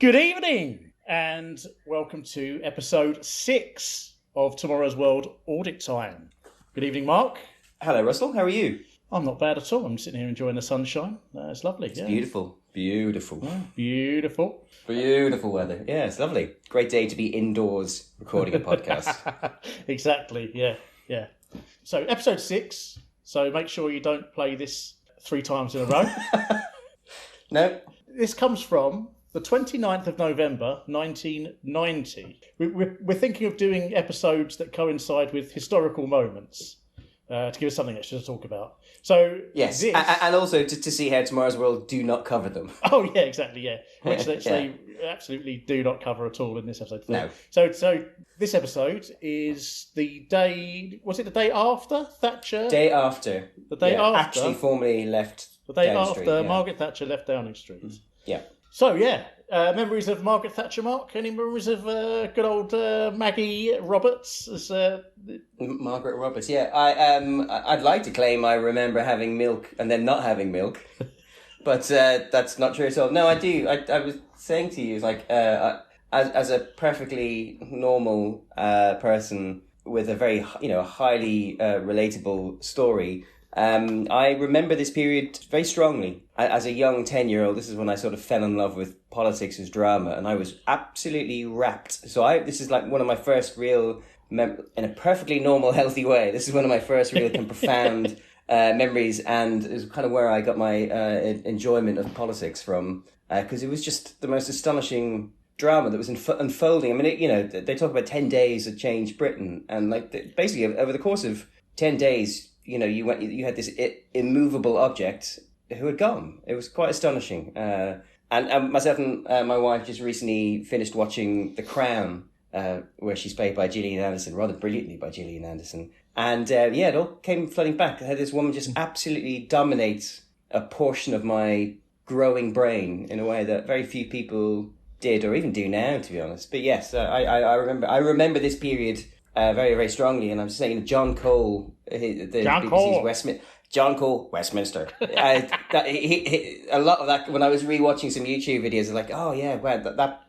Good evening, and welcome to episode 6 of Tomorrow's World Audit Time. Good evening, Mark. Hello, Russell. How are you? I'm not bad at all. I'm sitting here enjoying the sunshine. It's lovely. It's beautiful. Beautiful. Yeah, beautiful. Beautiful weather. Yeah, it's lovely. Great day to be indoors recording a podcast. Exactly, yeah. So, episode 6. So, make sure you don't play this 3 times in a row. No. This comes from the 29th of November, 1990. We're thinking of doing episodes that coincide with historical moments to give us something extra to talk about. So yes, and also to see how Tomorrow's World do not cover them. Oh, yeah, exactly, yeah. Which they absolutely do not cover at all in this episode. No. So this episode is the day... Was it the day after Thatcher? Day after. The day after. Actually formally left The day Downing after Street, Margaret Thatcher left Downing Street. Yeah. So, memories of Margaret Thatcher, Mark? Any memories of good old Maggie Roberts? Margaret Roberts, yeah. I'd like to claim I remember having milk and then not having milk, but that's not true at all. No, I do. I was saying to you, like, as a perfectly normal person with a very, highly relatable story, I remember this period very strongly. As a young 10-year-old, this is when I sort of fell in love with politics as drama, and I was absolutely rapt. So this is like one of my first real, in a perfectly normal, healthy way, this is one of my first real kind of profound memories, and it was kind of where I got my enjoyment of politics from, because it was just the most astonishing drama that was unfolding. I mean, they talk about 10 days that changed Britain, and basically over the course of 10 days, you had this immovable object who had gone. It was quite astonishing. And myself and my wife just recently finished watching The Crown, where she's played by Gillian Anderson, rather brilliantly by Gillian Anderson. And it all came flooding back. I had this woman just absolutely dominate a portion of my growing brain in a way that very few people did or even do now, to be honest. But yes, I remember this period very, very strongly, and I'm just saying John Cole, John Cole, Westminster. A lot of that, when I was rewatching some YouTube videos, I was like, oh yeah, wow,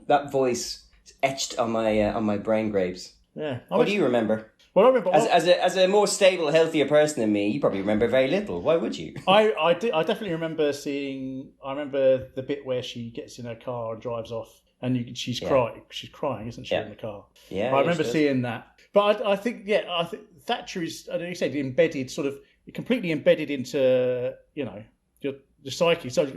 that voice is etched on my brain graves. Yeah. What do you remember? Well, I remember as a more stable, healthier person than me, you probably remember very little. Why would you? I definitely remember seeing. I remember the bit where she gets in her car and drives off, and she's crying. She's crying, isn't she, in the car? Yeah. I remember seeing that. But I think Thatcher is, I know you said, embedded, sort of completely embedded into, your psyche. So,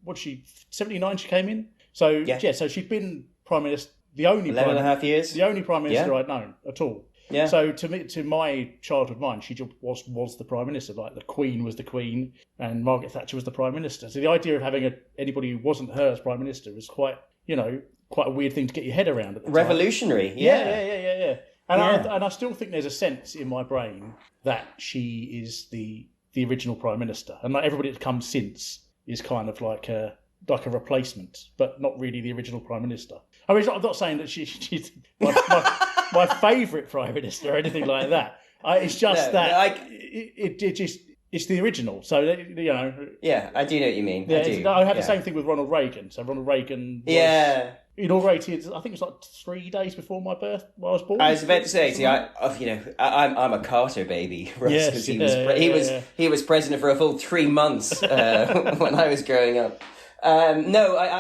what she, 79 she came in? So, so she'd been Prime Minister, the only 11 and a half years. The only Prime Minister I'd known at all. Yeah. So, to my childhood mind, she just was the Prime Minister. Like, the Queen was the Queen and Margaret Thatcher was the Prime Minister. So, the idea of having anybody who wasn't her as Prime Minister was quite a weird thing to get your head around at the time. Revolutionary, Yeah. And I still think there's a sense in my brain that she is the original Prime Minister, and like everybody that's come since is kind of like a replacement, but not really the original Prime Minister. I mean, I'm not saying that she's my favourite Prime Minister or anything like that. It's just it's the original. So Yeah, I do know what you mean. Yeah, I had the same thing with Ronald Reagan. So Ronald Reagan was inaugurated, I think it was like 3 days before my birth, when I was born. I was about to say, I'm a Carter baby, Russ, because he was president for a full 3 months when I was growing up. I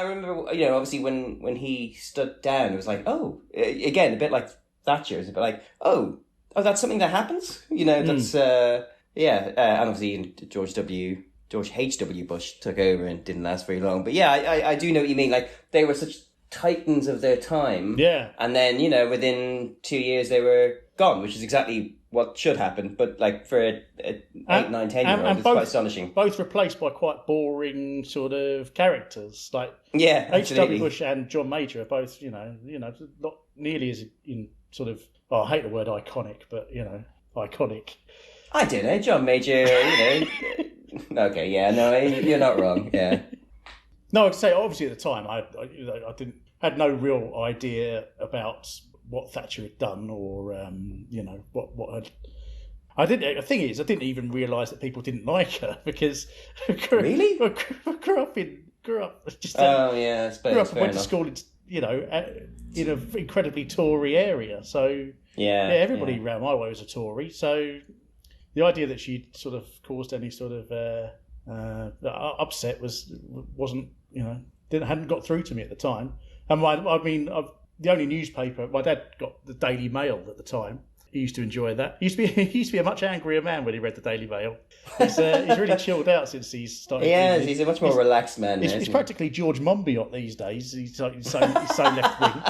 remember, obviously when he stood down, it was like, oh, again, a bit like Thatcher, it was a bit like, oh, that's something that happens? That's, and obviously George H.W. Bush took over and didn't last very long. But yeah, I do know what you mean. Like, they were such titans of their time. Yeah. And then, within 2 years they were gone, which is exactly what should happen. But like for an 8, 9, 10-year-old, it's quite astonishing. Both replaced by quite boring sort of characters. Like H.W. Bush and John Major are both, not nearly as in sort of, I hate the word iconic, but iconic. I don't know, John Major, Okay, yeah, no, you're not wrong, yeah. No, I'd say obviously at the time I had no real idea about what Thatcher had done or what had. The thing is, I didn't even realise that people didn't like her because really? I grew up in grew up just Oh yeah, I suppose. grew up and Fair went to enough. school in an incredibly Tory area. So Yeah, everybody yeah. around my way was a Tory. So the idea that she'd sort of caused any sort of upset wasn't hadn't got through to me at the time. And the only newspaper, my dad got the Daily Mail at the time. He used to enjoy that. He used to be a much angrier man when he read the Daily Mail. He's really chilled out since he's started. Yeah, he's a much more relaxed man now. He's practically George Monbiot these days. He's so left wing.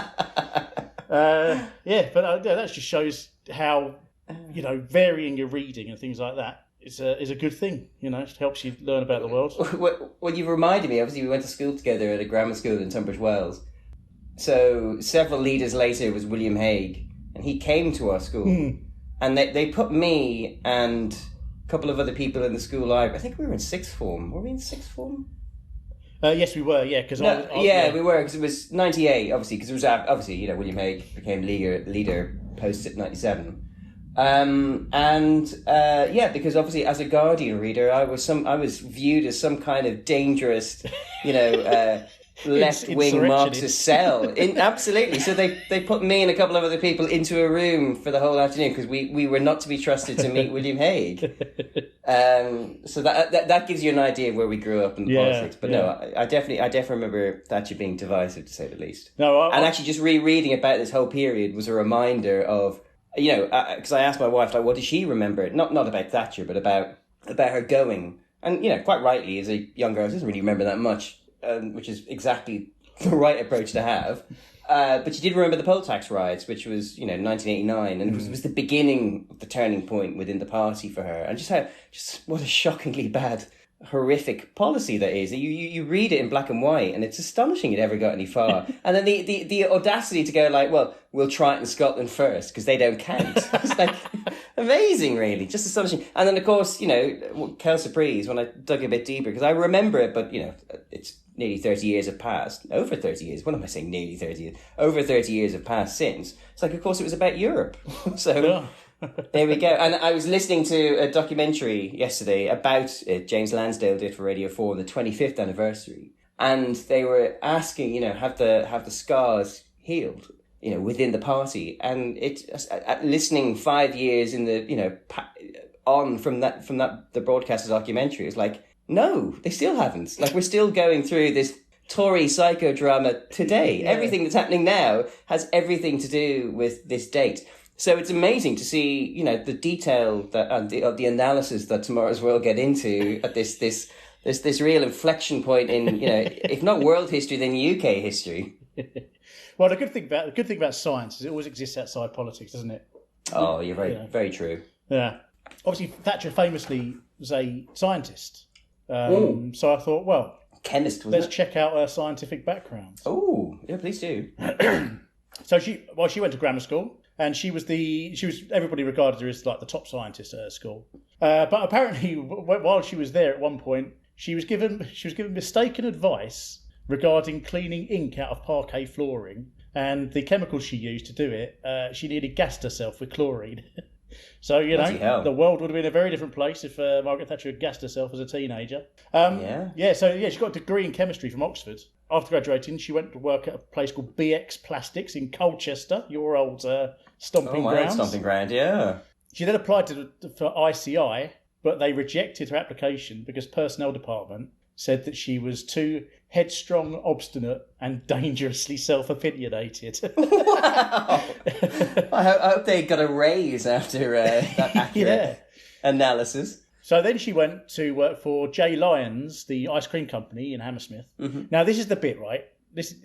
That just shows how varying your reading and things like that is a good thing. It helps you learn about the world. Well, you've reminded me. Obviously, we went to school together at a grammar school in Tunbridge Wells. So several leaders later was William Hague, and he came to our school, and they put me and a couple of other people in the school library. I think we were in sixth form. Were we in sixth form? Yes, we were. Yeah, because we were, because it was 98. Obviously, because it was William Hague became leader post at 97. Because obviously as a Guardian reader, I was viewed as some kind of dangerous, left-wing Marxist cell. Absolutely. So they put me and a couple of other people into a room for the whole afternoon because we were not to be trusted to meet William Hague. So that gives you an idea of where we grew up in politics. But no, I definitely remember Thatcher being divisive, to say the least. And actually just rereading about this whole period was a reminder of, because I asked my wife, like, what does she remember? Not about Thatcher, but about her going. And, quite rightly, as a young girl, she doesn't really remember that much. Which is exactly the right approach to have. But she did remember the poll tax riots, which was, 1989, and it was the beginning of the turning point within the party for her. And just what a shockingly bad, horrific policy that is. You read it in black and white, and it's astonishing it ever got any far. And then the audacity to go like, well, we'll try it in Scotland first, because they don't count. It's like amazing, really, just astonishing. And then, of course, quelle surprise when I dug a bit deeper, because I remember it, but, it's nearly 30 years have passed. Over 30 years. What am I saying? Nearly 30 years. Over 30 years have passed since. It's like, of course, it was about Europe. So there we go. And I was listening to a documentary yesterday about it. James Lansdale did for Radio 4 on the 25th anniversary. And they were asking, have the scars healed, within the party. And listening 5 years in the, on from the broadcast of the documentary, it's like, no, they still haven't. Like, we're still going through this Tory psychodrama today. Yeah. Everything that's happening now has everything to do with this date. So it's amazing to see, the detail of the analysis that Tomorrow's World get into at this real inflection point in, if not world history, then UK history. Well, the good thing about science is it always exists outside politics, doesn't it? Oh, you're very true. Yeah. Obviously, Thatcher famously was a scientist. So I thought, well, chemist. Let's check out her scientific background. Oh, yeah, please do. So she went to grammar school, and she was everybody regarded her as like the top scientist at her school. But apparently, while she was there at one point, she was given mistaken advice regarding cleaning ink out of parquet flooring, and the chemicals she used to do it. She nearly gassed herself with chlorine. So, the world would have been a very different place if Margaret Thatcher had gassed herself as a teenager. So she got a degree in chemistry from Oxford. After graduating, she went to work at a place called BX Plastics in Colchester, your old stomping grounds. Stomping ground, yeah. She then applied for ICI, but they rejected her application because personnel department said that she was too headstrong, obstinate, and dangerously self-opinionated. Wow. I hope they got a raise after that accurate analysis. So then she went to work for J. Lyons, the ice cream company in Hammersmith. Mm-hmm. Now, this is the bit, right? This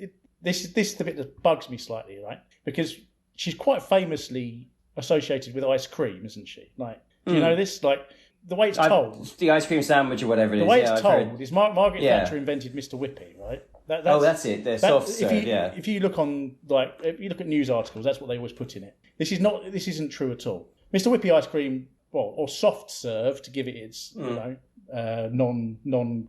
is the bit that bugs me slightly, right? Because she's quite famously associated with ice cream, isn't she? Like, do you know this? Like, the way it's told, the ice cream sandwich or whatever it is. The way it's told is Margaret Thatcher invented Mr. Whippy, right? That's it. The soft serve. If you look at news articles, that's what they always put in it. This isn't true at all. Mr. Whippy ice cream, or soft serve, to give it its non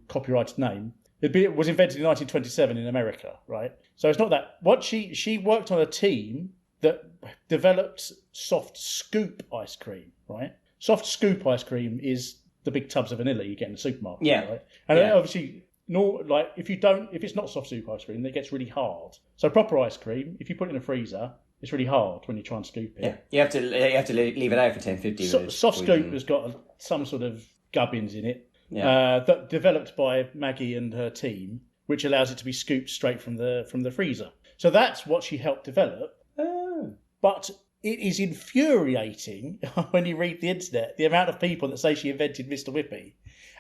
copyrighted name. It was invented in 1927 in America, right? So it's not that. What she worked on a team that developed soft scoop ice cream, right? Soft scoop ice cream is the big tubs of vanilla you get in the supermarket. Yeah. Right? And obviously, like if it's not soft soup ice cream, it gets really hard. So proper ice cream, if you put it in a freezer, it's really hard when you try and scoop it. Yeah, you have to leave it out for 10, 15 minutes. Soft scoop has got some sort of gubbins in it. Yeah. That developed by Maggie and her team, which allows it to be scooped straight from the freezer. So that's what she helped develop. Oh. But it is infuriating when you read the internet, the amount of people that say she invented Mr. Whippy,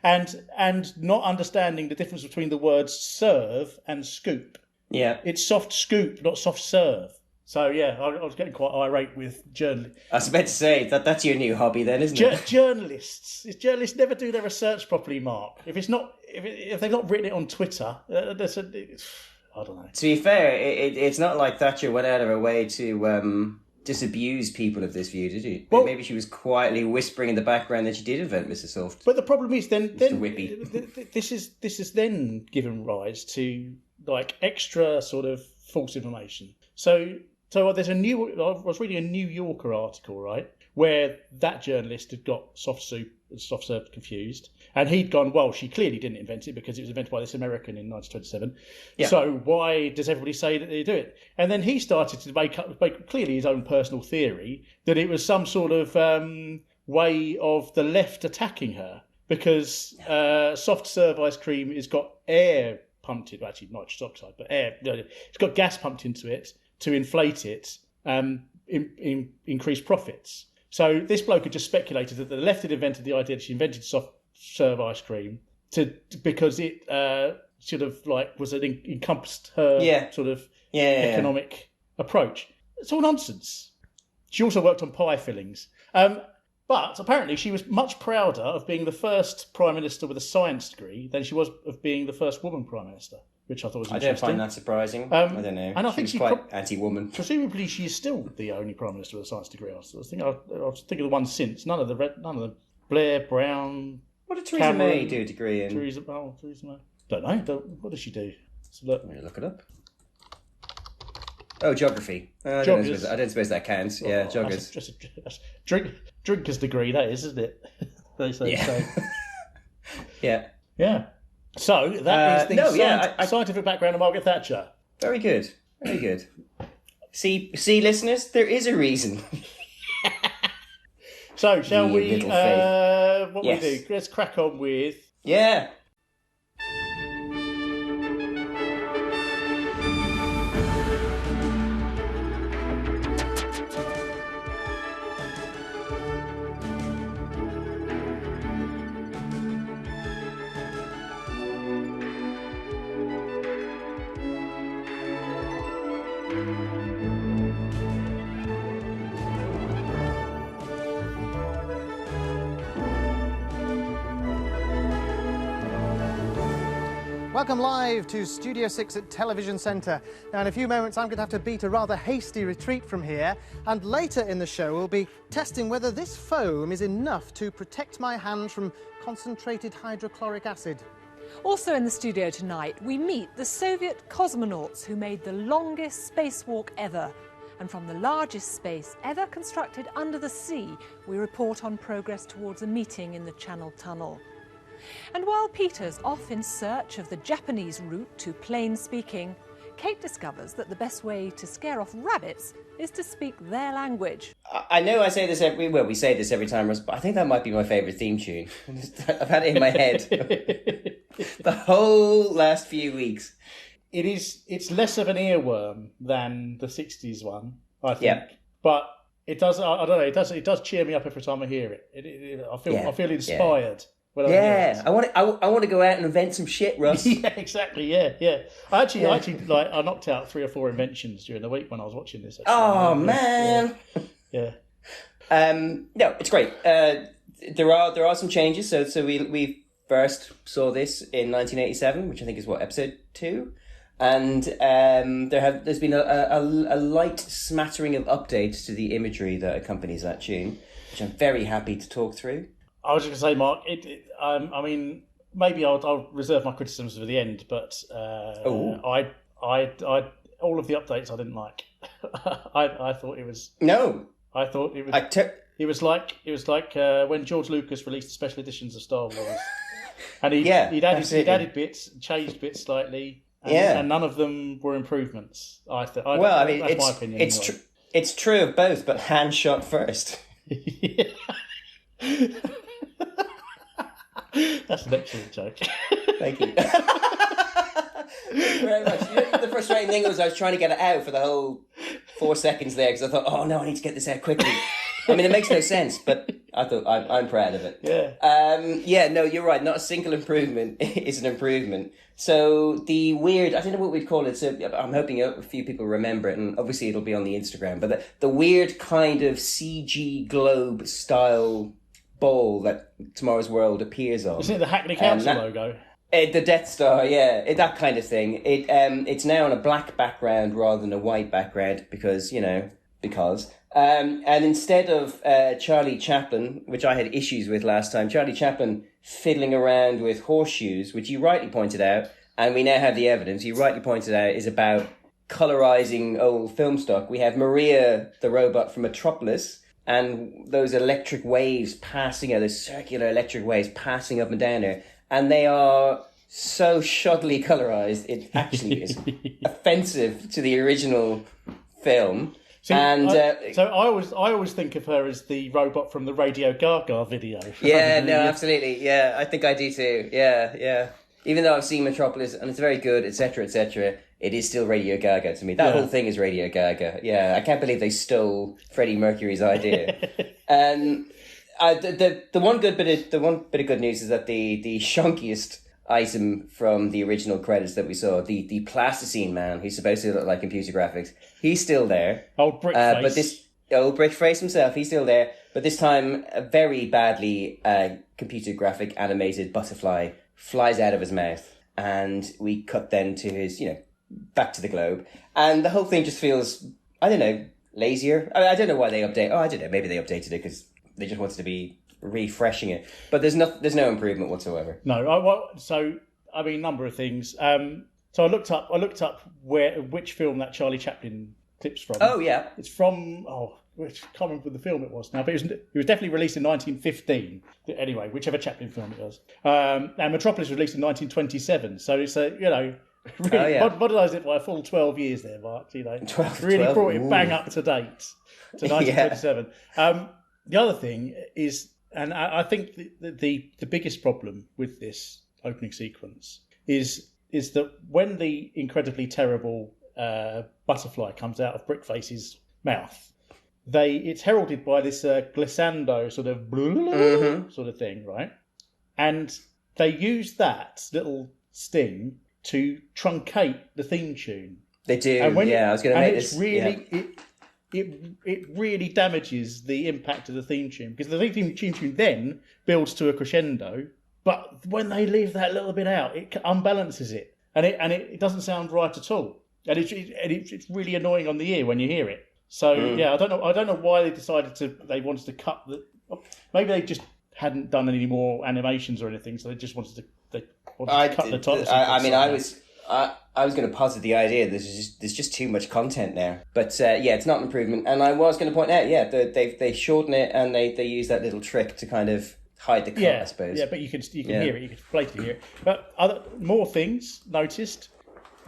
and not understanding the difference between the words serve and scoop. Yeah. It's soft scoop, not soft serve. So, yeah, I was getting quite irate with journalists. I was about to say, that's your new hobby then, isn't it? Journalists never do their research properly, Mark. If they've not written it on Twitter, I don't know. To be fair, it's not like Thatcher went out of her way to disabuse people of this view, did she? Well, maybe she was quietly whispering in the background that she did invent Mr. Soft. But the problem is then Whippy. this is then given rise to like extra sort of false information. So I was reading a New Yorker article, right, where that journalist had got soft serve confused, and he'd gone, well, she clearly didn't invent it because it was invented by this American in 1927. Yeah. So why does everybody say that they do it? And then he started to make clearly his own personal theory that it was some sort of way of the left attacking her because soft serve ice cream has got air pumped in, actually not nitrous oxide, but air. It's got gas pumped into it to inflate it, increase profits. So this bloke had just speculated that the left had invented the idea that she invented soft serve ice cream because it sort of like encompassed her economic approach. It's all nonsense. She also worked on pie fillings. But apparently she was much prouder of being the first Prime Minister with a science degree than she was of being the first woman Prime Minister, which I thought was interesting. I don't find that surprising. I don't know. And I think she's quite anti-woman. Presumably she is still the only Prime Minister with a science degree. I was thinking of the one since. None of the Blair, Brown... What did Theresa May do a degree in? Theresa May. Don't know. What does she do? Let me look it up. Oh, geography. I don't suppose that counts. Well, yeah, joggers. Just a drinker's degree, that is, isn't it? They say. Yeah. So. Yeah. Yeah. So that is the scientific background of Margaret Thatcher. Very good. Very good. See, listeners, there is a reason. So, shall we? What we do? Let's crack on with. Yeah. Welcome live to Studio 6 at Television Centre. Now, in a few moments, I'm going to have to beat a rather hasty retreat from here. And later in the show, we'll be testing whether this foam is enough to protect my hand from concentrated hydrochloric acid. Also in the studio tonight, we meet the Soviet cosmonauts who made the longest spacewalk ever. And from the largest space ever constructed under the sea, we report on progress towards a meeting in the Channel Tunnel. And while Peter's off in search of the Japanese route to plain speaking, Kate discovers that the best way to scare off rabbits is to speak their language. I know I say this we say this every time, Russ, but I think that might be my favourite theme tune. I've had it in my head the whole last few weeks. It's less of an earworm than the 60s one, I think. Yeah. But it does, I don't know, it does cheer me up every time I hear it. I feel inspired. Yeah. I want to go out and invent some shit, Russ. Yeah, exactly. Yeah. I actually I knocked out 3 or 4 inventions during the week when I was watching this. Actually. Oh man. Yeah. No, it's great. There are some changes. So we first saw this in 1987, which I think is episode 2, and there's been a light smattering of updates to the imagery that accompanies that tune, which I'm very happy to talk through. I was just going to say, Mark, I mean, maybe I'll reserve my criticisms for the end, but I all of the updates I didn't like. I thought it was... No. I thought it was... It was like when George Lucas released the special editions of Star Wars. And he'd absolutely. added bits, changed bits slightly, and none of them were improvements. That's my opinion. It's true of both, but Hann shot first. That's an excellent joke. Thank you. Very much. The frustrating thing was I was trying to get it out for the whole 4 seconds there because I thought, oh no, I need to get this out quickly. I mean, it makes no sense, but I thought I'm proud of it. Yeah. No, you're right. Not a single improvement is an improvement. So the weird, I don't know what we'd call it. So I'm hoping a few people remember it, and obviously it'll be on the Instagram. But the weird kind of CG globe style ball that Tomorrow's World appears on. Isn't it the Hackney Council logo? The Death Star, that kind of thing. It's now on a black background rather than a white background because. And instead of Charlie Chaplin, which I had issues with last time, Charlie Chaplin fiddling around with horseshoes, which you rightly pointed out, and we now have the evidence, you rightly pointed out, is about colorizing old film stock. We have Maria, the robot from Metropolis, and those electric waves those circular electric waves passing up and down there. And they are so shoddily colorized, it actually is offensive to the original film. See, I always think of her as the robot from the Radio Gaga video. Absolutely. Yeah, I think I do too. Yeah. Even though I've seen Metropolis and it's very good, etc., it is still Radio Gaga to me. That whole thing is Radio Gaga. Yeah, I can't believe they stole Freddie Mercury's idea. And the one bit of good news is that the shonkiest item from the original credits that we saw, the plasticine man who's supposed to look like computer graphics, he's still there. Old Brickface. But this old Brickface himself, he's still there. But this time, a very badly computer graphic animated butterfly flies out of his mouth, and we cut then to his, back to the globe, and the whole thing just feels, I don't know, lazier. I don't know why they update. Oh, I don't know. Maybe they updated it because they just wanted to be refreshing it, but there's no improvement whatsoever. No, number of things. So I looked up which film that Charlie Chaplin clip's from. Oh yeah, it's from which I can't remember the film it was now, but it was definitely released in 1915. Anyway, whichever Chaplin film it was. And Metropolis was released in 1927. So it's really modernised it by a full 12 years there, Mark. 12, brought it bang up to date to 1927. The other thing is. And I think the biggest problem with this opening sequence is that when the incredibly terrible butterfly comes out of Brickface's mouth, it's heralded by this glissando sort of sort of thing, right? And they use that little sting to truncate the theme tune. They do. I was going to make this. It really damages the impact of the theme tune because the theme tune then builds to a crescendo, but when they leave that little bit out, it unbalances it, and it doesn't sound right at all, and it's really annoying on the ear when you hear it. So I don't know why they wanted to cut the. Maybe they just hadn't done any more animations or anything, so they just wanted to cut the top. I was going to posit the idea there's just too much content there, but it's not an improvement. And I was going to point out, they shorten it and they use that little trick to kind of hide the cut, I suppose. Yeah, but you can hear it. You can blatantly hear it. But more things noticed.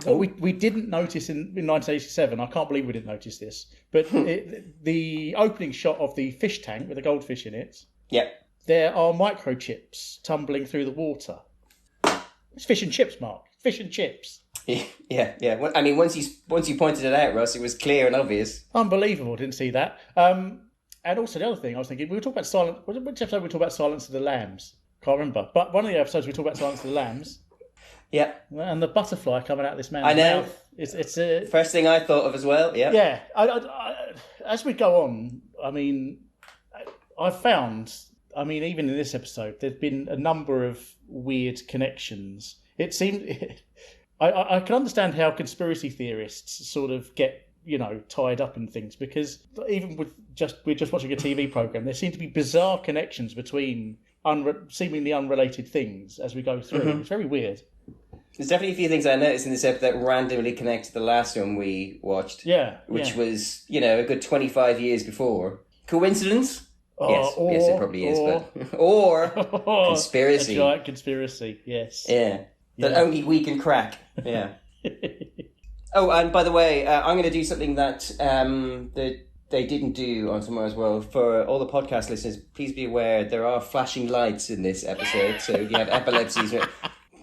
We didn't notice in 1987. I can't believe we didn't notice this. But the opening shot of the fish tank with the goldfish in it. Yeah. There are microchips tumbling through the water. It's fish and chips, Mark. Fish and chips. Yeah. I mean, once you pointed it out, Ross, it was clear and obvious. Unbelievable. Didn't see that. And also the other thing I was thinking, we were talking about Silence. Which episode we talked about Silence of the Lambs? Can't remember. But one of the episodes we talked about Silence of the Lambs. Yeah. And the butterfly coming out of this man's mouth. It's a first thing I thought of as well. Yeah. Yeah. I, as we go on, I mean, I've found. I mean, even in this episode, there's been a number of weird connections. It seems I can understand how conspiracy theorists sort of get tied up in things because even with we're just watching a TV program, there seem to be bizarre connections between seemingly unrelated things as we go through. Mm-hmm. It's very weird. There's definitely a few things I noticed in this episode that randomly connect to the last one we watched. Yeah, which was a good 25 years before. Coincidence? Yes, it probably is, but or conspiracy. A giant conspiracy, yes. Yeah, that only we can crack. Yeah. Oh, and by the way, I'm going to do something that they didn't do on Tomorrow's World. For all the podcast listeners, please be aware there are flashing lights in this episode. So if you have epilepsies,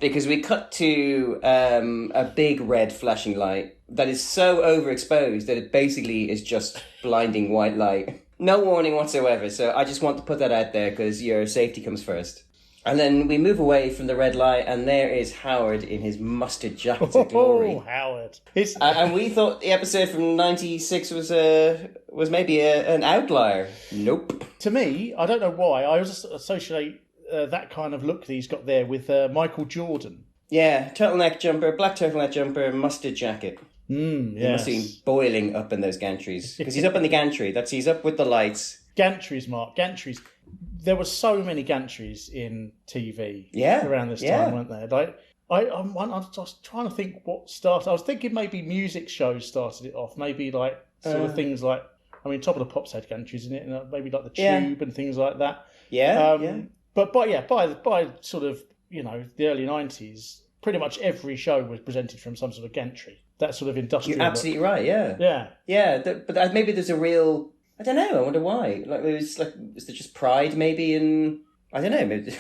because we cut to a big red flashing light that is so overexposed that it basically is just blinding white light. No warning whatsoever. So I just want to put that out there because your safety comes first. And then we move away from the red light, and there is Howard in his mustard jacket of glory. Oh, Howard! And we thought the episode from '96 was maybe an outlier. Nope. To me, I don't know why, I always associate that kind of look that he's got there with Michael Jordan. Yeah, black turtleneck jumper, mustard jacket. Yes. He must be boiling up in those gantries because he's up in the gantry. He's up with the lights. Gantries, Mark. Gantries. There were so many gantries in TV around this time, weren't there? Like, I was trying to think what started. I was thinking maybe music shows started it off. Maybe like sort of things like, I mean, Top of the Pops had gantries in it, and maybe like the Tube and things like that. But by sort of, the early 90s, pretty much every show was presented from some sort of gantry. That sort of industrial. You're absolutely right. Yeah. But maybe there's a real. I don't know. I wonder why. Like, was there just pride maybe in, I don't know, maybe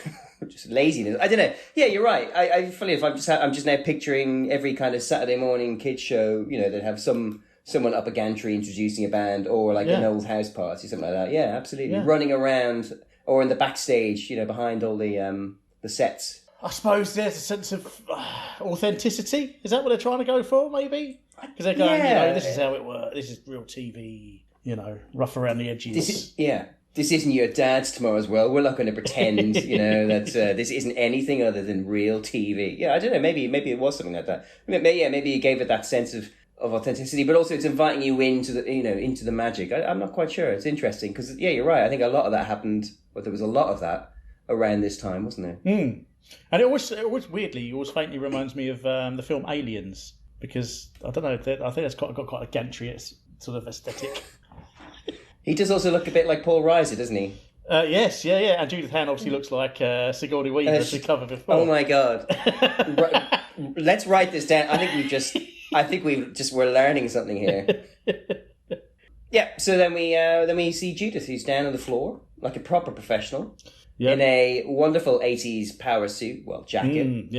just laziness. I don't know. Yeah, you're right. I fully. If I'm just now picturing every kind of Saturday morning kids show. They'd have someone up a gantry introducing a band, or like an old house party, something like that. Yeah, absolutely. Yeah. Running around, or in the backstage, behind all the sets. I suppose there's a sense of authenticity. Is that what they're trying to go for? Maybe because they're going, this is how it works. This is real TV. Rough around the edges. This isn't your dad's Tomorrow's World. We're not going to pretend, that this isn't anything other than real TV. Yeah, I don't know. Maybe it was something like that. Maybe it gave it that sense of authenticity, but also it's inviting you into the magic. I'm not quite sure. It's interesting because you're right. I think a lot of that happened, or there was a lot of that around this time, wasn't there? Mm. And it always weirdly, faintly reminds me of the film Aliens because I don't know. I think it's got quite a gantry sort of aesthetic. He does also look a bit like Paul Reiser, doesn't he? Yes, yeah. And Judith Hann obviously looks like Sigourney Weaver as we covered before. Oh my God. Let's write this down. I think we're learning something here. Yeah, so then we see Judith, who's down on the floor, like a proper professional, in a wonderful 80s power suit, jacket.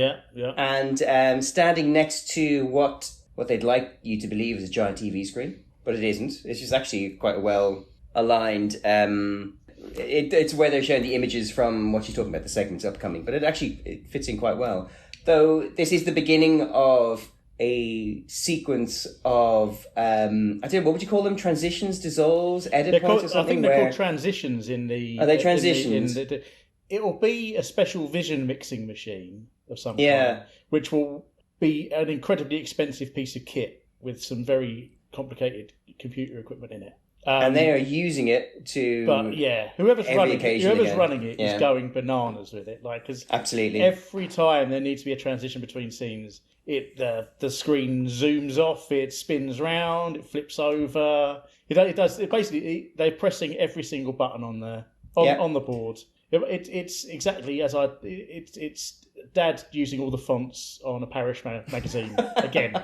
And standing next to what they'd like you to believe is a giant TV screen, but it isn't. It's just actually quite a well-aligned... It's where they're showing the images from what she's talking about, the segments upcoming, but it fits in quite well. Though this is the beginning of a sequence of I don't know, what would you call them? Transitions, dissolves, edit points or something? I think they're called transitions in the... Are they transitions? It will be a special vision mixing machine of some kind, which will be an incredibly expensive piece of kit with some very complicated computer equipment in it. And they are using it to... But whoever's running it is going bananas with it. Cause absolutely. Every time there needs to be a transition between scenes, the screen zooms off, it spins round, it flips over. It does. It basically, they're pressing every single button on the board. It's exactly as it's Dad using all the fonts on a parish magazine again.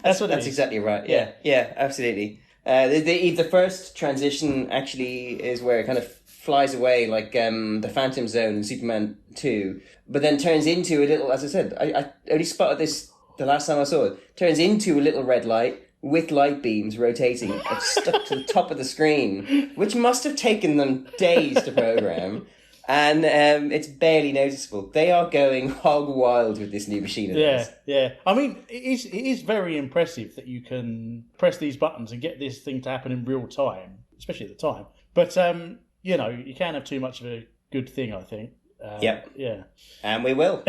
That's exactly right. Yeah, absolutely. The first transition actually is where it kind of flies away like the Phantom Zone in Superman 2, but then turns into a little, as I said, I only spotted this the last time I saw it, turns into a little red light with light beams rotating stuck to the top of the screen, which must have taken them days to program. And it's barely noticeable. They are going hog wild with this new machine. Yeah. I mean, it is very impressive that you can press these buttons and get this thing to happen in real time, especially at the time. But, you can't have too much of a good thing, I think. Yeah. And we will.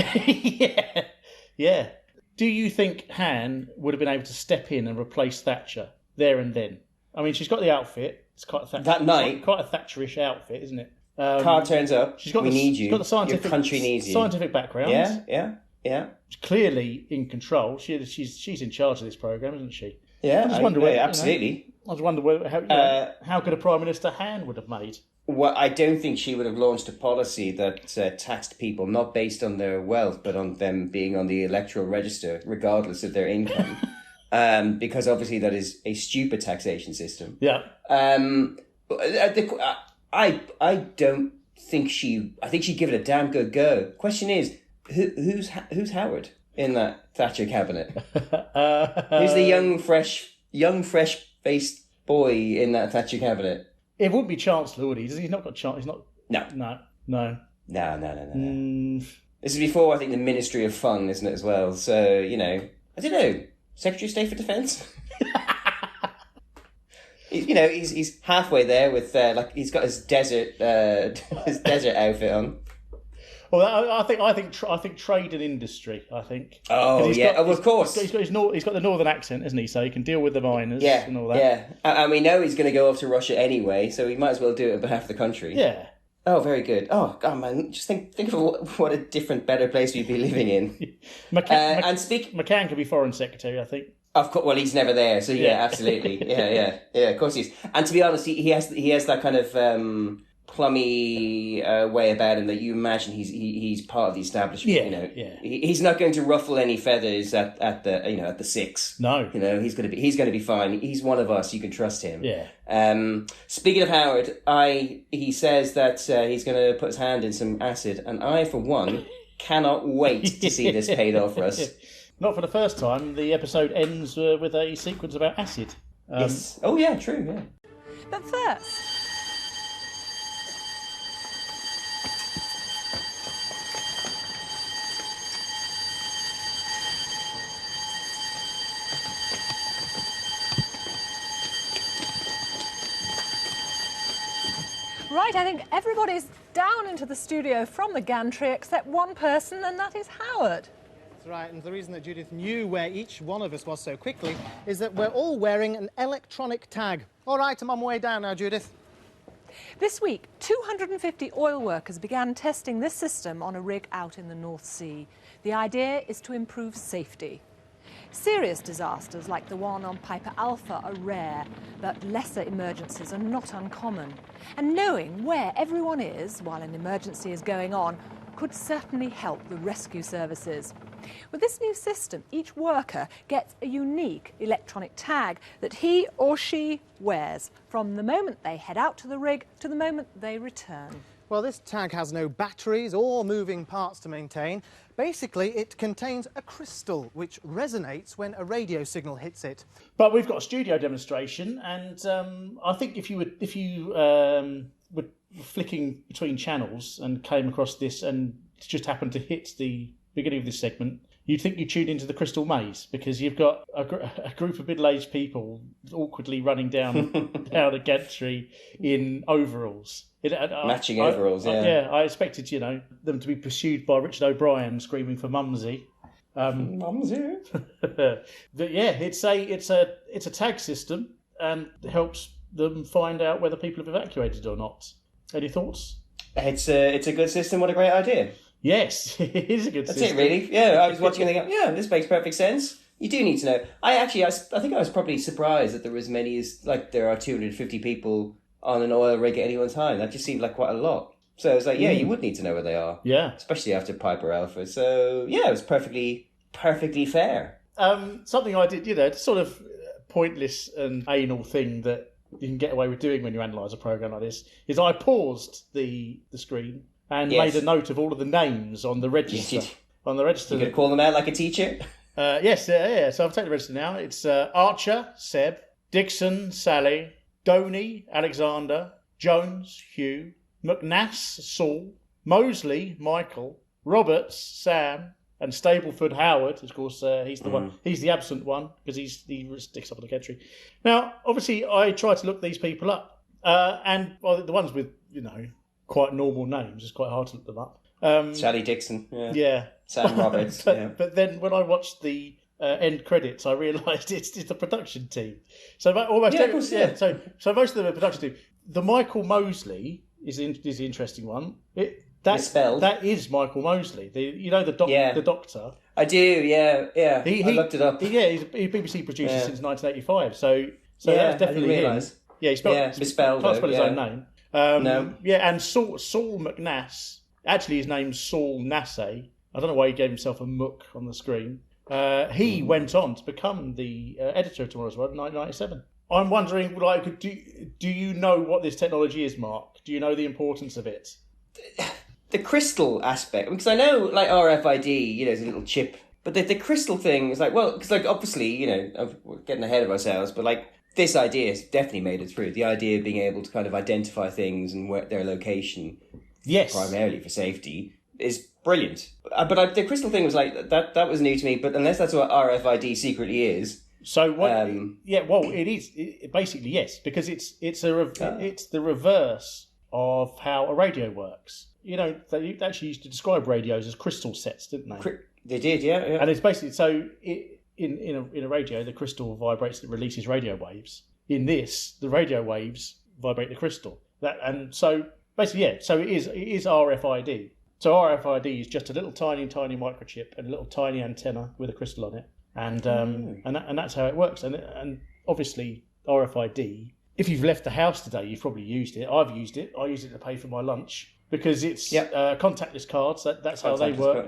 Yeah. Do you think Hann would have been able to step in and replace Thatcher there and then? I mean, she's got the outfit. It's quite a that night. Quite a Thatcherish outfit, isn't it? Car turns up. We need you. She's got the scientific. Your country needs you. Scientific background. Yeah. She's clearly in control. She's in charge of this program, isn't she? Yeah. I just wonder absolutely. I just wonder how good a Prime Minister Hann would have made. Well, I don't think she would have launched a policy that taxed people not based on their wealth, but on them being on the electoral register, regardless of their income. Because obviously that is a stupid taxation system. Yeah. I don't think I think she'd give it a damn good go. Question is, who's Howard in that Thatcher cabinet? Who's the young fresh-faced boy in that Thatcher cabinet? It wouldn't be Chancellor, would he? He's not got chance. He's not. No. No. This is before, I think, the Ministry of Fun, isn't it, as well? So, I don't know. Secretary of State for Defence? He's halfway there with, he's got his desert outfit on. Well, I think trade and industry. I think. Oh yeah, of course. He's got the northern accent, isn't he? So he can deal with the miners. And all that. Yeah, and we know he's going to go off to Russia anyway, so he might as well do it on behalf of the country. Yeah. Oh, very good. Oh God, man, just think of what a different, better place we'd be living in. McCann could be foreign secretary, I think. Of course, well, he's never there, so yeah, absolutely, yeah. Of course he is. And to be honest, he has that kind of plummy way about him that you imagine he's part of the establishment. He's not going to ruffle any feathers at the Six. No, he's going to be fine. He's one of us. You can trust him. Yeah. Speaking of Howard, he says that he's going to put his hand in some acid, and I, for one, cannot wait to see this paid off for us. Not for the first time. The episode ends with a sequence about acid. Yes. Oh yeah, true. Yeah. But first. Right, I think everybody's down into the studio from the gantry except one person, and that is Howard. That's right, and the reason that Judith knew where each one of us was so quickly is that we're all wearing an electronic tag. All right, I'm on my way down now, Judith. This week, 250 oil workers began testing this system on a rig out in the North Sea. The idea is to improve safety. Serious disasters like the one on Piper Alpha are rare, but lesser emergencies are not uncommon. And knowing where everyone is while an emergency is going on could certainly help the rescue services. With this new system, each worker gets a unique electronic tag that he or she wears from the moment they head out to the rig to the moment they return. Well, this tag has no batteries or moving parts to maintain. Basically, it contains a crystal which resonates when a radio signal hits it. But we've got a studio demonstration, and I think if you were flicking between channels and came across this and just happened to hit the beginning of this segment, you'd think you tuned into the Crystal Maze, because you've got a group of middle-aged people awkwardly running down a gantry in overalls. Matching overalls, yeah. Yeah, I expected, them to be pursued by Richard O'Brien screaming for Mumsy. Mumsy. But yeah, it's a tag system and helps them find out whether people have evacuated or not. Any thoughts? It's a good system. What a great idea. Yes, it is a good system. That's it, really. Yeah, I was watching and thinking, yeah, this makes perfect sense. You do need to know. I think I was probably surprised that there were as many as, there are 250 people on an oil rig at any one time. That just seemed like quite a lot. So I was like, yeah, you would need to know where they are. Yeah. Especially after Piper Alpha. So, yeah, it was perfectly fair. Something I did, sort of pointless and anal thing that you can get away with doing when you analyse a programme like this, is I paused the screen and made a note of all of the names on the register. You're going to call them out like a teacher? Yes, yeah. So I've taken the register now. It's Archer, Seb, Dixon, Sally, Doney, Alexander, Jones, Hugh, McNass, Saul, Mosley, Michael, Roberts, Sam, and Stableford, Howard. Of course, he's the one. He's the absent one because he sticks up on the gantry. Now, obviously, I tried to look these people up, and the ones with quite normal names, it's quite hard to look them up. Sally Dixon, yeah. Sam Roberts, But then when I watched the end credits, I realised it's the production team. So almost So most of them are production team. The Michael Mosley is the interesting one. Misspelled. That is Michael Mosley. The doctor. I do. Yeah. I looked it up. He's a BBC producer since 1985. So that's definitely him. Yeah, he spelled misspelled. Can't spell his own name. No. Yeah, and Saul McNass, actually his name's Saul Nassay. I don't know why he gave himself a muck on the screen. He went on to become the editor of Tomorrow's World in 1997. I'm wondering, like, do you know what this technology is, Mark? Do you know the importance of it? The crystal aspect, because I know, like, RFID, you know, is a little chip, but the crystal thing is like, well, because, like, obviously, you know, we're getting ahead of ourselves, but, like, this idea has definitely made it through. The idea of being able to kind of identify things and their location, Yes, primarily for safety, is brilliant. But the crystal thing was like, that was new to me, but unless that's what RFID secretly is. So what? Yeah, well, it is basically yes, because it's the reverse of how a radio works. You know, they actually used to describe radios as crystal sets, didn't they? They did, yeah. And it's basically in a radio, the crystal vibrates and releases radio waves. In this, the radio waves vibrate the crystal. So basically, yeah. So it is RFID. So RFID is just a little tiny microchip and a little tiny antenna with a crystal on it. And that's how it works. And obviously RFID. If you've left the house today, you've probably used it. I've used it. I use it to pay for my lunch because it's contactless cards. That's how they work.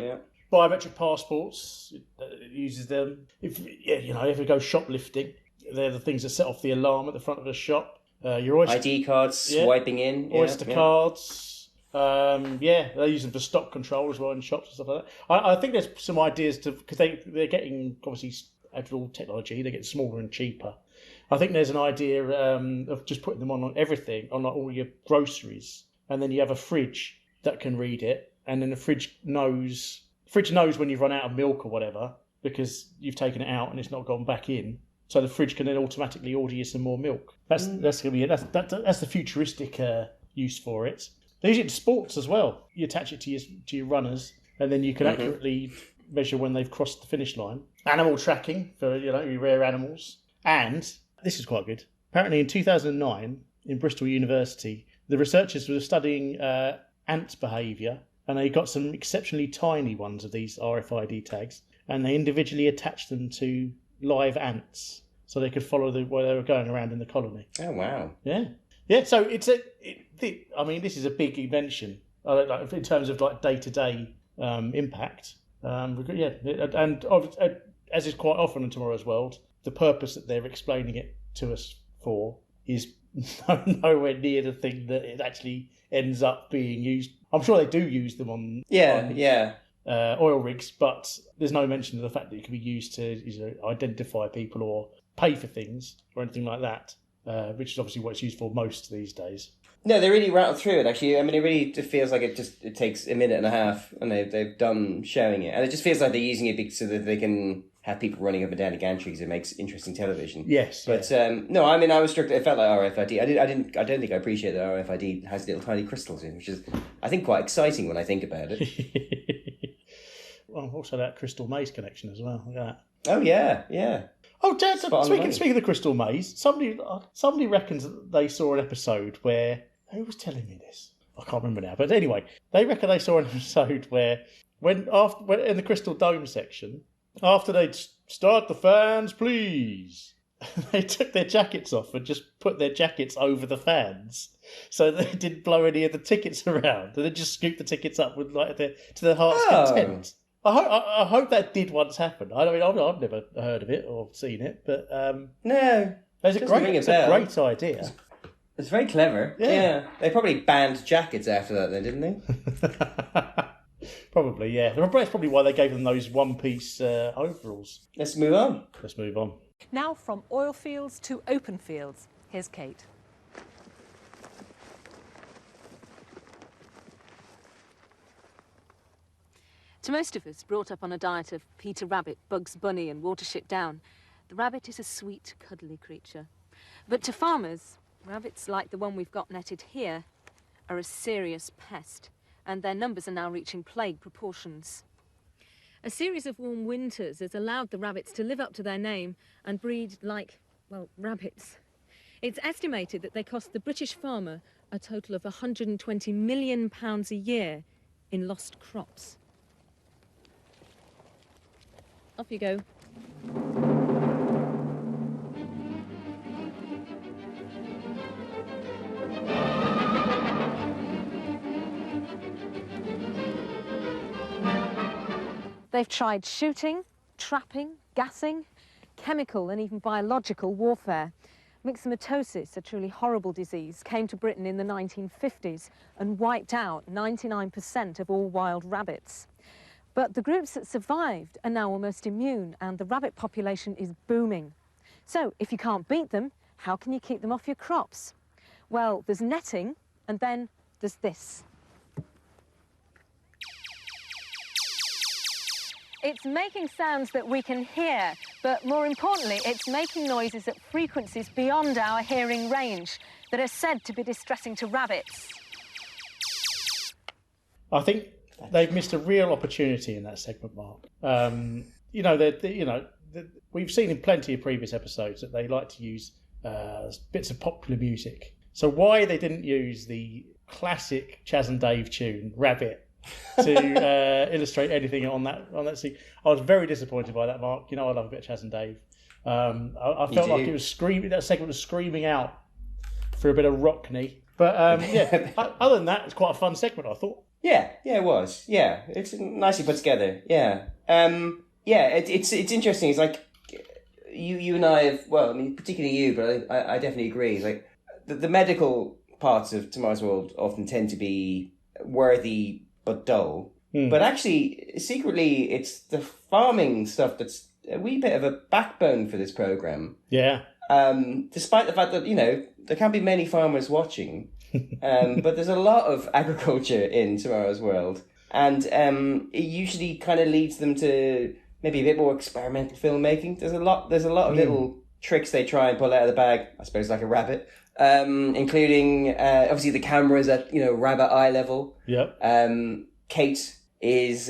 Biometric passports. It uses them. If you go shoplifting, they're the things that set off the alarm at the front of the shop. Your Oyster ID cards swiping in. Oyster cards. They use them for stock control as well in shops and stuff like that. I think there's some ideas because they're getting, obviously, after all technology, they're getting smaller and cheaper. I think there's an idea of just putting them on everything, on like all your groceries, and then you have a fridge that can read it, and then the fridge knows when you've run out of milk or whatever because you've taken it out and it's not gone back in. So the fridge can then automatically order you some more milk. That's the futuristic use for it. They use it to sports as well. You attach it to your runners, and then you can accurately measure when they've crossed the finish line. Animal tracking for your rare animals. And this is quite good. Apparently, in 2009, in Bristol University, the researchers were studying ant behaviour, and they got some exceptionally tiny ones of these RFID tags, and they individually attached them to live ants, so they could follow where they were going around in the colony. Oh wow! Yeah. So this is a big invention in terms of like day-to-day impact. And as is quite often in Tomorrow's World, the purpose that they're explaining it to us for is nowhere near the thing that it actually ends up being used. I'm sure they do use them on oil rigs, but there's no mention of the fact that it can be used to identify people or pay for things or anything like that, which is obviously what it's used for most these days. No, they really rattled through it, actually. I mean, it really just feels like it takes a minute and a half, and they've done showing it. And it just feels like they're using it so that they can have people running up and down the gantries. It makes interesting television. Yes. But, no, I mean, I was struck, it felt like RFID. I don't think I appreciate that RFID has little tiny crystals in, which is, I think, quite exciting when I think about it. Well, also that crystal maze connection as well. Look at that. Oh, yeah. Oh, Dad, speaking of the crystal maze, somebody reckons that they saw an episode where... Who was telling me this? I can't remember now. But anyway, they reckon they saw an episode where when in the Crystal Dome section, after they'd start the fans, please, they took their jackets off and just put their jackets over the fans so they didn't blow any of the tickets around. And they just scooped the tickets up with to their heart's content. I hope that did once happen. I mean, I've never heard of it or seen it, but no, it's a great idea. It's very clever. Yeah. They probably banned jackets after that then, didn't they? Probably, yeah. That's probably why they gave them those one-piece overalls. Let's move on. Now from oil fields to open fields. Here's Kate. To most of us, brought up on a diet of Peter Rabbit, Bugs Bunny and Watership Down, the rabbit is a sweet, cuddly creature. But to farmers, rabbits like the one we've got netted here are a serious pest, and their numbers are now reaching plague proportions. A series of warm winters has allowed the rabbits to live up to their name and breed like, well, rabbits. It's estimated that they cost the British farmer a total of £120 million a year in lost crops. Off you go. They've tried shooting, trapping, gassing, chemical and even biological warfare. Myxomatosis, a truly horrible disease, came to Britain in the 1950s and wiped out 99% of all wild rabbits. But the groups that survived are now almost immune, and the rabbit population is booming. So if you can't beat them, how can you keep them off your crops? Well, there's netting, and then there's this. It's making sounds that we can hear, but more importantly, it's making noises at frequencies beyond our hearing range that are said to be distressing to rabbits. I think they've missed a real opportunity in that segment, Mark. We've seen in plenty of previous episodes that they like to use bits of popular music. So why they didn't use the classic Chaz and Dave tune, Rabbit, to illustrate anything on that scene? I was very disappointed by that, Mark. You know I love a bit of Chaz and Dave. I felt like it was screaming. That segment was screaming out for a bit of Rockney. But other than that, it's quite a fun segment, I thought. Yeah, it was. Yeah, it's nicely put together. Yeah, it's interesting. It's like you and I have. Well, I mean, particularly you, but I definitely agree. Like the medical parts of Tomorrow's World often tend to be worthy but dull. But actually, secretly, it's the farming stuff that's a wee bit of a backbone for this program. Yeah. Despite the fact that there can't be many farmers watching. But there's a lot of agriculture in Tomorrow's World, and it usually kind of leads them to maybe a bit more experimental filmmaking. There's a lot of little tricks they try and pull out of the bag, I suppose, like a rabbit, including obviously the cameras at rabbit eye level. Yep. Kate is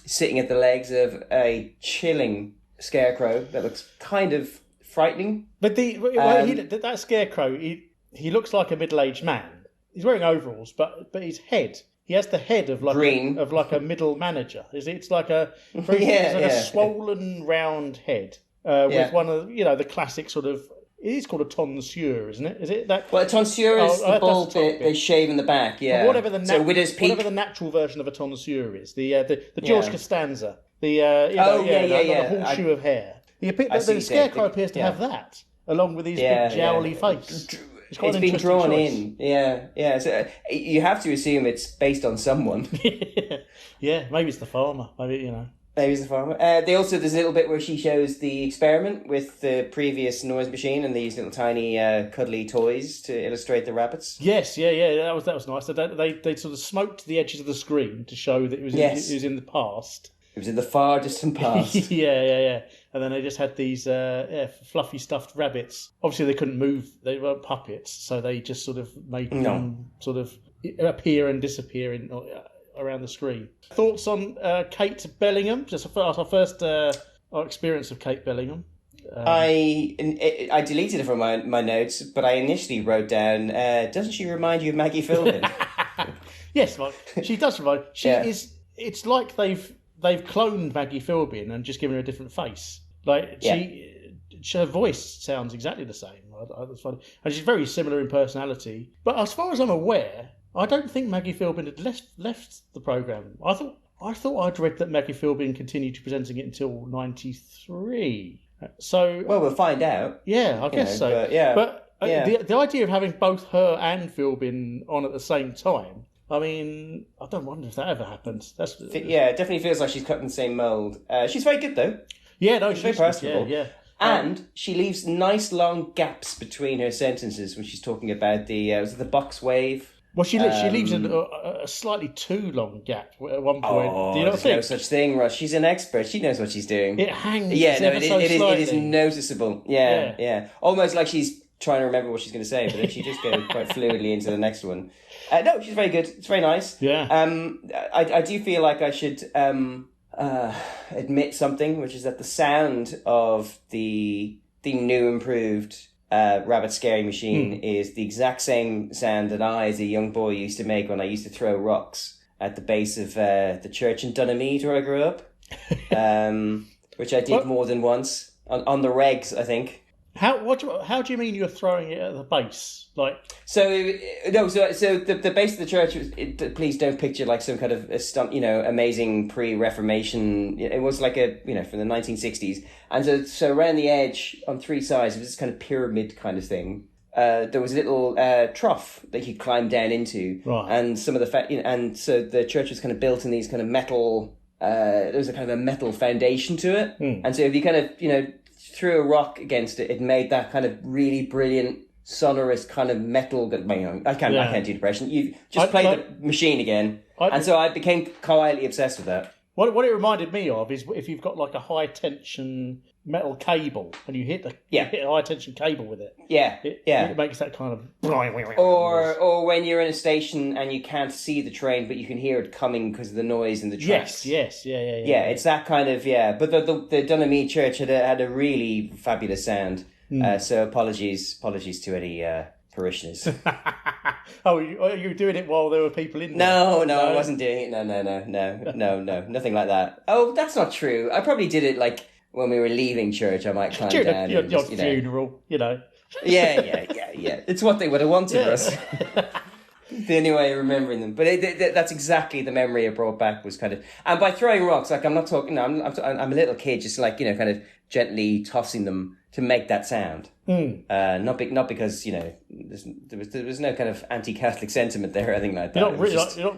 sitting at the legs of a chilling scarecrow that looks kind of frightening. But that scarecrow, he looks like a middle-aged man. He's wearing overalls, but his head, he has the head of like a middle manager. It's like a a swollen round head with one of the classic sort of. It is called a tonsure, isn't it? Is it that? Well, a tonsure is the bald bit they shave in the back. Yeah. Whatever the natural version of a tonsure is, the George Costanza, the horseshoe of hair. The scarecrow appears to have that, along with his big jowly face. It's been drawn in. Yeah. So you have to assume it's based on someone. Yeah, maybe it's the farmer. Maybe it's the farmer. There's a little bit where she shows the experiment with the previous noise machine and these little tiny cuddly toys to illustrate the rabbits. Yes, yeah. That was nice. They sort of smoked the edges of the screen to show that it was in the past. It was in the far distant past. Yeah. And then they just had these fluffy stuffed rabbits. Obviously, they couldn't move. They weren't puppets, so they just sort of made them sort of appear and disappear around the screen. Thoughts on Kate Bellingham? Just our first our experience of Kate Bellingham. I deleted it from my notes, but I initially wrote down, doesn't she remind you of Maggie Philbin? Yes, Mike. She does remind. She is. It's like they've cloned Maggie Philbin and just given her a different face. Like her voice sounds exactly the same. That's funny, and she's very similar in personality. But as far as I'm aware, I don't think Maggie Philbin had left the program. I thought I'd read that Maggie Philbin continued to presenting it until '93. So we'll find out. Yeah, I guess so. But the idea of having both her and Philbin on at the same time. I mean, I don't wonder if that ever happens. It definitely feels like she's cut in the same mould. She's very good, though. Yeah, no, she's very personable. Yeah. And she leaves nice long gaps between her sentences when she's talking about the box wave. Well, she leaves a slightly too long gap at one point. Do you not think? No such thing, Russ. She's an expert. She knows what she's doing. It hangs. Yeah, no, it is noticeable. Yeah. Almost like she's trying to remember what she's going to say, but then she just goes quite fluidly into the next one. No, she's very good. It's very nice. Yeah. I do feel like I should admit something, which is that the sound of the new improved rabbit scaring machine is the exact same sound that I, as a young boy, used to make when I used to throw rocks at the base of the church in Dunamede where I grew up, which I did more than once on the regs, I think. How do you mean you're throwing it at the base? Like, So the base of the church was. Please don't picture like some kind of amazing pre-Reformation. It was like from the 1960s, and so around the edge on three sides it was this kind of pyramid kind of thing. There was a little trough that you could climb down into, right. And some of the and so the church was kind of built in these kind of metal. There was a kind of a metal foundation to it, and so if you kind of threw a rock against it, it made that kind of really brilliant, sonorous kind of metal. I can't do depression. You just play the machine again, and so I became quietly obsessed with that. What it reminded me of is if you've got like a high tension metal cable and you hit a high tension cable with it. It makes that kind of. Or when you're in a station and you can't see the train but you can hear it coming because of the noise in the tracks. Yes, yeah. It's that kind of But the Donemede Church had a really fabulous sound. So apologies to any parishioners. Oh, you were doing it while there were people in there? No, I wasn't doing it. No, nothing like that. Oh, that's not true. I probably did it like when we were leaving church. I might climb down. Your funeral, Yeah. It's what they would have wanted for us. The only way of remembering them, but that's exactly the memory it brought back. Was kind of, and by throwing rocks, like I'm not talking. I'm a little kid, just like kind of gently tossing them to make that sound. Not because there was no kind of anti-Catholic sentiment there or anything like that.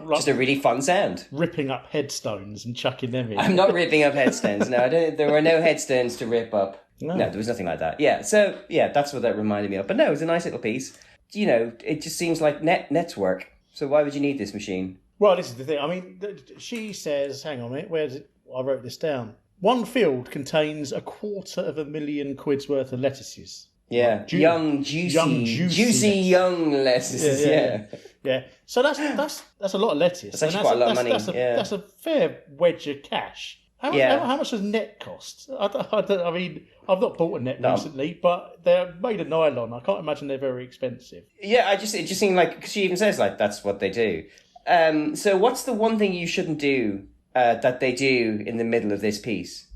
Just a really fun sound. Ripping up headstones and chucking them in. I'm not ripping up headstones. No, I don't. There were no headstones to rip up. No, there was nothing like that. Yeah, so that's what that reminded me of. But no, it was a nice little piece. It just seems like net's work. So why would you need this machine? Well, this is the thing. I mean, she says, hang on a minute, where's it? I wrote this down. One field contains £250,000 worth of lettuces. Yeah, young, juicy young lettuces. Yeah. So that's a lot of lettuce. That's actually quite a lot of money. That's a fair wedge of cash. How much does net cost? I mean, I've not bought a net recently, but they're made of nylon. I can't imagine they're very expensive. Yeah, it just seemed like, because she even says like that's what they do. So what's the one thing you shouldn't do that they do in the middle of this piece?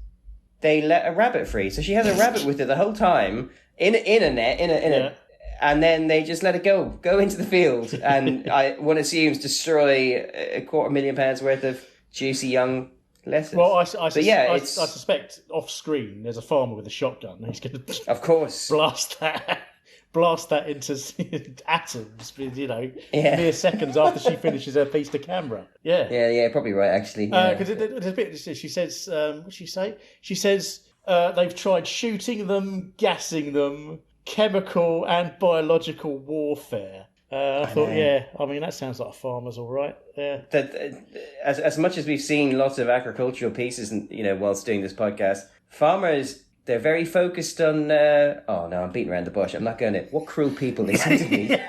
They let a rabbit free. So she has a rabbit with her the whole time in a net and then they just let it go into the field, and one assumes destroy £250,000 worth of juicy young lettuce. Well, I suspect off screen there's a farmer with a shotgun. He's going to, of course, blast that into atoms. Mere seconds after she finishes her piece to camera. Yeah, probably right actually. Because there's a bit. She says, what does she say? She says they've tried shooting them, gassing them, chemical and biological warfare. I thought, I mean, that sounds like a farmer's all right. Yeah. As much as we've seen lots of agricultural pieces, whilst doing this podcast, farmers, they're very focused on. I'm beating around the bush. I'm not going to. What cruel people they seem to be.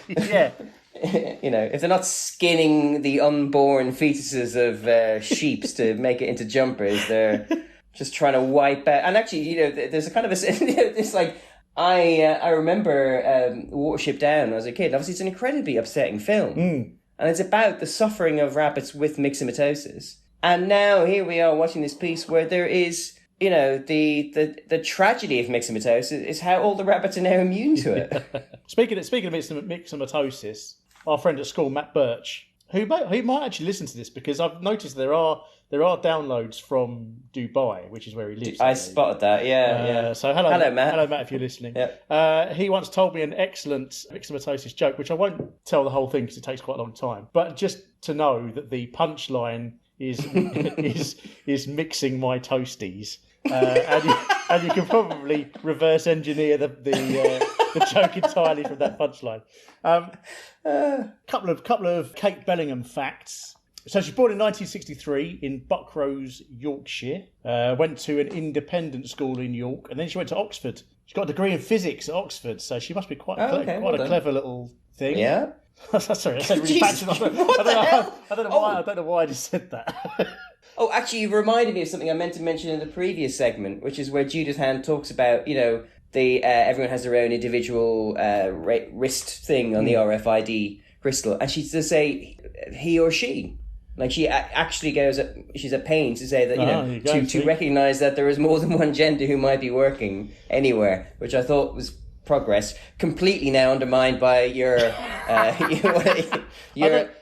Yeah. If they're not skinning the unborn fetuses of sheep to make it into jumpers, they're just trying to wipe out. And actually, there's a kind of it's like. I remember Watership Down as a kid. Obviously, it's an incredibly upsetting film. And it's about the suffering of rabbits with myxomatosis. And now here we are watching this piece where there is, the tragedy of myxomatosis is how all the rabbits are now immune to it. Speaking of myxomatosis, our friend at school, Matt Birch, who might actually listen to this, because I've noticed there are downloads from Dubai, which is where he lives. I spotted that, yeah. So hello Matt. Hello Matt, if you're listening. Yeah. He once told me an excellent myxomatosis joke, which I won't tell the whole thing because it takes quite a long time. But just to know that the punchline is mixing my toasties, and you can probably reverse engineer the joke entirely from that punchline. Couple of Kate Bellingham facts. So she was born in 1963 in Buckrose, Yorkshire. Went to an independent school in York, and then she went to Oxford. She got a degree in physics at Oxford, so she must be quite a clever little thing. Yeah. Sorry, I said really passionate. I don't know why I just said that. Oh, actually, you reminded me of something I meant to mention in the previous segment, which is where Judith Hann talks about, everyone has their own individual wrist thing on the RFID crystal, and she does say he or she. Like she actually she's at pains to say that, to recognise that there is more than one gender who might be working anywhere, which I thought was progress. Completely now undermined by your I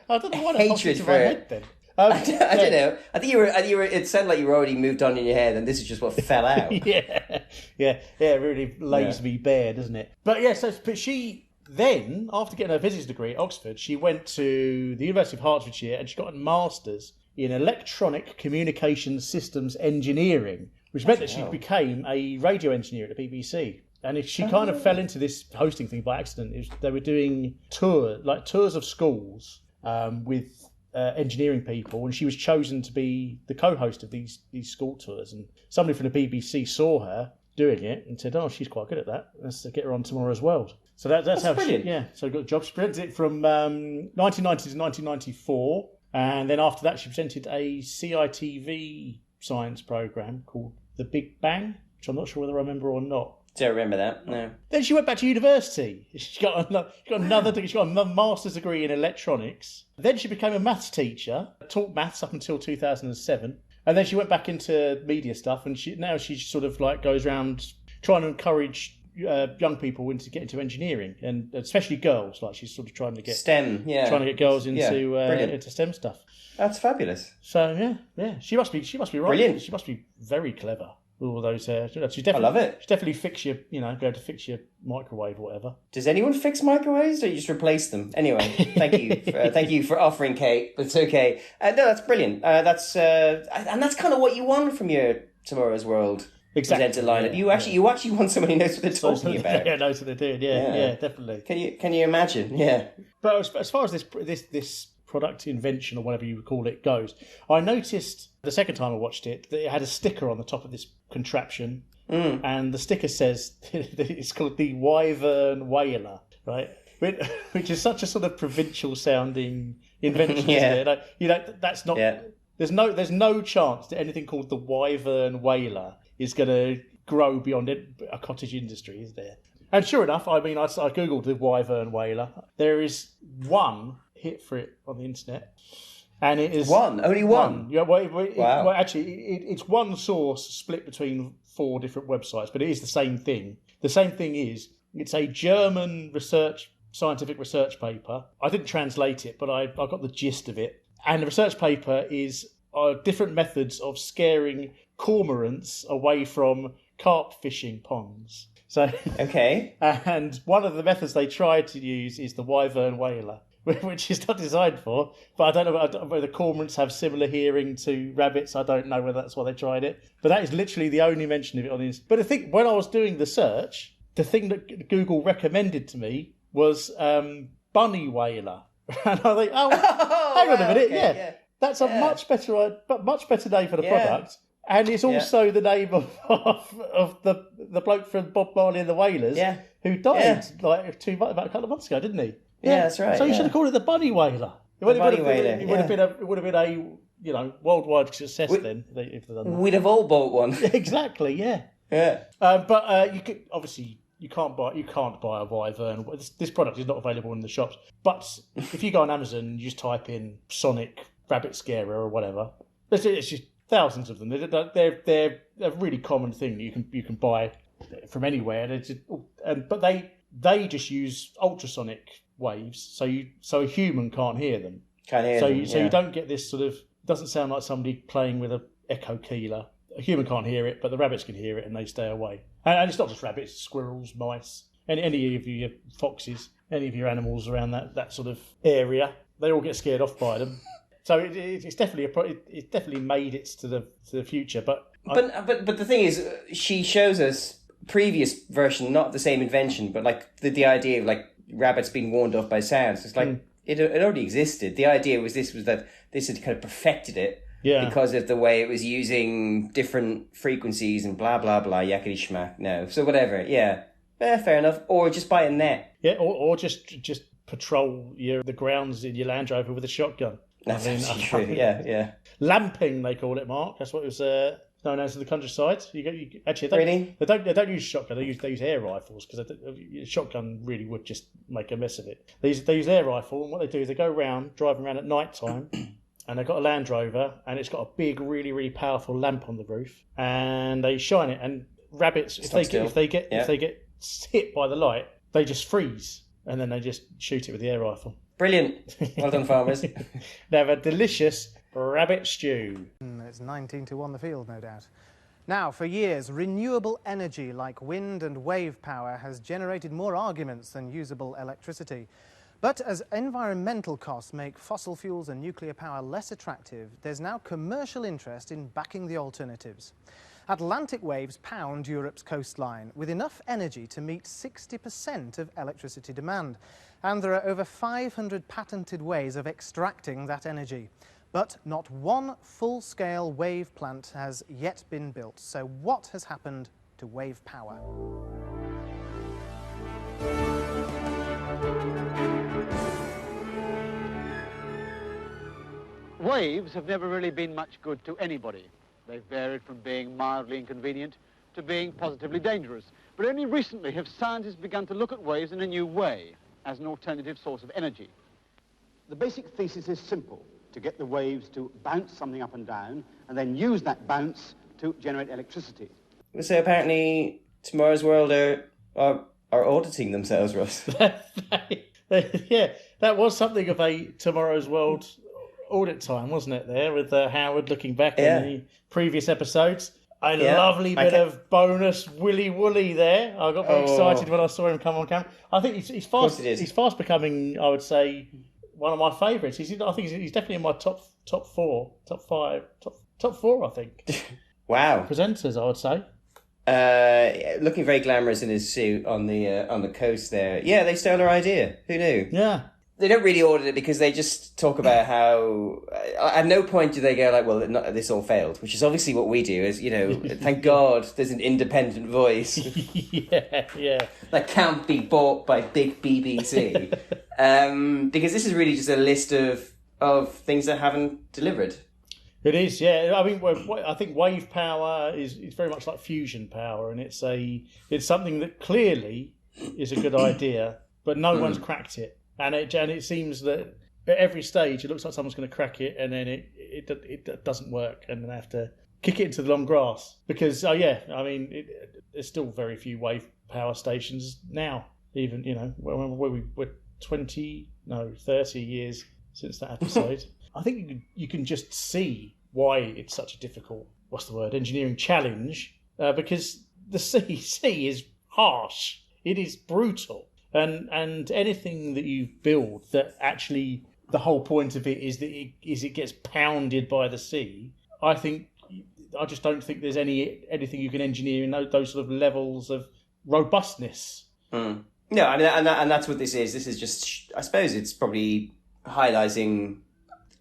don't know why hatred for it then. I don't know. I think you were. It sounded like you were already moved on in your head, and this is just what fell out. yeah. It really lays me bare, doesn't it? But but she then, after getting her physics degree at Oxford, she went to the University of Hertfordshire and she got a master's in electronic communications systems engineering, which meant that she became a radio engineer at the BBC. And she kind of fell into this hosting thing by accident. They were doing tours of schools with engineering people, and she was chosen to be the co-host of these school tours. And somebody from the BBC saw her doing it and said, "Oh, she's quite good at that. Let's get her on Tomorrow's World." So that's how brilliant. So got the job. She presented it from 1990 to 1994, and then after that she presented a CITV science program called The Big Bang, which I'm not sure whether I remember or not. Don't remember that, no. Then she went back to university. She got a master's degree in electronics. Then she became a maths teacher, taught maths up until 2007. And then she went back into media stuff, and now she sort of like goes around trying to encourage young people to get into engineering, and especially girls. Like she's sort of trying to get STEM, trying to get girls into STEM stuff. That's fabulous. So yeah, she must be right. Brilliant. She must be very clever. All those, I love it. She definitely fix your, be able to fix your microwave or whatever. Does anyone fix microwaves, or you just replace them? Anyway, thank you for offering, Kate. But it's okay. No, that's brilliant. And that's kind of what you want from your Tomorrow's World presenter lineup. You actually want someone who knows what they're talking about. Yeah, knows what they're doing. Yeah, definitely. Can you imagine? Yeah. But as far as this product invention or whatever you would call it goes, I noticed the second time I watched it that it had a sticker on the top of this contraption, and the sticker says that it's called the Wyvern Whaler, right? Which is such a sort of provincial sounding invention. Isn't it? That's not. Yeah. There's no chance that anything called the Wyvern Whaler is going to grow beyond a cottage industry, is there? And sure enough, I googled the Wyvern Whaler. There is one hit for it on the internet, and it is only one. Yeah, wow. Actually, it's one source split between 4 different websites, but it is the same thing. The same thing is it's a German scientific research paper. I didn't translate it, but I got the gist of it. And the research paper is different methods of scaring cormorants away from carp fishing ponds. So okay, and one of the methods they tried to use is the Wyvern Whaler, which is not designed for. But I don't know whether cormorants have similar hearing to rabbits. I don't know whether that's why they tried it. But that is literally the only mention of it on this. But I think when I was doing the search, the thing that Google recommended to me was bunny whaler. And I think, hang on a minute, okay, that's a much better name for the product. And it's also the name of the bloke from Bob Marley and the Wailers, who died about a couple of months ago, didn't he? Yeah, that's right. So you should have called it the Bunny Whaler. It would have been a worldwide success then if they'd done that. We'd have all bought one. Exactly, yeah. But you could obviously you can't buy a Wyvern. This product is not available in the shops. But if you go on Amazon and you just type in Sonic Rabbit Scarer or whatever, it's just thousands of them. They're a really common thing that you can buy from anywhere. But they just use ultrasonic waves, so a human can't hear them. So you don't get this sort of. It doesn't sound like somebody playing with an echo keeler. A human can't hear it, but the rabbits can hear it and they stay away. And it's not just rabbits, squirrels, mice, any of your foxes, any of your animals around that sort of area. They all get scared off by them. So it's definitely it's definitely made it to the future. But the thing is, she shows us previous version, not the same invention, but like the idea of like rabbits being warned off by sounds. It's like it already existed. The idea was that this had kind of perfected it. Yeah. Because of the way it was using different frequencies and blah, blah, blah, yakety schmack. No. So whatever. Yeah. Fair enough. Or just buy a net. Yeah. Or just patrol the grounds in your Land Rover with a shotgun. That's true. Yeah. Lamping, they call it, Mark. That's what it was known as in the countryside. They don't use shotgun. They use air rifles because a shotgun really would just make a mess of it. They use air rifle, and what they do is they go around driving around at night time. and they've got a Land Rover, and it's got a big, really, really powerful lamp on the roof, and they shine it, and rabbits, if they get hit by the light, they just freeze, and then they just shoot it with the air rifle. Brilliant. Well done, farmers. They have a delicious rabbit stew. It's 19-1 the field, no doubt. Now, for years, renewable energy like wind and wave power has generated more arguments than usable electricity. But as environmental costs make fossil fuels and nuclear power less attractive, there's now commercial interest in backing the alternatives. Atlantic waves pound Europe's coastline with enough energy to meet 60% of electricity demand. And there are over 500 patented ways of extracting that energy. But not one full-scale wave plant has yet been built. So what has happened to wave power? Waves have never really been much good to anybody. They've varied from being mildly inconvenient to being positively dangerous. But only recently have scientists begun to look at waves in a new way, as an alternative source of energy. The basic thesis is simple: to get the waves to bounce something up and down, and then use that bounce to generate electricity. So apparently Tomorrow's World are auditing themselves, Ross. Yeah, that was something of a Tomorrow's World audit time, wasn't it, there, with Howard looking back on the previous episodes. A lovely bit of bonus Willy Woolly there. I got very excited when I saw him come on camera. I think he's fast becoming, I would say, one of my favourites. I think he's definitely in my top four, top four, I think. Wow. Presenters, I would say. Looking very glamorous in his suit on the coast there. Yeah, they stole our idea. Who knew? Yeah. They don't really audit it because they just talk about how... At no point do they go like, well, this all failed, which is obviously what we do, is, thank God there's an independent voice. Yeah. That can't be bought by big BBC. Because this is really just a list of things that haven't delivered. It is, yeah. I mean, I think wave power is very much like fusion power, and it's something that clearly is a good idea, but no one's cracked it. And it seems that at every stage it looks like someone's going to crack it, and then it doesn't work, and then they have to kick it into the long grass. Because there's still very few wave power stations now. Even when we were 30 years since that episode. I think you can just see why it's such a difficult engineering challenge, because the sea is harsh. It is brutal. And anything that you build that actually the whole point of it is that it gets pounded by the sea, I just don't think there's anything you can engineer in those sort of levels of robustness. No, I mean, and that's what this is. This is just, I suppose it's probably highlighting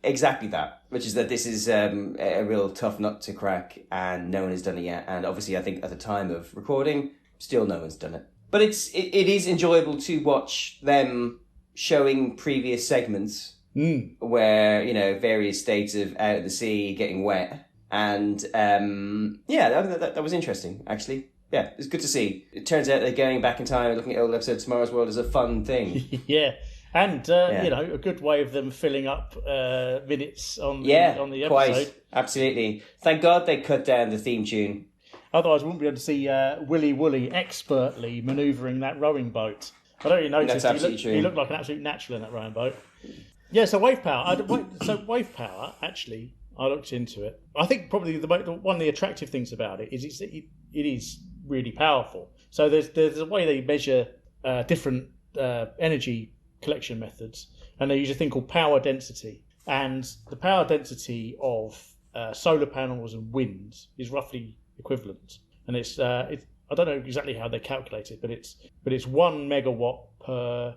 exactly that, which is that this is a real tough nut to crack, and no one has done it yet. And obviously, I think at the time of recording, still no one's done it. But it is enjoyable to watch them showing previous segments where, various states of out of the sea getting wet. And, that was interesting, actually. Yeah, it's good to see. It turns out that going back in time and looking at old episodes of Tomorrow's World is a fun thing. Yeah. And, a good way of them filling up minutes on the episode. Quite. Absolutely. Thank God they cut down the theme tune. Otherwise, we wouldn't be able to see Willy Woolly expertly manoeuvring that rowing boat. I don't really notice. That's absolutely true. He looked like an absolute natural in that rowing boat. Yeah, so wave power. Wave power, actually, I looked into it. I think probably one of the attractive things about it is it is really powerful. So there's a way they measure different energy collection methods, and they use a thing called power density. And the power density of solar panels and wind is roughly equivalent, and it's I don't know exactly how they calculate it, but it's 1 megawatt per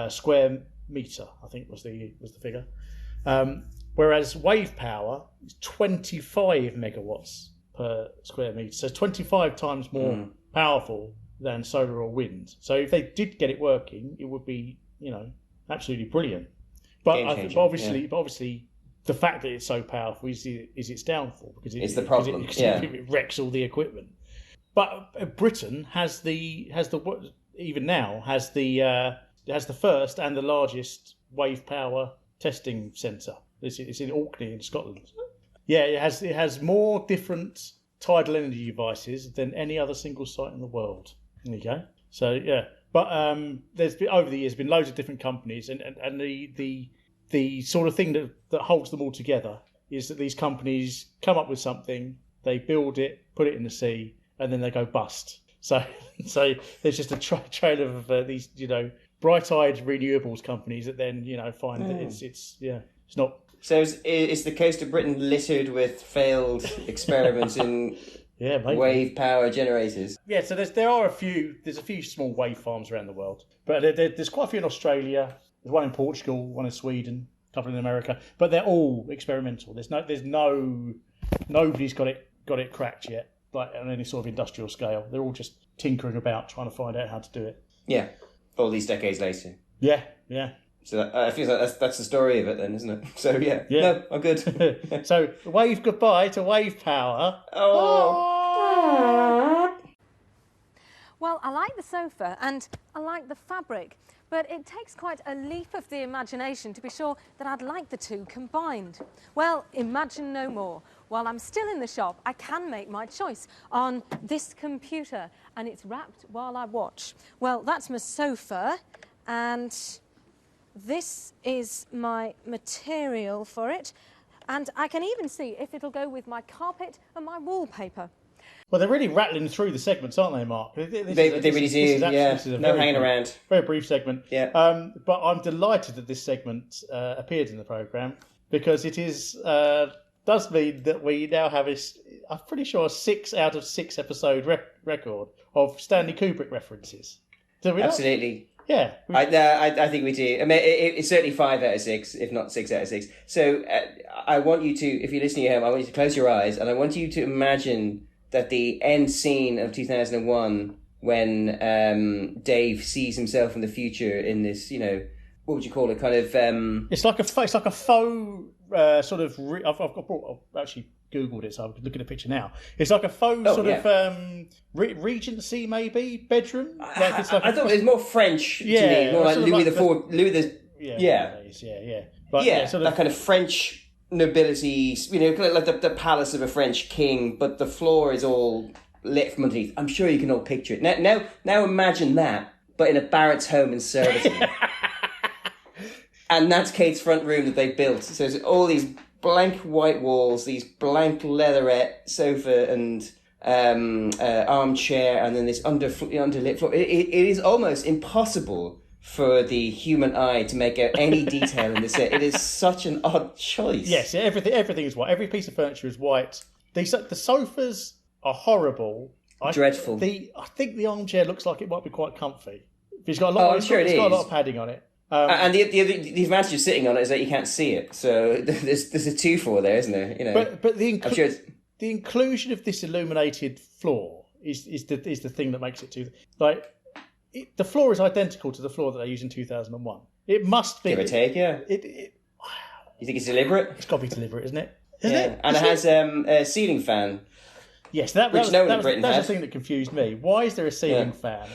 square meter, I think was the figure. Whereas wave power is 25 megawatts per square meter, so 25 times more powerful than solar or wind. So if they did get it working, it would be absolutely brilliant. But obviously, the fact that it's so powerful is its downfall, because it's the problem. It wrecks all the equipment. But Britain has the first and the largest wave power testing centre It's in Orkney in Scotland. Yeah, it has more different tidal energy devices than any other single site in the world. There you go. So yeah, but there's been, over the years, been loads of different companies, and the sort of thing that holds them all together is that these companies come up with something, they build it, put it in the sea, and then they go bust. So there's just a trail of these, bright-eyed renewables companies that then, find that it's not. So is the coast of Britain littered with failed experiments in wave power generators? Yeah, so there's a few small wave farms around the world, but there's quite a few in Australia. There's one in Portugal, one in Sweden, a couple in America, but they're all experimental. Nobody's got it cracked yet, like on any sort of industrial scale. They're all just tinkering about, trying to find out how to do it. Yeah, all these decades later. Yeah. So I feel like that's the story of it then, isn't it? So yeah. No, I'm good. So wave goodbye to wave power. Oh. Well, I like the sofa and I like the fabric, but it takes quite a leap of the imagination to be sure that I'd like the two combined. Well, imagine no more. While I'm still in the shop, I can make my choice on this computer, and it's wrapped while I watch. Well, that's my sofa, and this is my material for it, and I can even see if it'll go with my carpet and my wallpaper. Well, they're really rattling through the segments, aren't they, Mark? They really do, This is no hanging around. Very brief segment. Yeah. But I'm delighted that this segment appeared in the programme, because it does mean that we now have I'm pretty sure, a 6 out of 6 episode record of Stanley Kubrick references. Do we not? Absolutely. Yeah. I think we do. I mean, it's certainly 5 out of 6, if not 6 out of 6. So I want you to, if you're listening at home, I want you to close your eyes, and I want you to imagine that the end scene of 2001, when Dave sees himself in the future in this, what would you call it? Kind of. It's like a faux sort of. I've actually Googled it, so I'm looking at a picture now. It's like a faux Regency, maybe bedroom. Like it's like I thought it was more French to me, more like Louis the Yeah. But, sort of that kind of French nobility, like the palace of a French king, but the floor is all lit from underneath. I'm sure you can all picture it. Now imagine that, but in a Barrett's home in Surbiton. And that's Kate's front room that they built. So there's all these blank white walls, these blank leatherette sofa and armchair, and then this underlit floor. It is almost impossible for the human eye to make out any detail in this set. It is such an odd choice. Yes, everything is white. Every piece of furniture is white. The sofas are horrible. Dreadful. I think the armchair looks like it might be quite comfy. It's got a lot. It's got a lot of padding on it. And the advantage of sitting on it is that you can't see it. So there's a 2-4 there, isn't there? But the inclusion of this illuminated floor is the thing that makes it too the floor is identical to the floor that they used in 2001. It must be. Give or take, yeah. You think it's deliberate? It's got to be deliberate, isn't it? And it has a ceiling fan. Yes, that was the thing that confused me. Why is there a ceiling fan?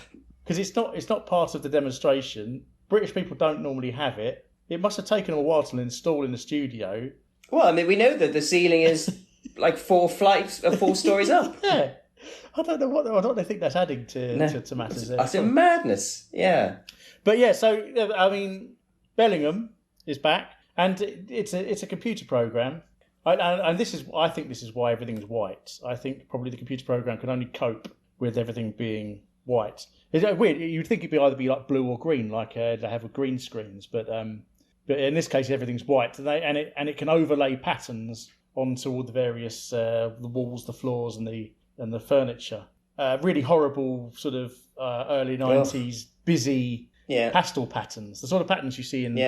Because it's not part of the demonstration. British people don't normally have it. It must have taken a while to install in the studio. Well, I mean, we know that the ceiling is like 4 stories up. Yeah. I don't know what they think that's adding to matters. That's a madness, yeah. But yeah, so I mean, Bellingham is back, and it's a computer program, and I think this is why everything's white. I think probably the computer program can only cope with everything being white. It's weird. You'd think it'd either be like blue or green, like they have with green screens, but in this case everything's white, and it can overlay patterns onto all the various the walls, the floors, and the furniture. Really horrible sort of early 90s busy pastel patterns. The sort of patterns you see in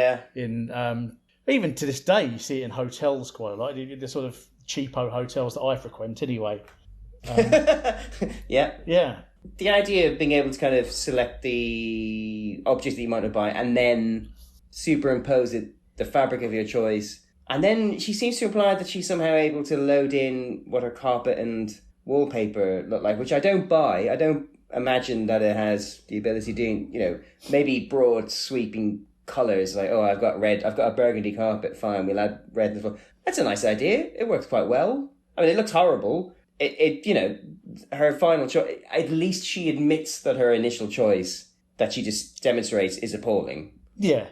even to this day you see it in hotels quite a lot. The sort of cheapo hotels that I frequent anyway. Yeah. The idea of being able to kind of select the object that you might buy and then superimpose the fabric of your choice. And then she seems to imply that she's somehow able to load in what her carpet and wallpaper look like, which I don't buy. I don't imagine that it has the ability to do, maybe broad sweeping colours. Like, oh, I've got a burgundy carpet. Fine, we'll add red. That's a nice idea. It works quite well. I mean, it looks horrible. It you know, her final choice. At least she admits that her initial choice that she just demonstrates is appalling. Yeah.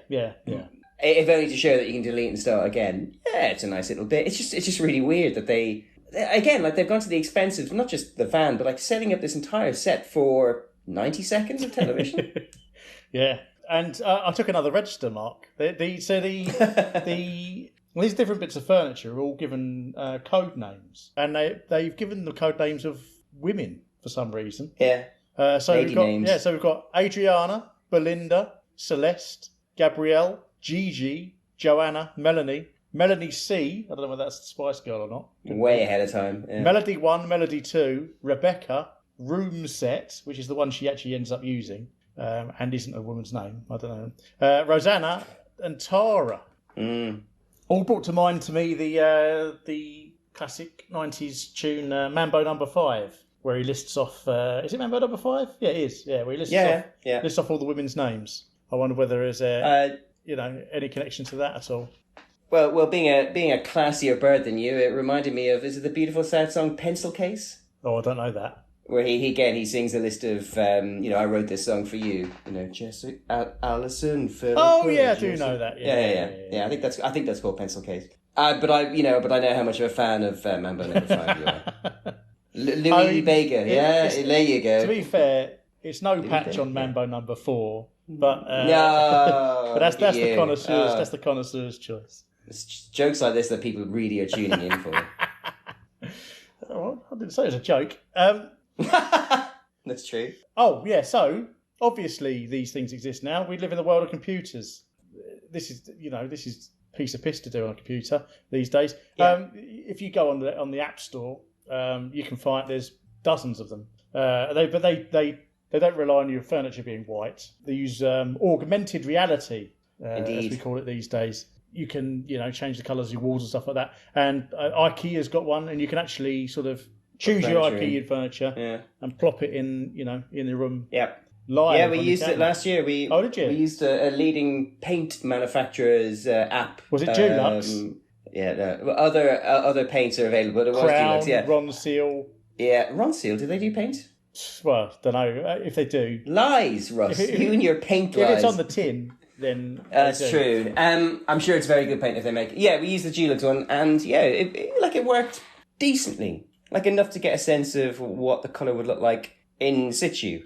If only to show that you can delete and start again. Yeah, it's a nice little bit. It's just really weird that they, again, like they've gone to the expense of not just the van, but like setting up this entire set for 90 seconds of television. Yeah, and I took another register, Mark. These different bits of furniture are all given code names, and they've given the code names of women for some reason. Yeah. We've got Adriana, Belinda, Celeste, Gabrielle, Gigi, Joanna, Melanie C. I don't know whether that's the Spice Girl or not. Way ahead of time. Yeah. Melody 1, Melody 2, Rebecca, Room Set, which is the one she actually ends up using, and isn't a woman's name. I don't know. Rosanna and Tara. All brought to mind to me the classic 90s tune Mambo Number 5, where he lists off... is it Mambo Number 5? Yeah, it is. Yeah, where he lists off all the women's names. I wonder whether there's any connection to that at all. Well, being a classier bird than you, it reminded me of, is it the beautiful sad song Pencil Case? Oh, I don't know that. Where he sings a list of, I wrote this song for you, Jessica, Alison, Philip. Oh yeah, I do know that. Yeah. I think that's called Pencil Case. But I know how much of a fan of Mambo Number 5 you are. Louis Vega, there you go. To be fair, it's no patch on Mambo Number 4, but no, but that's the connoisseur's that's the connoisseur's choice. It's jokes like this that people really are tuning in for. Oh, I didn't say it was a joke. That's true. Oh yeah, so obviously these things exist now. We live in the world of computers. This is a piece of piss to do on a computer these days. Yeah. If you go on the App Store, you can find there's dozens of them. They don't rely on your furniture being white. They use augmented reality, as we call it these days. You can, change the colours of your walls and stuff like that. And IKEA's got one, and you can actually sort of choose your IKEA furniture and plop it in, in the room. Yep. Live. Yeah, we used it last year. Did you? We used a leading paint manufacturer's app. Was it Dulux? Other paints are available. It was Crown, Dulux, yeah. Ronseal. Yeah, Ronseal. Do they do paint? Well, don't know if they do. Lies, Russ. You and your paint lies. If it's on the tin, then that's true. I'm sure it's very good paint if they make it. Yeah, we used the Dulux one, and it worked decently, like enough to get a sense of what the colour would look like in situ.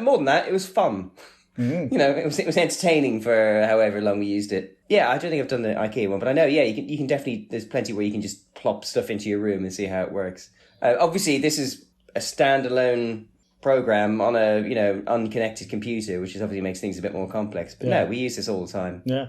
More than that, it was fun. Mm-hmm. It was entertaining for however long we used it. Yeah, I don't think I've done the IKEA one, but I know. Yeah, you can definitely. There's plenty where you can just plop stuff into your room and see how it works. Obviously, this is a standalone program on a unconnected computer, which obviously makes things a bit more complex. But no, we use this all the time. Yeah.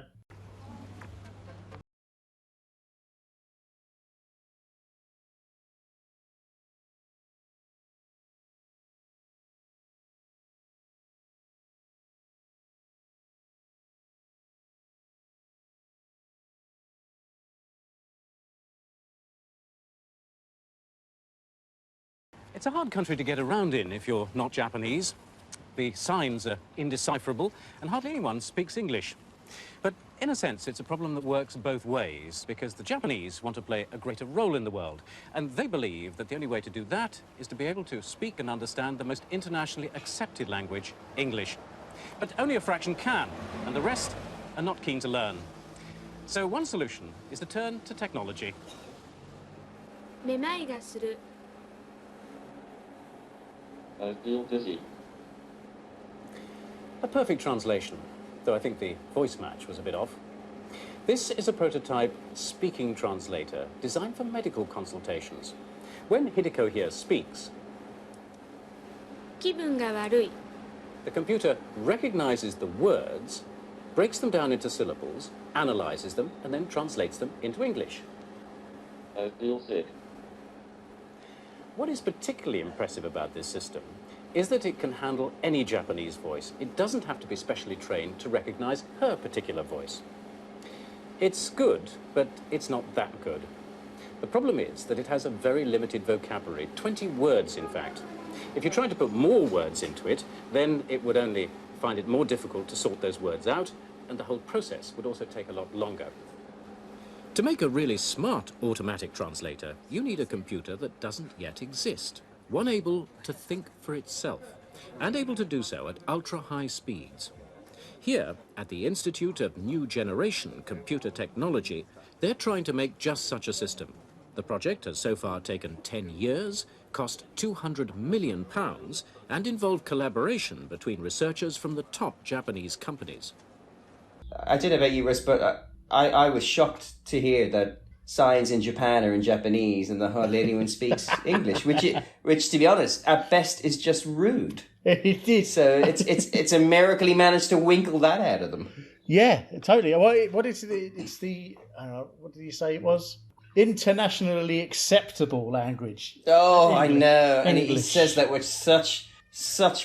It's a hard country to get around in if you're not Japanese. The signs are indecipherable, and hardly anyone speaks English. But in a sense, it's a problem that works both ways, because the Japanese want to play a greater role in the world, and they believe that the only way to do that is to be able to speak and understand the most internationally accepted language, English. But only a fraction can, and the rest are not keen to learn. So one solution is to turn to technology. めまいがする A perfect translation, though I think the voice match was a bit off. This is a prototype speaking translator designed for medical consultations. When Hideko here speaks, 気分が悪い the computer recognizes the words, breaks them down into syllables, analyzes them, and then translates them into English. I feel sick. What is particularly impressive about this system is that it can handle any Japanese voice. It doesn't have to be specially trained to recognize her particular voice. It's good, but it's not that good. The problem is that it has a very limited vocabulary, 20 words in fact. If you tried to put more words into it, then it would only find it more difficult to sort those words out, and the whole process would also take a lot longer. To make a really smart automatic translator, you need a computer that doesn't yet exist, one able to think for itself, and able to do so at ultra-high speeds. Here, at the Institute of New Generation Computer Technology, they're trying to make just such a system. The project has so far taken 10 years, cost £200 million, and involved collaboration between researchers from the top Japanese companies. I don't know about you, Russ, but I was shocked to hear that signs in Japan are in Japanese and that hardly anyone speaks English, which, to be honest, at best is just rude. It is. So it's a miracle he managed to winkle that out of them. Yeah, totally. What is it? It's the what did you say it was? Internationally acceptable language. Oh, English. I know, and English. He says that with such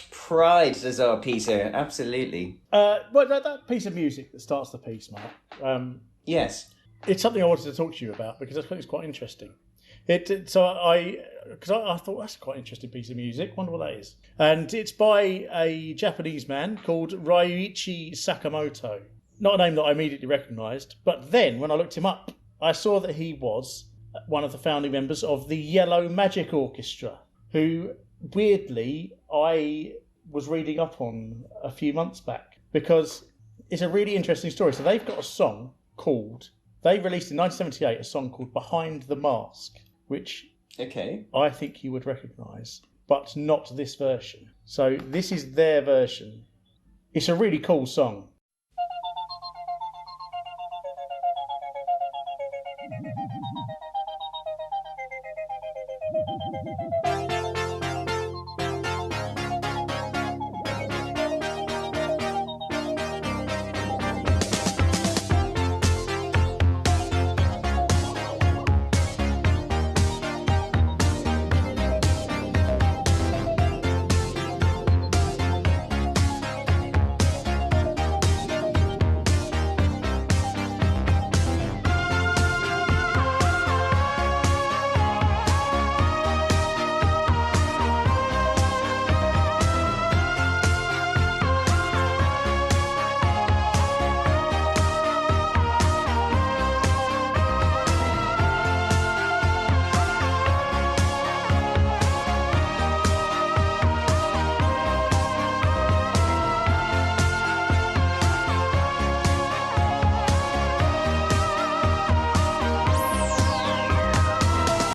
pride, says our Peter. Absolutely. Well, that piece of music that starts the piece, Mark. Yes, it's something I wanted to talk to you about because I think it's quite interesting. Because I thought that's a quite interesting piece of music. Wonder what that is. And it's by a Japanese man called Ryuichi Sakamoto. Not a name that I immediately recognised, but then when I looked him up, I saw that he was one of the founding members of the Yellow Magic Orchestra, who, weirdly, I was reading up on a few months back because it's a really interesting story. So they've got a song called, they released in 1978 a song called Behind the Mask, which I think you would recognise, but not this version. So this is their version. It's a really cool song.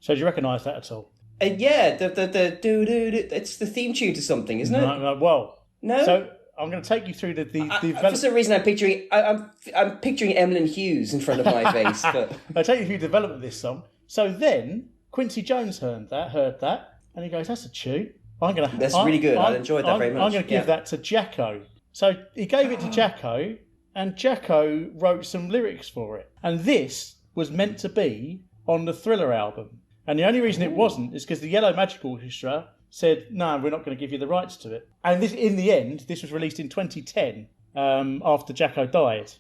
So do you recognise that at all? Yeah, the do do. It's the theme tune to something, isn't it? No, well, no. So I'm going to take you through the for some reason, I'm picturing Emlyn Hughes in front of my face. But I'll take you through the development of this song. So then Quincy Jones heard that, and he goes, "That's a tune. That's really good. I enjoyed that very much. I'm going to give that to Jacko." So he gave it to Jacko, and Jacko wrote some lyrics for it. And this was meant to be on the Thriller album. And the only reason it wasn't is because the Yellow Magic Orchestra said, no, we're not going to give you the rights to it. And this, in the end, this was released in 2010 after Jacko died.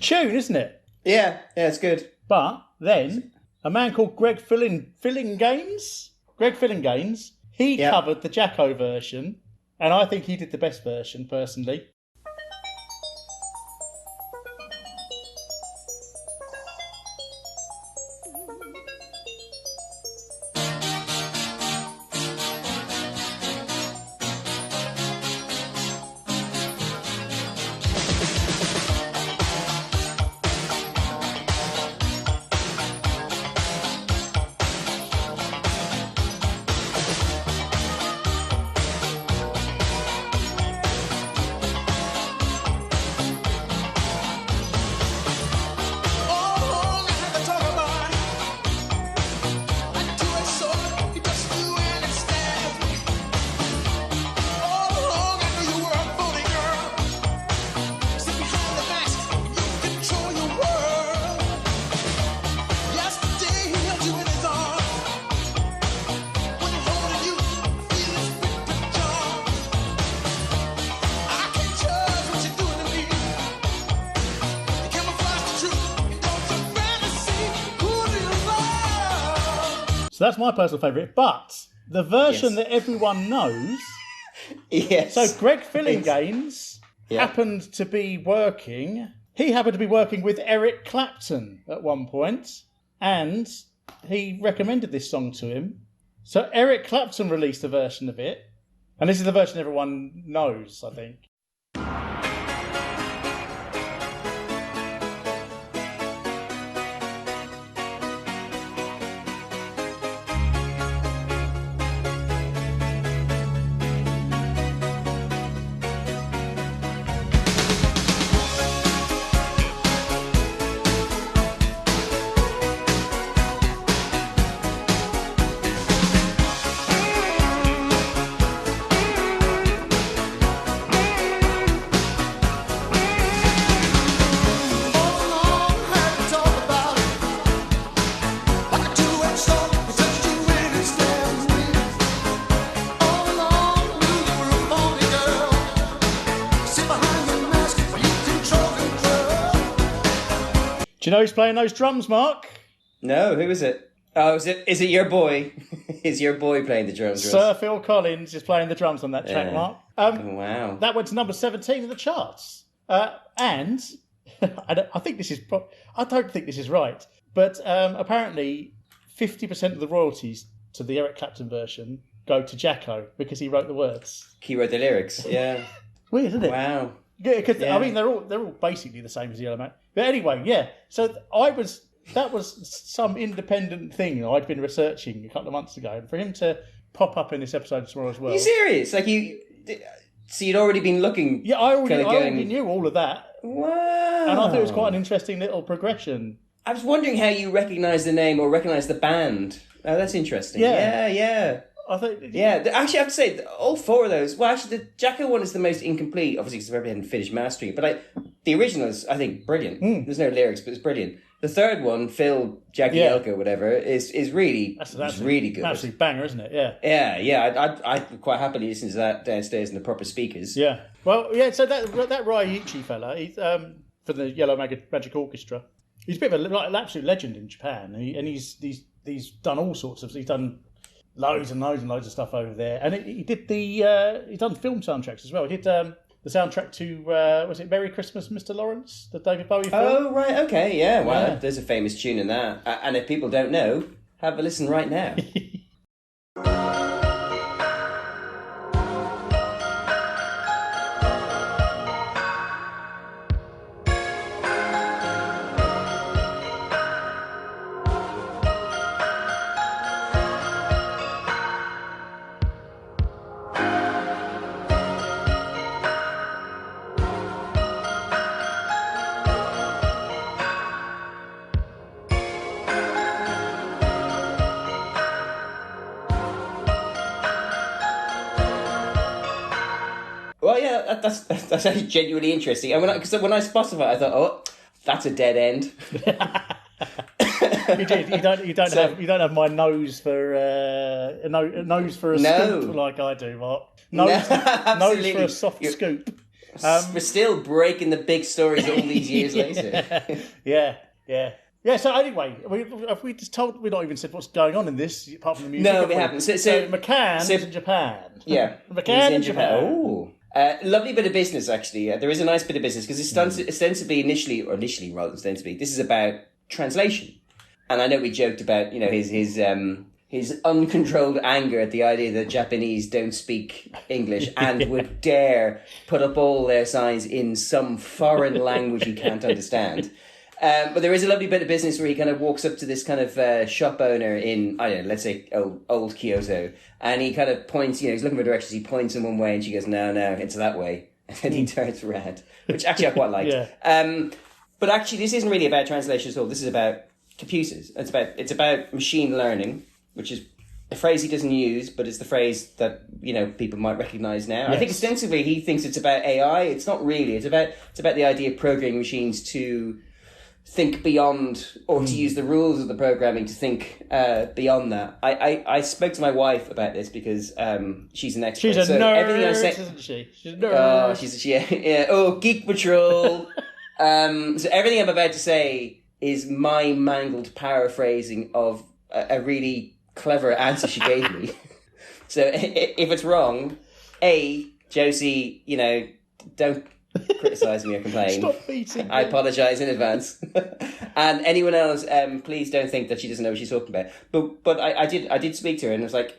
Tune, isn't it? Yeah, it's good. But then a man called Greg Fillinganes, he covered the Jacko version, and I think he did the best version personally. So that's my personal favourite. But the version that everyone knows... Yes. So Greg Fillinganes happened to be working... He happened to be working with Eric Clapton at one point, and he recommended this song to him. So Eric Clapton released a version of it, and this is the version everyone knows, I think. Do you know who's playing those drums, Mark? No, who is it? Oh, is it your boy? Is your boy playing the drums? Sir Phil Collins is playing the drums on that track, Mark. Wow. That went to number 17 in the charts. And I think this is... I don't think this is right. But apparently 50% of the royalties to the Eric Clapton version go to Jacko because he wrote the words. He wrote the lyrics, yeah. Weird, isn't it? Wow. Yeah, because I mean they're all basically the same as the Yellow Man. But anyway, yeah. So that was some independent thing I'd been researching a couple of months ago, and for him to pop up in this episode tomorrow as well. Are you serious? Like so you'd already been looking? Yeah, I already knew all of that. Wow. And I thought it was quite an interesting little progression. I was wondering how you recognise the name or recognise the band. Oh, that's interesting. Yeah. I think. Yeah, actually, I have to say, all four of those. Well, actually, the Jacko one is the most incomplete, obviously, because I hadn't finished mastering it. But the original is, I think, brilliant. There's no lyrics, but it's brilliant. The third one, Phil, Jackie Elko, whatever, is really really good. Absolute banger, isn't it? Yeah. Yeah. I'd quite happily listen to that downstairs in the proper speakers. Yeah. Well, yeah. So that Raiichi fella, he's for the Yellow Magic Orchestra. He's a bit of an absolute legend in Japan, and he's done all sorts of. He's done loads and loads and loads of stuff over there, and he did he's done film soundtracks as well. He did the soundtrack to was it Merry Christmas, Mr. Lawrence, the David Bowie film? Oh right, okay, yeah. Well, there's a famous tune in that, and if people don't know, have a listen right now. Well, yeah, that's actually genuinely interesting. And when I spotted it, I thought, oh, that's a dead end. You did. You don't have my nose for a scoop like I do, Mark. Nose for a soft scoop. We're still breaking the big stories all these years later. Yeah. So anyway, have we just told? We've not even said what's going on in this apart from the music. No, we haven't. So McCann is in Japan. Yeah, McCann in Japan. Oh. Lovely bit of business, actually. There is a nice bit of business because it's ostensibly, this is about translation. And I know we joked about, his uncontrolled anger at the idea that Japanese don't speak English and would dare put up all their signs in some foreign language he can't understand. But there is a lovely bit of business where he kind of walks up to this kind of shop owner in, I don't know, let's say old Kyoto, and he kind of points, he's looking for directions, he points in one way, and she goes, no, it's that way. And then he turns around, which actually I quite liked. Yeah. But actually, this isn't really about translation at all. This is about computers. It's about machine learning, which is a phrase he doesn't use, but it's the phrase that, people might recognise now. Yes. I think ostensibly he thinks it's about AI. It's not really. It's about the idea of programming machines to think beyond, or to use the rules of the programming to think beyond that. I spoke to my wife about this because she's an expert. She's a nerd, isn't she? She's a nerd. Oh, Geek Patrol. So everything I'm about to say is my mangled paraphrasing of a really clever answer she gave me. So if it's wrong, Josie, don't criticise me or complain. Stop beating me. I apologise in advance. And anyone else, please don't think that she doesn't know what she's talking about. But I did speak to her, and it was like,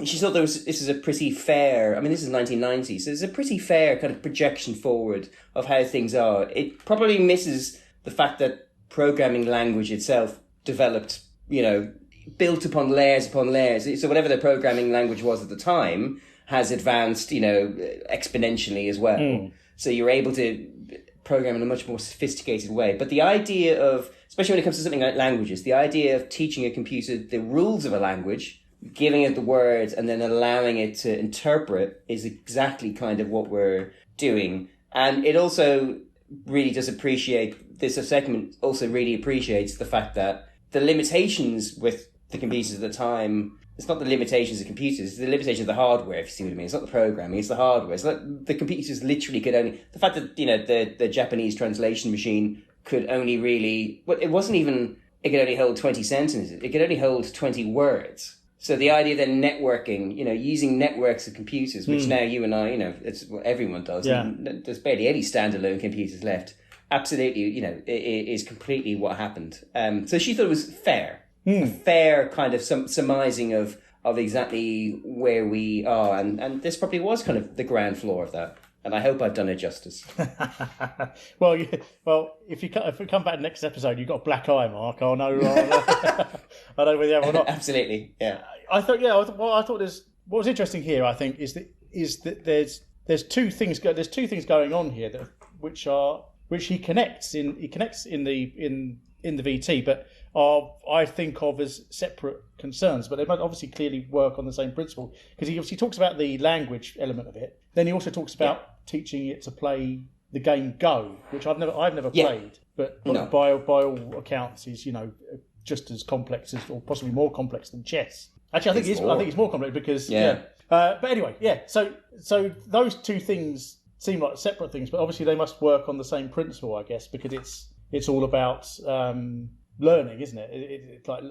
she thought this is a pretty fair, I mean, this is 1990, so it's a pretty fair kind of projection forward of how things are. It probably misses the fact that programming language itself developed, built upon layers. So whatever the programming language was at the time has advanced, exponentially as well. So you're able to program in a much more sophisticated way. But the idea of, especially when it comes to something like languages, the idea of teaching a computer the rules of a language, giving it the words and then allowing it to interpret is exactly kind of what we're doing. And it also really does appreciate, this segment also really appreciates the fact that the limitations with the computers at the time, it's not the limitations of computers, it's the limitation of the hardware, if you see what I mean. It's not the programming, it's the hardware. So the computers literally could only, the fact that, the Japanese translation machine could only really, well, it wasn't even, it could only hold 20 sentences, it could only hold 20 words. So the idea that networking, using networks of computers, which now you and I, it's what everyone does. Yeah. There's barely any standalone computers left. Absolutely, it is completely what happened. So she thought it was fair. A fair kind of surmising of exactly where we are. And this probably was kind of the ground floor of that. And I hope I've done it justice. Well, if we come back next episode, you've got a black eye, Mark. I know. I know whether you have or not. Absolutely, yeah. I thought what was interesting here, I think, is that there's two things going on here which he connects in the VT, but are, I think, of as separate concerns, but they might obviously clearly work on the same principle, because he obviously talks about the language element of it. Then he also talks about teaching it to play the game Go, which I've never played, but by all accounts is just as complex as, or possibly more complex than chess. Actually, I think it's more complex because but anyway, So those two things seem like separate things, but obviously they must work on the same principle, I guess, because it's all about learning, isn't it? It's like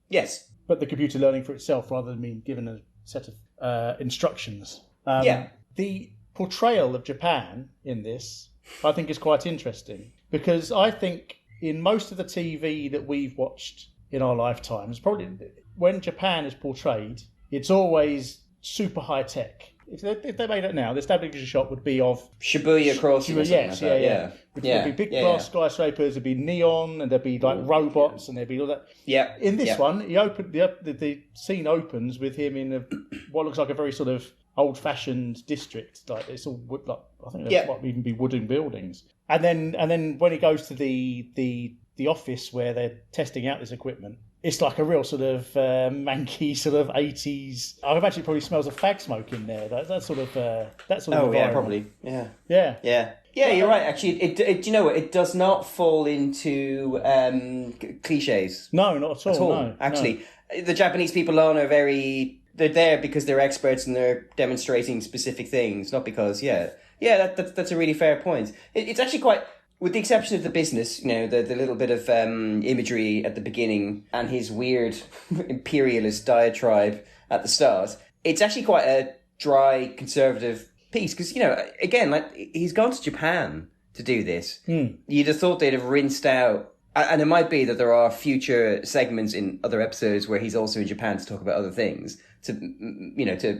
yes, but the computer learning for itself rather than being given a set of instructions. The portrayal of Japan in this, I think, is quite interesting, because I think in most of the TV that we've watched in our lifetimes, probably when Japan is portrayed, it's always super high tech. If they made it now, the establishing shot would be of Shibuya crossing. Yes, There'd be big glass skyscrapers, there'd be neon, and there'd be like robots, and there'd be all that. Yeah. In this one, he opened the scene opens with him in what looks like a very sort of old-fashioned district. Like it's all wood, like I think there might even be wooden buildings. And then when he goes to the office where they're testing out this equipment, it's like a real sort of manky sort of 80s. I imagine it probably smells of fag smoke in there. That sort of environment. Probably. Yeah, you're right. Actually, it you know what? It does not fall into cliches. No, not at all. No, actually, the Japanese people are they're there because they're experts and they're demonstrating specific things, not because that's a really fair point. It's actually quite. With the exception of the business, the little bit of imagery at the beginning and his weird imperialist diatribe at the start, it's actually quite a dry, conservative piece. Because, again, like he's gone to Japan to do this. You'd have thought they'd have rinsed out, and it might be that there are future segments in other episodes where he's also in Japan to talk about other things, to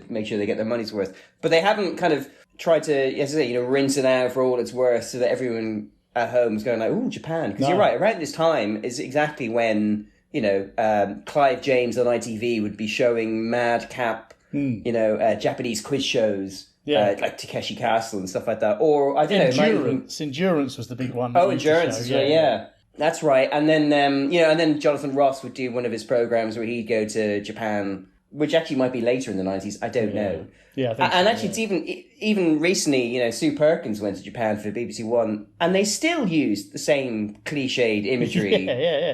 make sure they get their money's worth. But they haven't kind of tried to, as I say, rinse it out for all it's worth so that everyone at home is going like, ooh, Japan. Because you're right, around this time is exactly when, Clive James on ITV would be showing madcap, Japanese quiz shows, like Takeshi Castle and stuff like that. Or, I don't know. Endurance was the big one. Oh, Endurance, yeah. That's right. And then, and then Jonathan Ross would do one of his programs where he'd go to Japan, which actually might be later in the 90s. I don't know. Yeah, I think and actually, it's even recently, Sue Perkins went to Japan for BBC One, and they still use the same cliched imagery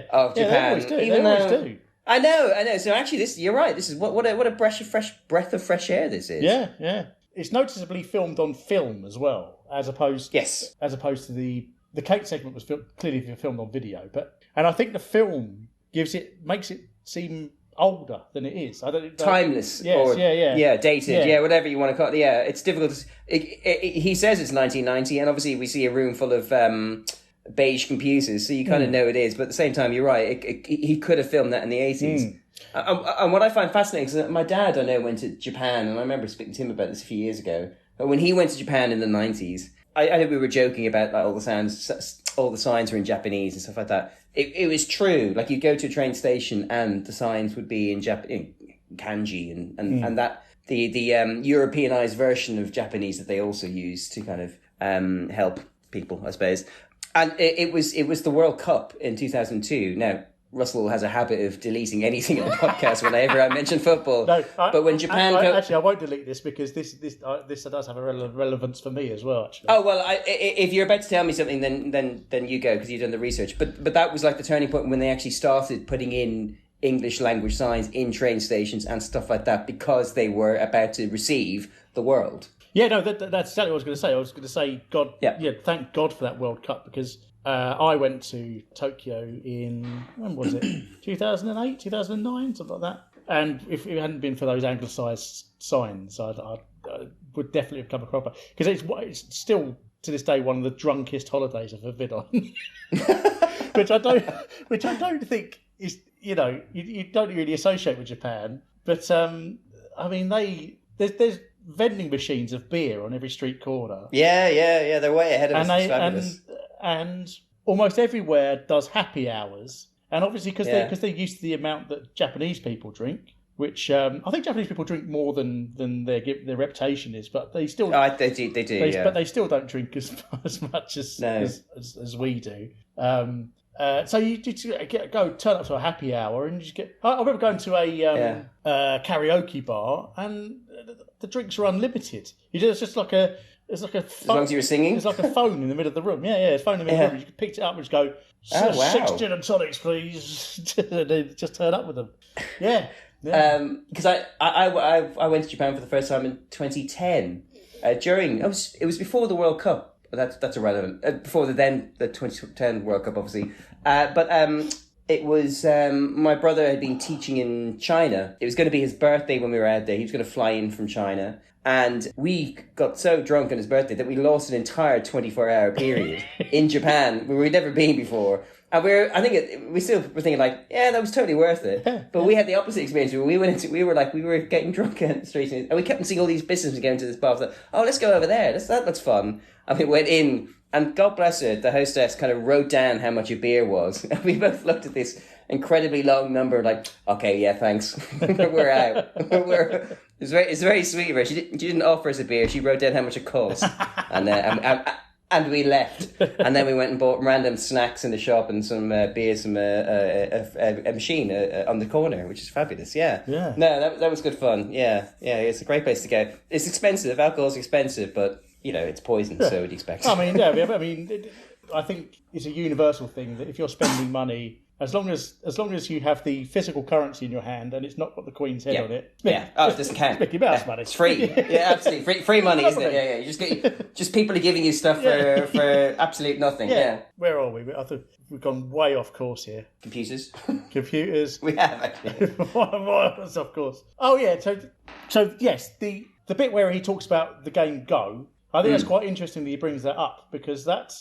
of Japan. They always do. I know. So actually, you're right. This is what a breath of fresh air this is. Yeah. It's noticeably filmed on film as well, as opposed to the Kate segment was clearly filmed on video. And I think the film makes it seem older than it is. I don't Timeless. Yes, or, yeah, dated. Yeah, whatever you want to call it. Yeah, it's difficult. He says it's 1990, and obviously we see a room full of beige computers, so you kind of know it is. But at the same time, you're right. He could have filmed that in the 80s. And what I find fascinating is that my dad, I know, went to Japan, and I remember speaking to him about this a few years ago. But when he went to Japan in the 90s, I know we were joking about like, all the signs were in Japanese and stuff like that. It was true. Like, you'd go to a train station and the signs would be in kanji and that the Europeanized version of Japanese that they also use to kind of help people, I suppose. And it was the World Cup in 2002. Now, Russell has a habit of deleting anything in the podcast whenever I mention football. No, but when Japan... Actually, I won't delete this because this does have a relevance for me as well, actually. Oh, well, if you're about to tell me something, then you go, because you've done the research. But that was like the turning point when they actually started putting in English language signs in train stations and stuff like that, because they were about to receive the world. Yeah, no, that's exactly what I was going to say. I was going to say, thank God for that World Cup, because... I went to Tokyo in, when was it? 2008, 2009, something like that. And if it hadn't been for those anglicised signs, I would definitely have come a cropper. Because it's still, to this day, one of the drunkest holidays I've ever been on. which I don't think is, you don't really associate with Japan. But, I mean, there's vending machines of beer on every street corner. Yeah, they're way ahead of us. It's fabulous. And almost everywhere does happy hours, and obviously because they're used to the amount that Japanese people drink, which I think Japanese people drink more than their reputation is, but they still they do, but they still don't drink as much as we do. So you go turn up to a happy hour and you just get. I remember going to a karaoke bar, and the drinks are unlimited. It's just like a. It's like a phone. As long as you were singing? It's like a phone in the middle of the room. Yeah, it's a phone in the middle of the room. You picked it up and just go, 6 gin and tonics, please. Just turn up with them. Yeah. Because I went to Japan for the first time in 2010. It was before the World Cup. That's irrelevant. Before the 2010 World Cup, obviously. It was my brother had been teaching in China. It was going to be his birthday when we were out there. He was going to fly in from China. And we got so drunk on his birthday that we lost an entire 24-hour period in Japan where we'd never been before. And we still were thinking like, yeah, that was totally worth it. But we had the opposite experience where we were getting drunk on the streets, and we kept seeing all these businesses going to this bar. Like, oh, let's go over there. That looks fun. And we went in, and God bless her, the hostess kind of wrote down how much a beer was. And we both looked at this incredibly long number, like, okay, yeah, thanks. We're out. It's very sweet of her. She didn't offer us a beer. She wrote down how much it cost, and we left. And then we went and bought random snacks in the shop and some beers from a machine on the corner, which is fabulous. Yeah. No, that was good fun. Yeah. It's a great place to go. It's expensive. Alcohol's expensive, but it's poison, so you'd expect. I think it's a universal thing that if you're spending money. As long as you have the physical currency in your hand and it's not got the Queen's head on it. It doesn't count. Mickey Mouse money. It's free. Yeah, absolutely. Free money, isn't it? Yeah. You just people are giving you stuff for absolute nothing. Yeah. Where are we? I think we've gone way off course here. Computers. We have, actually. Of course. Oh, yeah. So yes, the bit where he talks about the game Go, I think that's quite interesting that he brings that up, because that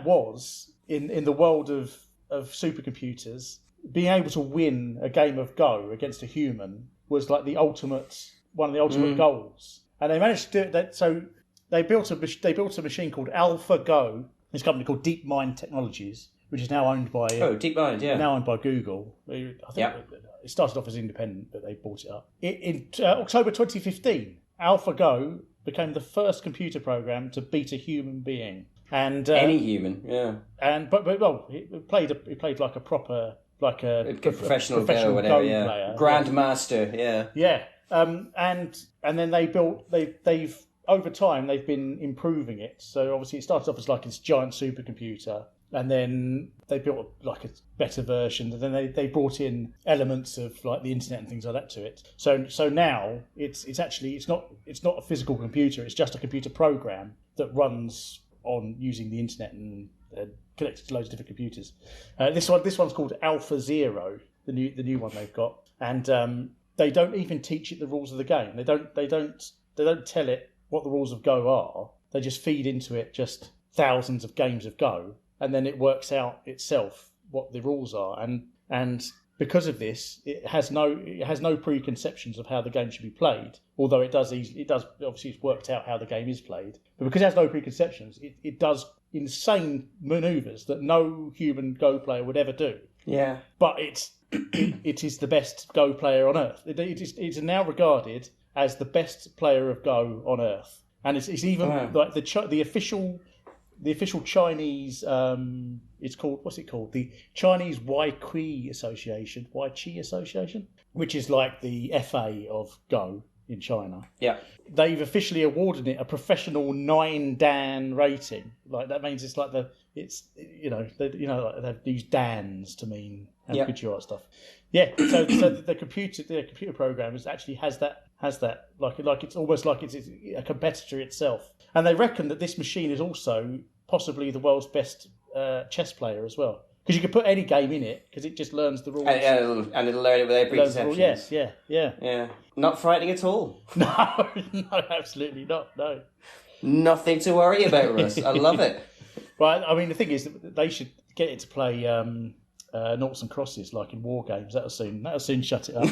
was, in the world of supercomputers, being able to win a game of Go against a human was like one of the ultimate goals, and they managed to do it. So they built a machine called AlphaGo. This company called DeepMind Technologies, which is now owned by DeepMind, now owned by Google. I think it started off as independent, but they bought it up. In October 2015, AlphaGo became the first computer program to beat a human being. And any human, yeah. And but it played like a proper professional Go, whatever, yeah. Player, Grandmaster, yeah. Yeah. And then they've over time they've been improving it. So obviously it started off as like this giant supercomputer, and then they built like a better version. And then they brought in elements of like the internet and things like that to it. So now it's not a physical computer. It's just a computer program that runs on using the internet and connected to loads of different computers. This one's called Alpha Zero, the new one they've got, and they don't even teach it the rules of the game. They don't tell it what the rules of Go are. They just feed into it just thousands of games of Go, and then it works out itself what the rules are. And because of this, it has no preconceptions of how the game should be played. Although it does obviously it's worked out how the game is played, but because it has no preconceptions, it does insane manoeuvres that no human Go player would ever do. Yeah, but it is the best Go player on Earth. It's now regarded as the best player of Go on Earth, and it's even like the official Chinese. It's called, what's it called? The Chinese Weiqi Association, which is like the FA of Go in China. Yeah, they've officially awarded it a professional 9 Dan rating. Like that means it's like they use Dans to mean how good you are stuff. Yeah, so the computer program actually has that like it's almost like it's a competitor itself. And they reckon that this machine is also possibly the world's best chess player as well, because you can put any game in it because it just learns the rules. And it'll learn it without preconceptions. Yes, yeah. Not frightening at all. No, absolutely not. No, nothing to worry about, Russ. I love it. Well, I mean, the thing is that they should get it to play noughts and crosses like in war games. That'll soon shut it up.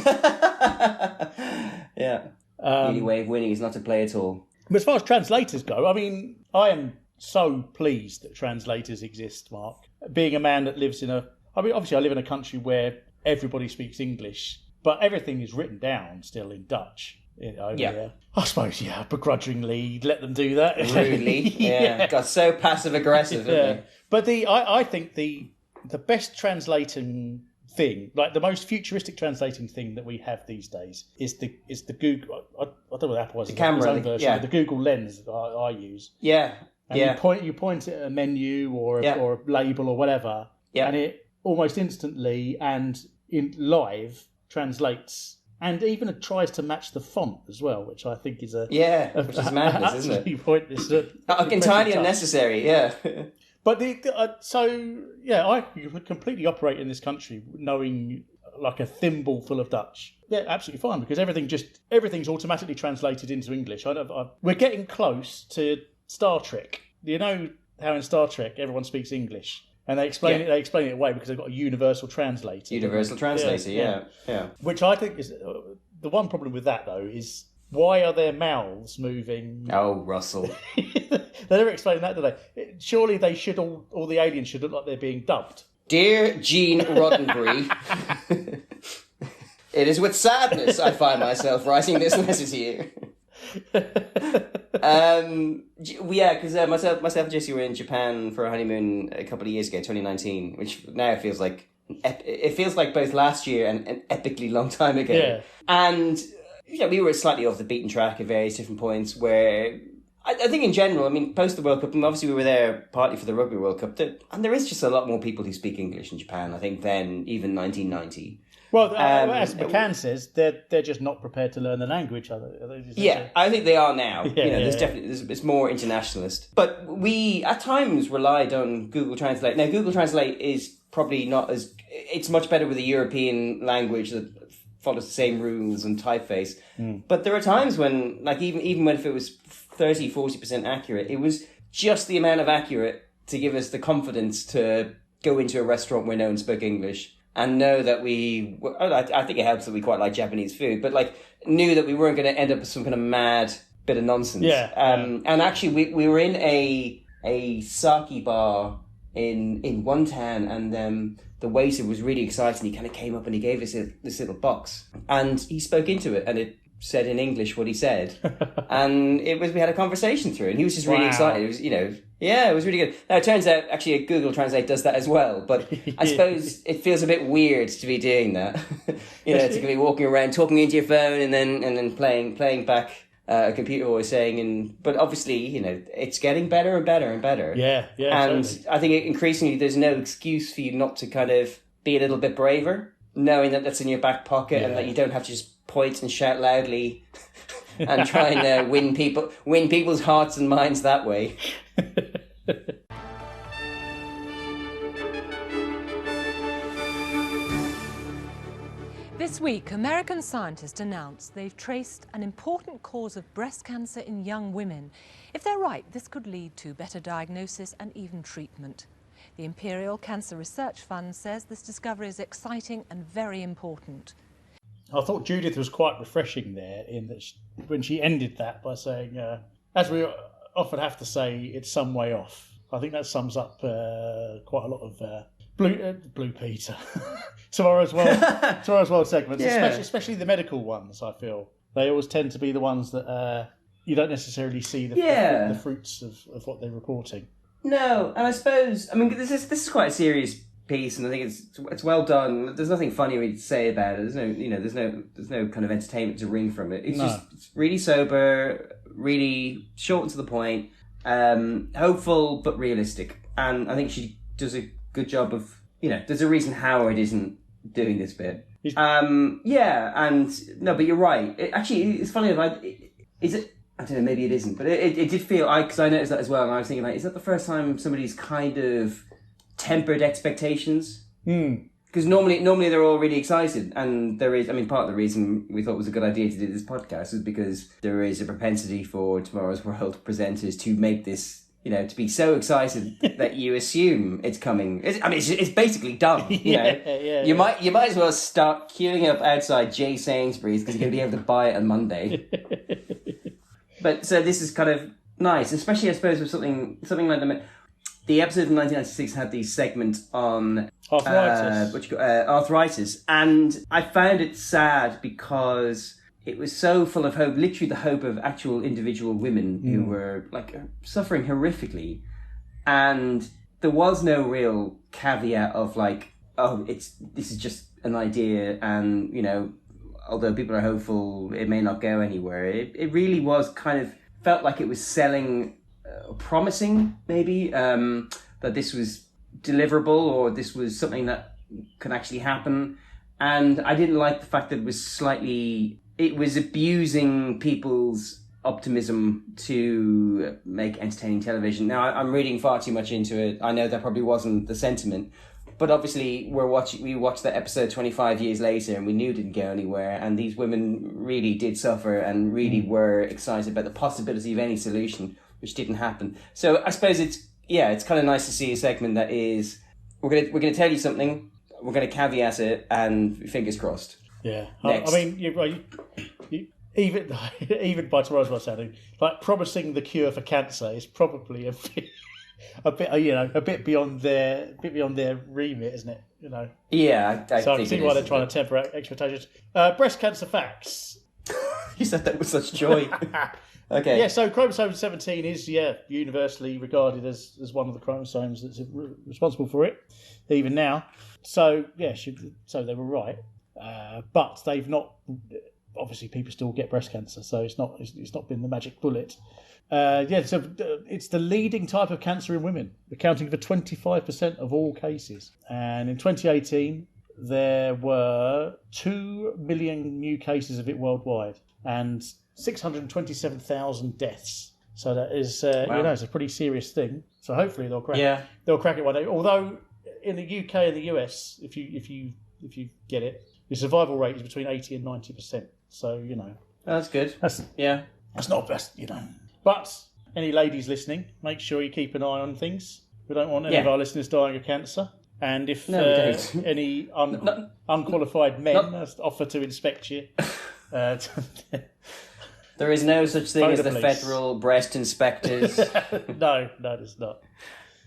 Yeah. The only way of winning is not to play at all. But as far as translators go, I mean, I am so pleased that translators exist, Mark. Being a man that lives obviously I live in a country where everybody speaks English, but everything is written down still in Dutch. Here. I suppose, begrudgingly let them do that. Rudely, yeah. Got so passive aggressive, haven't they? But I think the best translating thing, like the most futuristic translating thing that we have these days, is the Google. I don't know what Apple has. The camera, version, the Google Lens that I use. Yeah. And you point at a menu or a label or whatever, and it almost instantly and in live translates, and even tries to match the font as well, which I think is which is madness, isn't it? Pointless, entirely unnecessary. Yeah. But I completely operate in this country knowing like a thimble full of Dutch. Yeah, absolutely fine, because everything's automatically translated into English. We're getting close to Star Trek. You know how in Star Trek everyone speaks English, and they explain it away because they've got a universal translator. Yeah. Which I think is the one problem with that though is, why are their mouths moving? Oh, Russell. They never explain that, do they? Surely they should all the aliens should look like they're being dubbed. Dear Gene Roddenberry, it is with sadness I find myself writing this letter to you. Because myself and Jessie were in Japan for a honeymoon a couple of years ago, 2019, which now feels like both last year and an epically long time ago. Yeah. And we were slightly off the beaten track at various different points where I think in general, I mean, post the World Cup, and obviously we were there partly for the Rugby World Cup, and there is just a lot more people who speak English in Japan, I think, than even 1990. Well, as McCann says, they're just not prepared to learn the language. I think they are now. It's more internationalist. But we at times relied on Google Translate. Now, Google Translate is probably not as. It's much better with a European language that follows the same rules and typeface. But there are times when, like even when if it was 30-40% accurate, it was just the amount of accurate to give us the confidence to go into a restaurant where no one spoke English. And know that I think it helps that we quite like Japanese food, but knew that we weren't going to end up with some kind of mad bit of nonsense. And actually we were in a sake bar in one town, and the waiter was really excited. He kind of came up and he gave us this little box, and he spoke into it, and it said in English what he said, and we had a conversation through, and he was just really excited. It was, it was really good. Now it turns out actually Google Translate does that as well, but I suppose it feels a bit weird to be doing that. To be walking around talking into your phone and then playing back a computer voice saying, but obviously it's getting better and better and better. Yeah. And totally. I think increasingly there's no excuse for you not to kind of be a little bit braver, knowing that that's in your back pocket and that you don't have to just point and shout loudly and try and win people's hearts and minds that way. This week, American scientists announced they've traced an important cause of breast cancer in young women. If they're right, this could lead to better diagnosis and even treatment. The Imperial Cancer Research Fund says this discovery is exciting and very important. I thought Judith was quite refreshing there in that when she ended that by saying, as we often have to say, it's some way off. I think that sums up quite a lot of Blue Peter. Tomorrow's World segments, especially the medical ones, I feel. They always tend to be the ones that you don't necessarily see the fruits of what they're reporting. No, and I suppose, I mean, this is quite a serious piece, and I think it's well done. There's nothing funny really to say about it. There's no kind of entertainment to wring from it. It's really sober, really short and to the point, hopeful but realistic. And I think she does a good job of, there's a reason Howard isn't doing this bit. But you're right. It's funny, is it? I don't know, maybe it isn't, but it did feel, because I noticed that as well, and I was thinking, is that the first time somebody's kind of tempered expectations? Because normally they're all really excited, and there is, part of the reason we thought it was a good idea to do this podcast is because there is a propensity for Tomorrow's World presenters to make this, to be so excited that you assume it's coming. It's basically done. You might as well start queuing up outside Jay Sainsbury's because you're going to be able to buy it on Monday. But so this is kind of nice, especially I suppose with something like the episode of 1996 had the segment on arthritis, and I found it sad because it was so full of hope, literally the hope of actual individual women who were suffering horrifically, and there was no real caveat of this is just an idea, and although people are hopeful, it may not go anywhere. It really was kind of felt like it was selling, promising maybe, that this was deliverable or this was something that could actually happen. And I didn't like the fact that it was abusing people's optimism to make entertaining television. Now, I'm reading far too much into it. I know that probably wasn't the sentiment. But obviously, we watched that episode 25 years later, and we knew it didn't go anywhere. And these women really did suffer, and really were excited about the possibility of any solution, which didn't happen. So I suppose it's kind of nice to see a segment that is we're gonna tell you something, we're gonna caveat it, and fingers crossed. Yeah, Next. you even by Tomorrow's World sounding promising the cure for cancer is probably a bit beyond their remit, isn't it? Yeah, I can see why they're trying to temper expectations. Breast cancer facts. You said that with such joy. Okay. Yeah, so chromosome 17 is universally regarded as one of the chromosomes that's responsible for it, even now. So so they were right, but they've not. Obviously, people still get breast cancer, so it's not been the magic bullet. So it's the leading type of cancer in women, accounting for 25% of all cases. And in 2018, there were 2 million new cases of it worldwide and 627,000 deaths. So that is, it's a pretty serious thing. So hopefully they'll crack it one day. Although in the UK and the US, if you get it, the survival rate is between 80 and 90%. So that's good. That's not best, But any ladies listening, make sure you keep an eye on things. We don't want any of our listeners dying of cancer. And if any unqualified men offer to inspect you, there is no such thing as the federal breast inspectors. No, there's not.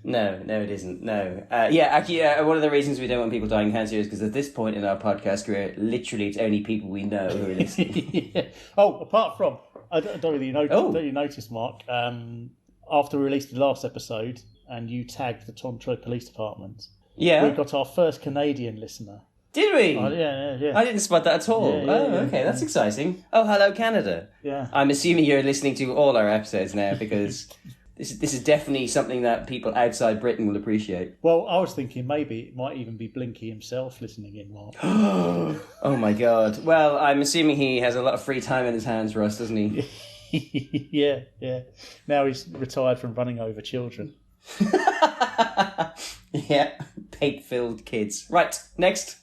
No, it isn't. No. One of the reasons we don't want people dying of cancer is because at this point in our podcast career, literally it's only people we know who are listening. Oh, apart from, I don't really notice, Mark, after we released the last episode and you tagged the Toronto Police Department, we got our first Canadian listener. Did we? Yeah. I didn't spot that at all. Okay, that's exciting. Oh, hello, Canada. Yeah. I'm assuming you're listening to all our episodes now because this is definitely something that people outside Britain will appreciate. Well, I was thinking maybe it might even be Blinky himself listening in, Mark. Oh my God. Well, I'm assuming he has a lot of free time in his hands, Russ, doesn't he? Yeah. Now he's retired from running over children. Yeah, hate-filled kids. Right, next.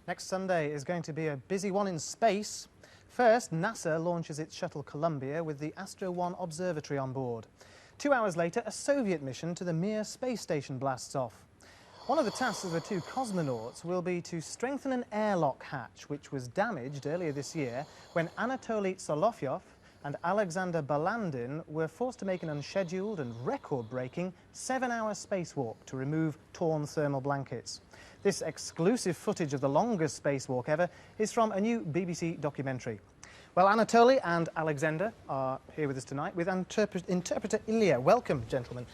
Next Sunday is going to be a busy one in space. First, NASA launches its shuttle Columbia with the Astro 1 observatory on board. 2 hours later, a Soviet mission to the Mir space station blasts off. One of the tasks of the two cosmonauts will be to strengthen an airlock hatch, which was damaged earlier this year when Anatoly Solovyev and Alexander Balandin were forced to make an unscheduled and record-breaking 7-hour spacewalk to remove torn thermal blankets. This exclusive footage of the longest spacewalk ever is from a new BBC documentary. Well, Anatoly and Alexander are here with us tonight with interpreter Ilya. Welcome, gentlemen.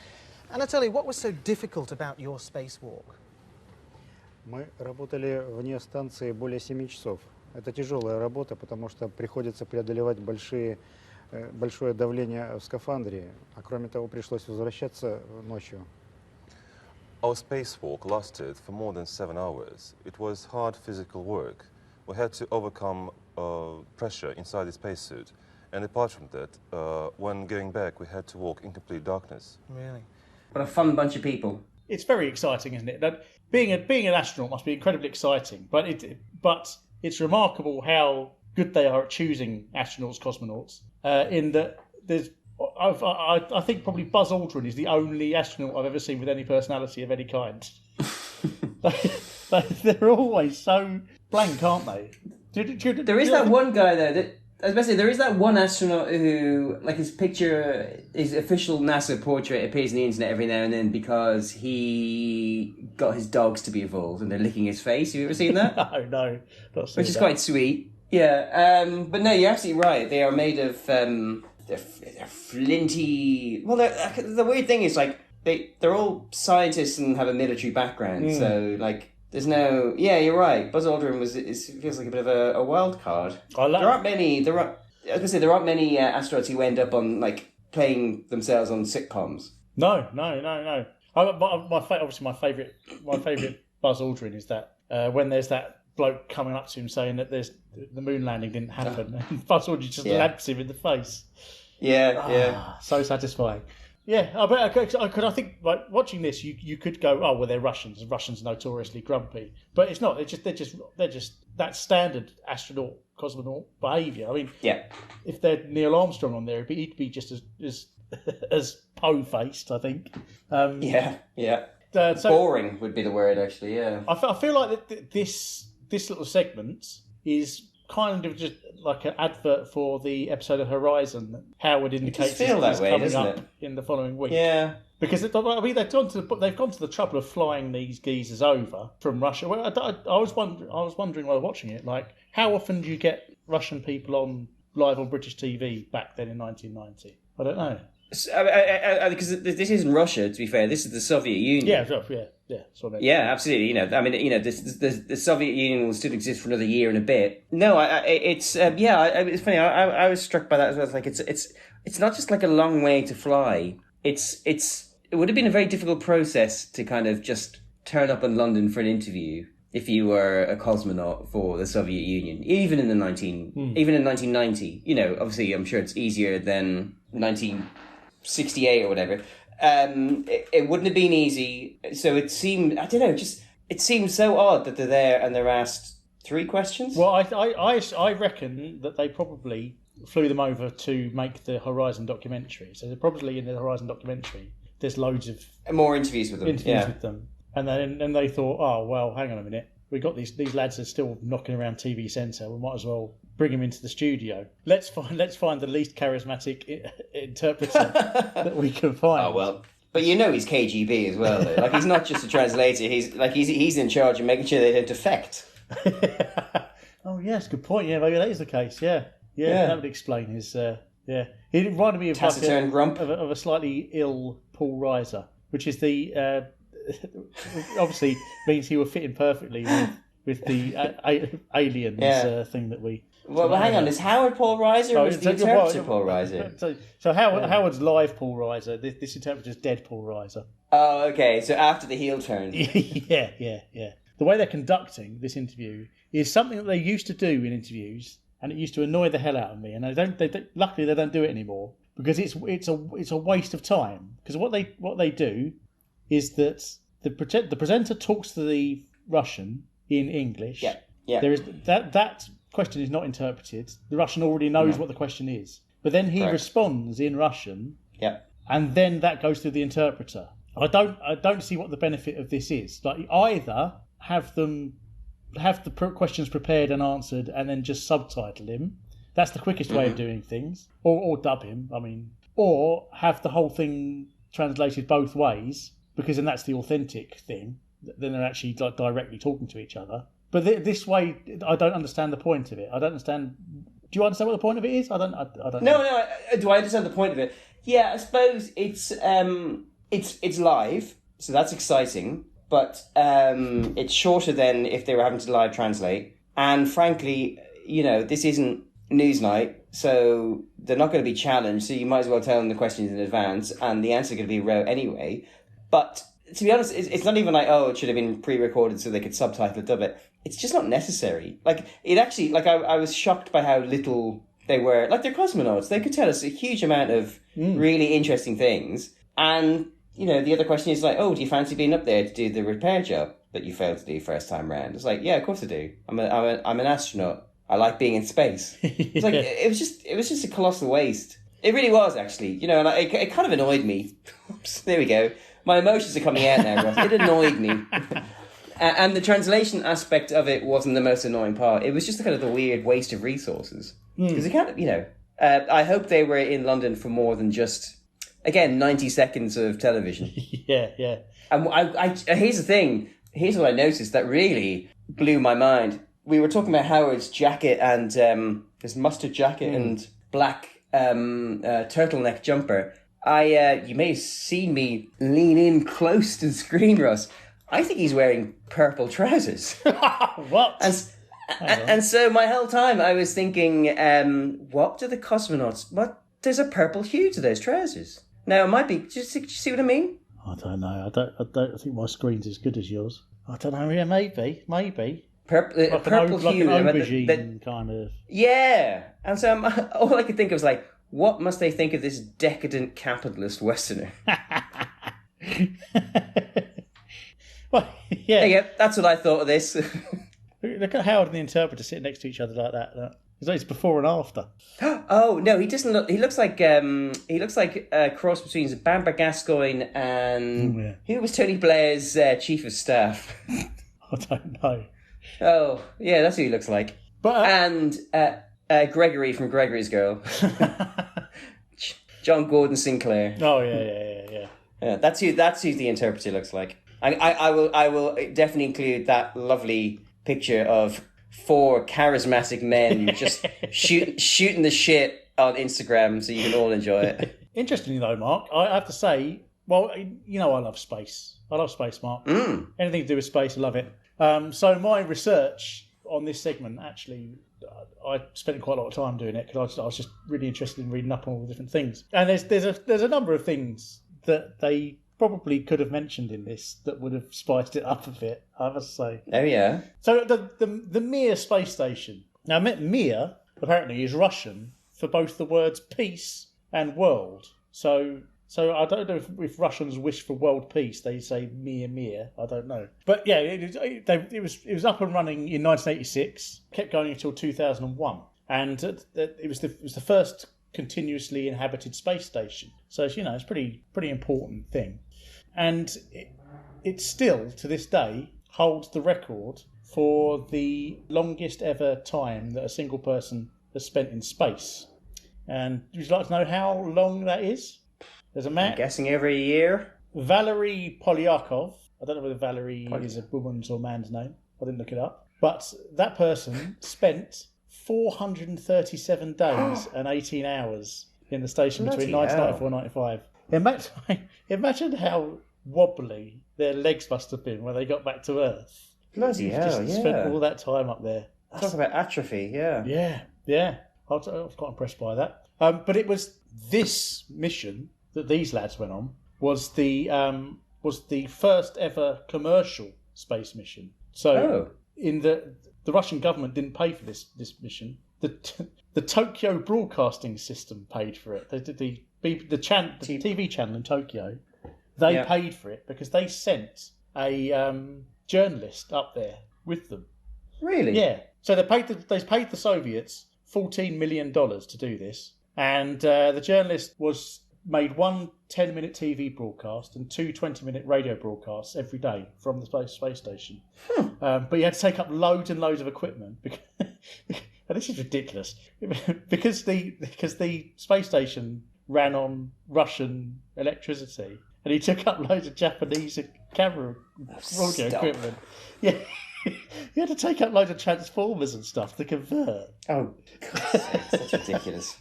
Anatoly, what was so difficult about your spacewalk? Мы работали вне станции более 7 часов. Это тяжелая работа, потому что приходится преодолевать большое давление в скафандре, а кроме того пришлось возвращаться ночью. Our spacewalk lasted for more than 7 hours. It was hard physical work. We had to overcome pressure inside the spacesuit. And apart from that, when going back, we had to walk in complete darkness. Really? What a fun bunch of people. It's very exciting, isn't it? That being an astronaut must be incredibly exciting. But it's remarkable how good they are at choosing astronauts, cosmonauts. In that I think probably Buzz Aldrin is the only astronaut I've ever seen with any personality of any kind. They're always so blank, aren't they? There is that one guy though that I was about to say there is that one astronaut who, like, his picture, his official NASA portrait appears on the internet every now and then because he got his dogs to be involved and they're licking his face. Have you ever seen that? No, not seen which is that. Quite sweet. Yeah, but no, you're absolutely right. They are made of they're flinty. Well, the weird thing is, like, they're all scientists and have a military background, so like. There's no... Yeah, you're right. Buzz Aldrin feels like a bit of a wild card. There aren't many astronauts who end up on, like, playing themselves on sitcoms. No. Obviously, my favourite Buzz Aldrin is that when there's that bloke coming up to him saying that the moon landing didn't happen, and Buzz Aldrin just laps him in the face. Yeah. So satisfying. Yeah, I think, like, watching this, you could go, oh well, they're Russians. And Russians are notoriously grumpy, but it's not. They're just that standard astronaut cosmonaut behaviour. I mean, if they're Neil Armstrong on there, he'd be just as po-faced, I think. So, boring would be the word, actually. Yeah, I feel like that this little segment is kind of just like an advert for the episode of Horizon that Howard indicates is coming up in the following week. Yeah, because they've gone to the trouble of flying these geezers over from Russia. Well, I was wondering while watching it, like, how often do you get Russian people live on British TV back then in 1990? I don't know. Because this isn't Russia, to be fair. This is the Soviet Union. Yeah. That's what I mean. Yeah, absolutely. The Soviet Union will still exist for another year and a bit. No, it's funny. I was struck by that as well. It's like it's not just like a long way to fly. It would have been a very difficult process to kind of just turn up in London for an interview if you were a cosmonaut for the Soviet Union, even in 1990. Obviously, I'm sure it's easier than 1968 or whatever. It wouldn't have been easy. So it seemed, I don't know, it seemed so odd that they're there and they're asked 3 questions. Well, I reckon that they probably flew them over to make the Horizon documentary. So they're probably in the Horizon documentary. There's loads of more interviews with them. And then they thought, oh well, hang on a minute. We got these lads are still knocking around TV Centre. We might as well bring them into the studio. Let's find the least charismatic interpreter that we can find. Oh well, but he's KGB as well. Though. Like, he's not just a translator. He's in charge of making sure they don't defect. Oh yes, good point. Yeah, maybe that is the case. Yeah. That would explain his. He reminded me of taciturn grump of a slightly ill Paul Reiser, which is the. Obviously means he will fit in perfectly with the aliens thing that we. Well, hang on. Is Howard Paul Reiser or is the interpreter Paul Reiser? So Howard's live Paul Reiser. This interpreter's dead Paul Reiser. Oh, okay. So after the heel turn. Yeah. The way they're conducting this interview is something that they used to do in interviews, and it used to annoy the hell out of me. And luckily they don't do it anymore because it's a waste of time. Because what they do is that the presenter talks to the Russian in English, Yeah. There is that question is not interpreted. The Russian already knows what the question is, but then he responds in Russian. Yeah. And then that goes to the interpreter. I don't see what the benefit of this is. Like, either have the questions prepared and answered, and then just subtitle him. That's the quickest way of doing things, or dub him. I mean, or have the whole thing translated both ways, because then that's the authentic thing. Then they're actually like directly talking to each other. But this way, I don't understand the point of it. I don't understand. Do you understand what the point of it is? I don't. No. Do I understand the point of it? Yeah, I suppose it's live, so that's exciting. But it's shorter than if they were having to live translate. And frankly, this isn't Newsnight, so they're not going to be challenged. So you might as well tell them the questions in advance, and the answer is going to be rote anyway. But to be honest, it's not even like, it should have been pre-recorded so they could subtitle dub it. It's just not necessary. Like, it actually, like, I was shocked by how little they were. Like, they're cosmonauts. They could tell us a huge amount of really interesting things. And, the other question is like, do you fancy being up there to do the repair job that you failed to do first time round? It's like, yeah, of course I do. I'm an astronaut. I like being in space. It's like, it was just a colossal waste. It really was, actually. And it kind of annoyed me. Oops, there we go. My emotions are coming out now, Ross. It annoyed me. And the translation aspect of it wasn't the most annoying part. It was just kind of the weird waste of resources. Because it kind of, I hope they were in London for more than just, again, 90 seconds of television. Yeah. And here's the thing. Here's what I noticed that really blew my mind. We were talking about Howard's jacket and his mustard jacket and black turtleneck jumper. You may have seen me lean in close to the screen, Russ. I think he's wearing purple trousers. What? And so my whole time I was thinking, what do the cosmonauts... There's a purple hue to those trousers. Now, it might be... Do you see what I mean? I don't know. I don't think my screen's as good as yours. I don't know. Yeah, maybe. Purple hue. Like an aubergine kind of... Yeah. And so all I could think of was like, what must they think of this decadent capitalist Westerner? Well, yeah. There you go. That's what I thought of this. Look at Howard and the interpreter sitting next to each other like that. It's before and after. Oh no, he doesn't look. He looks like a cross between Bamber Gascoigne and who was Tony Blair's chief of staff. I don't know. Oh yeah, that's who he looks like. But and Gregory from Gregory's Girl, John Gordon Sinclair. Oh yeah. That's who the interpreter looks like. I will definitely include that lovely picture of 4 charismatic men just shooting the shit on Instagram so you can all enjoy it. Interestingly though, Mark, I have to say, well, I love space. I love space, Mark. Anything to do with space, I love it. So my research on this segment, actually, I spent quite a lot of time doing it because I was just really interested in reading up on all the different things. And there's a number of things that they probably could have mentioned in this that would have spiced it up a bit, I must say. Oh yeah. So the Mir space station. Now Mir apparently is Russian for both the words peace and world. So I don't know if Russians wish for world peace, they say Mir. I don't know. But yeah, it was up and running in 1986, kept going until 2001, and it was the first continuously inhabited space station. So it's a pretty important thing, and it still to this day holds the record for the longest ever time that a single person has spent in space. And would you like to know how long that is? There's a man. I'm guessing every year. Valery Polyakov. I don't know whether Valery is a woman's or man's name. I didn't look it up. But that person spent 437 days and 18 hours in the station between 1994 and 95. Imagine how wobbly their legs must have been when they got back to Earth. Bloody hell, yeah. Spent all that time up there. Talk about atrophy, yeah. Yeah. I was quite impressed by that. But it was this mission that these lads went on was the first ever commercial space mission. So in the Russian government didn't pay for this mission. The Tokyo Broadcasting System paid for it. They did the TV channel in Tokyo. They paid for it because they sent a journalist up there with them. Really? Yeah. So they paid the Soviets $14 million to do this, and the journalist made one 10-minute TV broadcast and two 20-minute radio broadcasts every day from the space station. But he had to take up loads and loads of equipment. And this is ridiculous because the space station ran on Russian electricity, and he took up loads of Japanese camera audio equipment. Yeah. You had to take up loads of transformers and stuff to convert. Oh, God, that's ridiculous.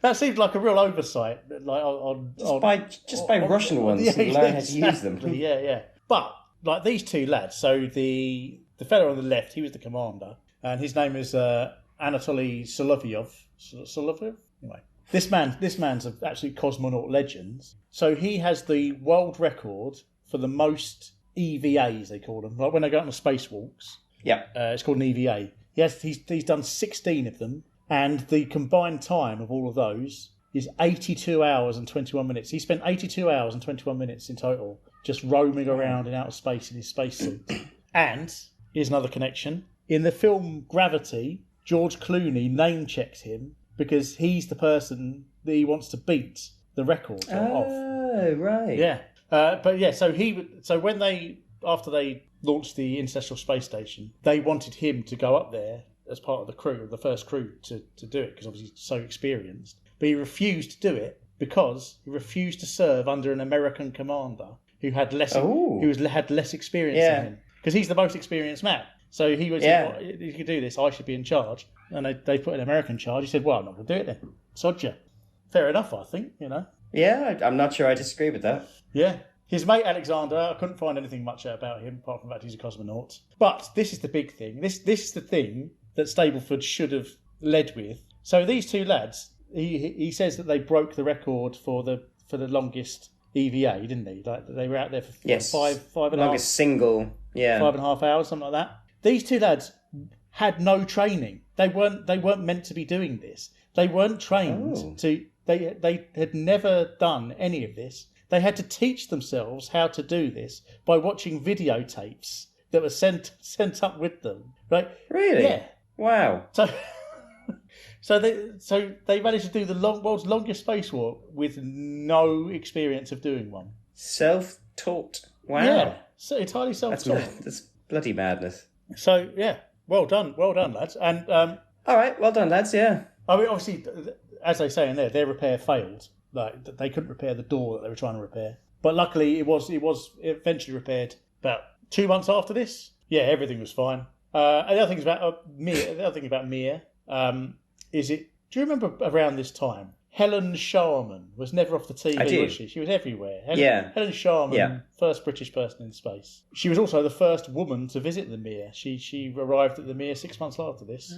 That seems like a real oversight. Just buy Russian ones and learn how to use them. Yeah. But like these two lads, so the fellow on the left, he was the commander, and his name is Anatoly Solovyov. Anyway, this man's an absolute cosmonaut legend. So he has the world record for the most EVAs, they call them, like when they go out on the spacewalks. Yeah, it's called an EVA. He's done 16 of them, and the combined time of all of those is 82 hours and 21 minutes. He spent 82 hours and 21 minutes in total just roaming around in outer space in his spacesuit. And here's another connection: in the film Gravity, George Clooney name checks him because he's the person that he wants to beat the record of. Oh, right. Yeah. After they launched the International Space Station, they wanted him to go up there as part of the crew, the first crew, to do it, because obviously he's so experienced. But he refused to do it because he refused to serve under an American commander who had less experience than him, because he's the most experienced man. So he was, if you could do this, I should be in charge. And they put an American in charge. He said, well, I'm not going to do it then. Sod you. Fair enough, I think, Yeah, I'm not sure I disagree with that. Yeah. His mate Alexander, I couldn't find anything much about him, apart from the fact he's a cosmonaut. But this is the big thing. This is the thing that Stableford should have led with. So these two lads, he says that they broke the record for the longest EVA, didn't he? Like they were out there for five and a half. Longest single, 5.5 hours, something like that. These two lads had no training. They weren't meant to be doing this. They weren't trained to. They had never done any of this. They had to teach themselves how to do this by watching videotapes that were sent up with them. Right? Really? Yeah. Wow. So they managed to do the world's longest spacewalk with no experience of doing one. Self-taught. Wow. Yeah. So entirely self-taught. That's bloody madness. So yeah, well done, lads. And all right, well done, lads. Yeah. I mean, obviously, as they say in there, their repair failed. Like they couldn't repair the door that they were trying to repair. But luckily, it was eventually repaired about 2 months after this. Yeah, everything was fine. And the other thing about Mir, is it? Do you remember around this time, Helen Sharman was never off the TV, was she? She was everywhere. Helen Sharman, first British person in space. She was also the first woman to visit the Mir. She arrived at the Mir 6 months after this.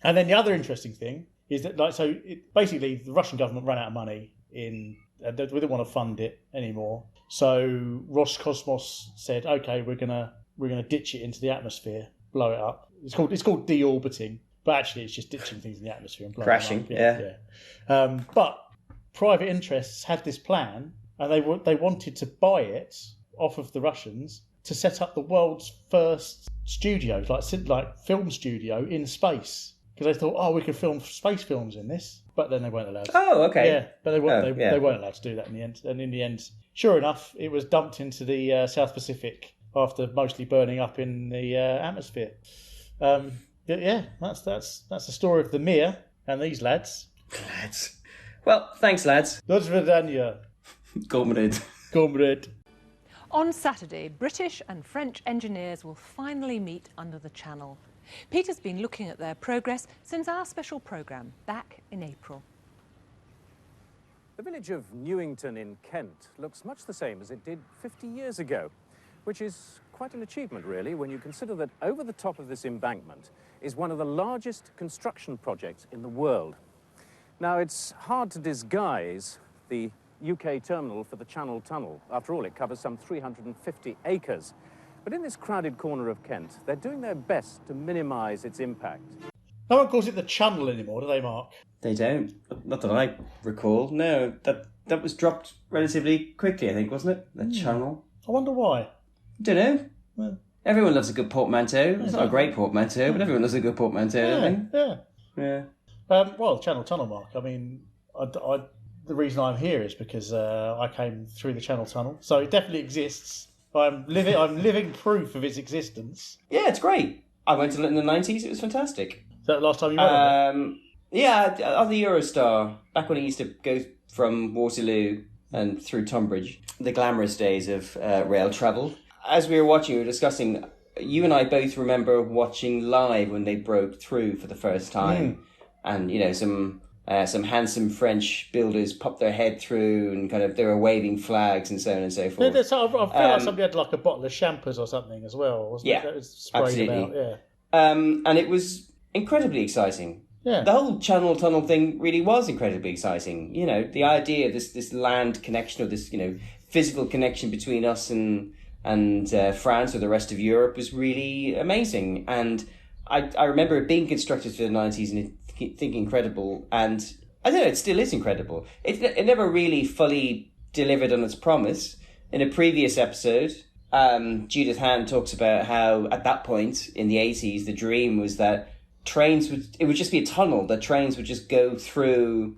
And then the other interesting thing is that, basically, the Russian government ran out of money. We didn't want to fund it anymore. So Roscosmos said, "Okay, we're gonna ditch it into the atmosphere, blow it up." It's called deorbiting, but actually it's just ditching things in the atmosphere and blowing crashing. Them up. But private interests had this plan, and they wanted to buy it off of the Russians to set up the world's first studio, like film studio in space. Because they thought, we could film space films in this, but then they weren't allowed. Oh, okay. Yeah, but they weren't allowed to do that in the end. And in the end, sure enough, it was dumped into the South Pacific after mostly burning up in the atmosphere. That's the story of the Mir and these lads. Lads. Well, thanks, lads. Do svidaniya. Comrade. On Saturday, British and French engineers will finally meet under the Channel. Peter's been looking at their progress since our special programme back in April. The village of Newington in Kent looks much the same as it did 50 years ago, which is quite an achievement, really, when you consider that over the top of this embankment is one of the largest construction projects in the world. Now, it's hard to disguise the UK terminal for the Channel Tunnel. After all, it covers some 350 acres. But in this crowded corner of Kent, they're doing their best to minimise its impact. No one calls it the Channel anymore, do they, Mark? They don't. Not that I recall. No, that was dropped relatively quickly, I think, wasn't it? The Channel. I wonder why. Don't know. Everyone loves a good portmanteau. It's not a great portmanteau, but everyone loves a good portmanteau, don't they? Yeah. Well, Channel Tunnel, Mark. I mean, the reason I'm here is because I came through the Channel Tunnel, so it definitely exists. I'm living proof of its existence. Yeah, it's great. I went to it in the 90s. It was fantastic. Is that the last time you went on it? Yeah, on the Eurostar, back when it used to go from Waterloo and through Tunbridge, the glamorous days of rail travel. As we were watching, we were discussing, you and I both remember watching live when they broke through for the first time. And, you know, some handsome French builders popped their head through and kind of, they were waving flags and so on and so forth. I feel like somebody had like a bottle of champers or something as well, wasn't it? That was sprayed absolutely. About, yeah. And it was incredibly exciting. Yeah. The whole Channel Tunnel thing really was incredibly exciting. You know, the idea of this land connection, or this, you know, physical connection between us and France or the rest of Europe was really amazing. And I remember it being constructed through the 90s and thinking incredible. And I don't know, it still is incredible. It never really fully delivered on its promise. In a previous episode, Judith Hann talks about how at that point in the 80s, the dream was that it would just be a tunnel that trains would just go through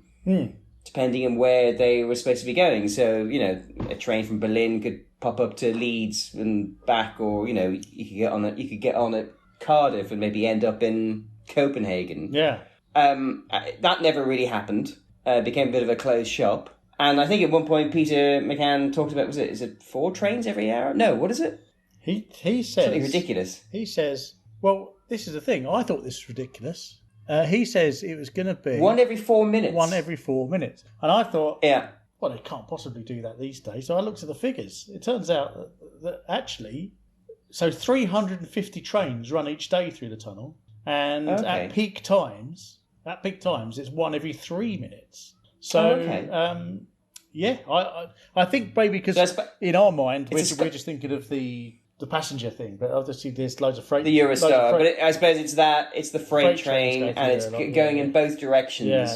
depending on where they were supposed to be going. So, you know, a train from Berlin could pop up to Leeds and back, or, you know, you could get on at Cardiff and maybe end up in Copenhagen. Yeah. That never really happened. Became a bit of a closed shop. And I think at one point Peter McCann talked about, is it 4 trains every hour? No, what is it? He says something ridiculous. He says, well, this is the thing. I thought this was ridiculous. He says it was going to be 1 every 4 minutes. 1 every 4 minutes. And I thought, yeah, well, they can't possibly do that these days. So I looked at the figures. It turns out that actually, so 350 trains run each day through the tunnel. And at peak times, it's 1 every 3 minutes. So, yeah, I think maybe because in our mind, we're just thinking of the passenger thing, but obviously there's loads of freight. The Eurostar, but I suppose it's the freight train, and it's going in both directions.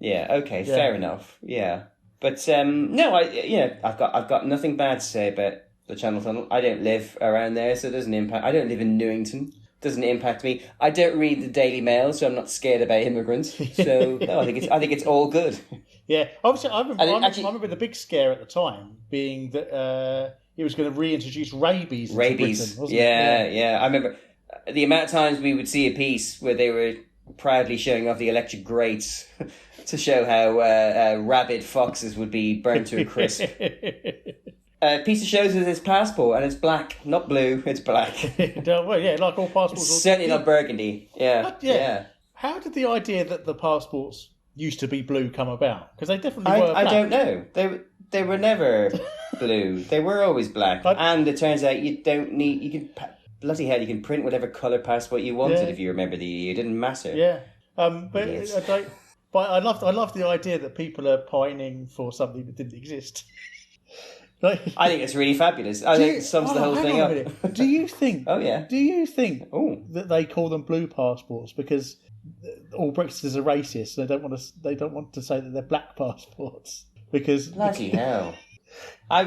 Yeah. Okay, fair enough. Yeah, but no, I've got nothing bad to say about the Channel Tunnel. I don't live around there, so it doesn't impact. I don't live in Newington. Doesn't impact me. I don't read the Daily Mail, so I'm not scared about immigrants. So no, I think it's all good. Yeah, obviously, I remember the big scare at the time being that he was going to reintroduce rabies. Into Britain, wasn't it? Yeah. I remember the amount of times we would see a piece where they were proudly showing off the electric grates to show how rabid foxes would be burnt to a crisp. Peter shows us his passport, and it's black, not blue. It's black. Well, yeah, like all passports. It's certainly not burgundy. Yeah. How did the idea that the passports used to be blue come about? Because they definitely were black. I don't know. They were never blue. They were always black. And it turns out you don't need. You can bloody hell. You can print whatever colour passport you wanted if you remember the year. It didn't matter. Yeah. But yes. I love the idea that people are pining for something that didn't exist. I think it's really fabulous. I think it sums the whole thing up. Do you think? Oh yeah. Do you think that they call them blue passports because all Brexiters are racist? They don't want to say that they're black passports because bloody hell. I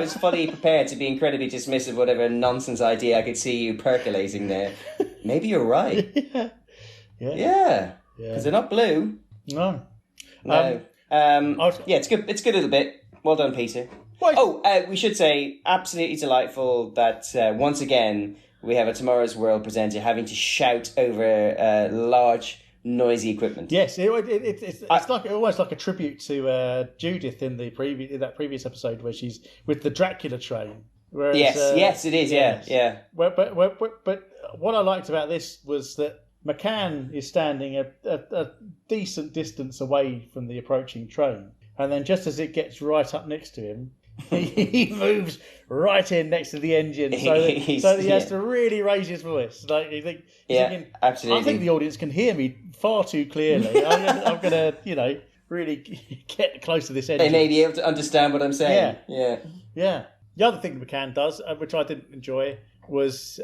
was fully prepared to be incredibly dismissive of whatever nonsense idea I could see you percolating there. Maybe you're right. Yeah. Because they're not blue. No. It's good. It's a good little bit. Well done, Peter. We should say, absolutely delightful that once again we have a Tomorrow's World presenter having to shout over large, noisy equipment. Yes, it's almost like a tribute to Judith in that previous episode where she's with the Dracula train. Whereas, yes, it is. Yeah. But what I liked about this was that McCann is standing a decent distance away from the approaching train, and then just as it gets right up next to him, he moves right in next to the engine, so that he has to really raise his voice. Like you think, absolutely. I think the audience can hear me far too clearly. I'm gonna, really get close to this engine. They may be able to understand what I'm saying. Yeah. The other thing that McCann does, which I didn't enjoy, was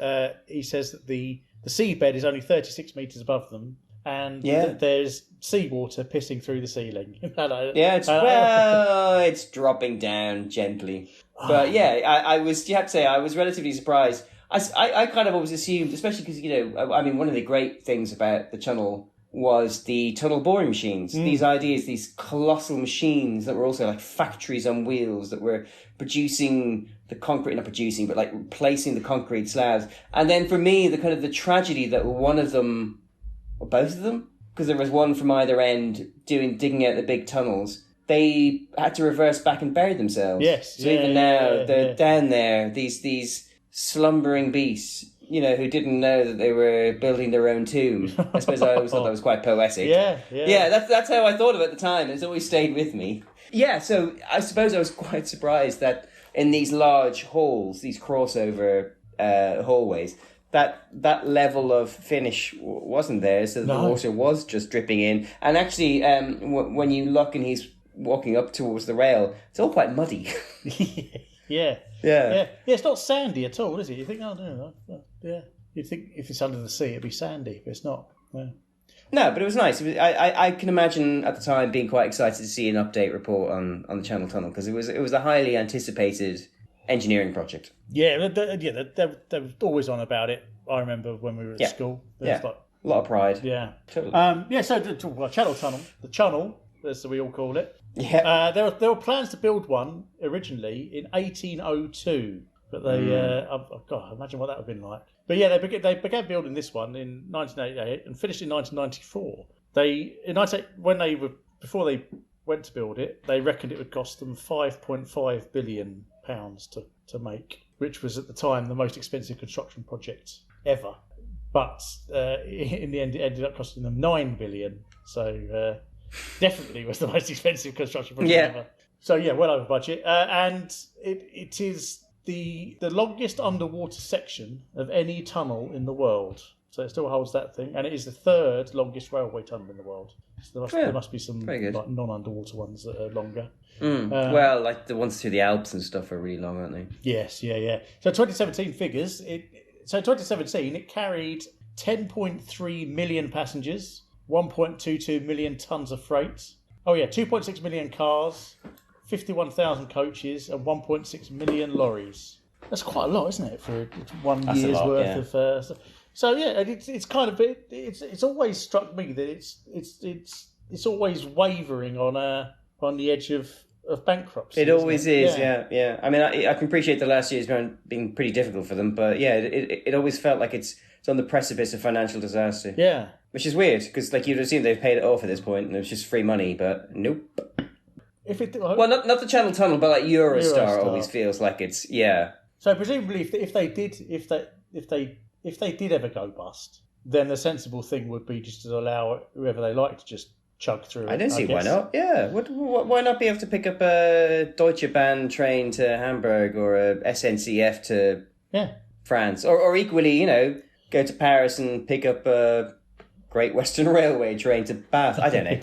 he says that the seabed is only 36 metres above them, and there's seawater pissing through the ceiling. It's dropping down gently. But I was relatively surprised. I kind of always assumed, especially because, I mean, one of the great things about the tunnel was the tunnel boring machines. These ideas, these colossal machines that were also like factories on wheels that were producing the concrete, not producing, but like replacing the concrete slabs. And then for me, the tragedy that one of them, or both of them, because there was one from either end digging out the big tunnels, they had to reverse back and bury themselves. Yes. So even now, they're down there, these slumbering beasts, who didn't know that they were building their own tomb. I suppose I always thought that was quite poetic. Yeah, that's how I thought of it at the time. It's always stayed with me. Yeah, so I suppose I was quite surprised that in these large halls, these crossover hallways, that level of finish wasn't there, so the water was just dripping in. And actually, when you look and he's walking up towards the rail, it's all quite muddy. Yeah. It's not sandy at all, is it? You think, you'd think if it's under the sea, it'd be sandy, but it's not. Yeah. No, but it was nice. I can imagine at the time being quite excited to see an update report on the Channel Tunnel, because it was a highly anticipated engineering project. Yeah, they were always on about it. I remember when we were at school. Yeah, like, a lot of pride. Yeah. Totally. So Channel Tunnel, the Channel, as we all call it. Yeah. There were plans to build one originally in 1802, but they God, imagine what that would have been like. But yeah, they began building this one in 1988 and finished in 1994. Before they went to build it, they reckoned it would cost them £5.5 billion to make, which was at the time the most expensive construction project ever. But in the end, it ended up costing them £9 billion. So definitely was the most expensive construction project ever. So yeah, well over budget, and it is the longest underwater section of any tunnel in the world. So it still holds that thing, and it is the third longest railway tunnel in the world. So there must be some like non-underwater ones that are longer. Well, like the ones through the Alps and stuff are really long, aren't they? Yes, yeah. So 2017 figures. So 2017 it carried 10.3 million passengers, 1.22 million tons of freight. 2.6 million cars, 51,000 coaches, and 1.6 million lorries. That's quite a lot, isn't it, for 1 year's worth of? So yeah, it's kind of it's always struck me that it's always wavering on the edge of bankruptcy. It always is, yeah. I mean, I can appreciate the last year's being pretty difficult for them, but yeah, it always felt like it's on the precipice of financial disaster. Yeah. Which is weird, because like you'd assume they've paid it off at this point and it was just free money, but nope. Well, not the Channel Tunnel, but like Eurostar always feels like it's So presumably, if they did ever go bust, then the sensible thing would be just to allow whoever they like to just chug through. I don't see why not. Yeah, why not be able to pick up a Deutsche Bahn train to Hamburg or a SNCF to France, or equally, go to Paris and pick up a Great Western Railway train to Bath. I don't know.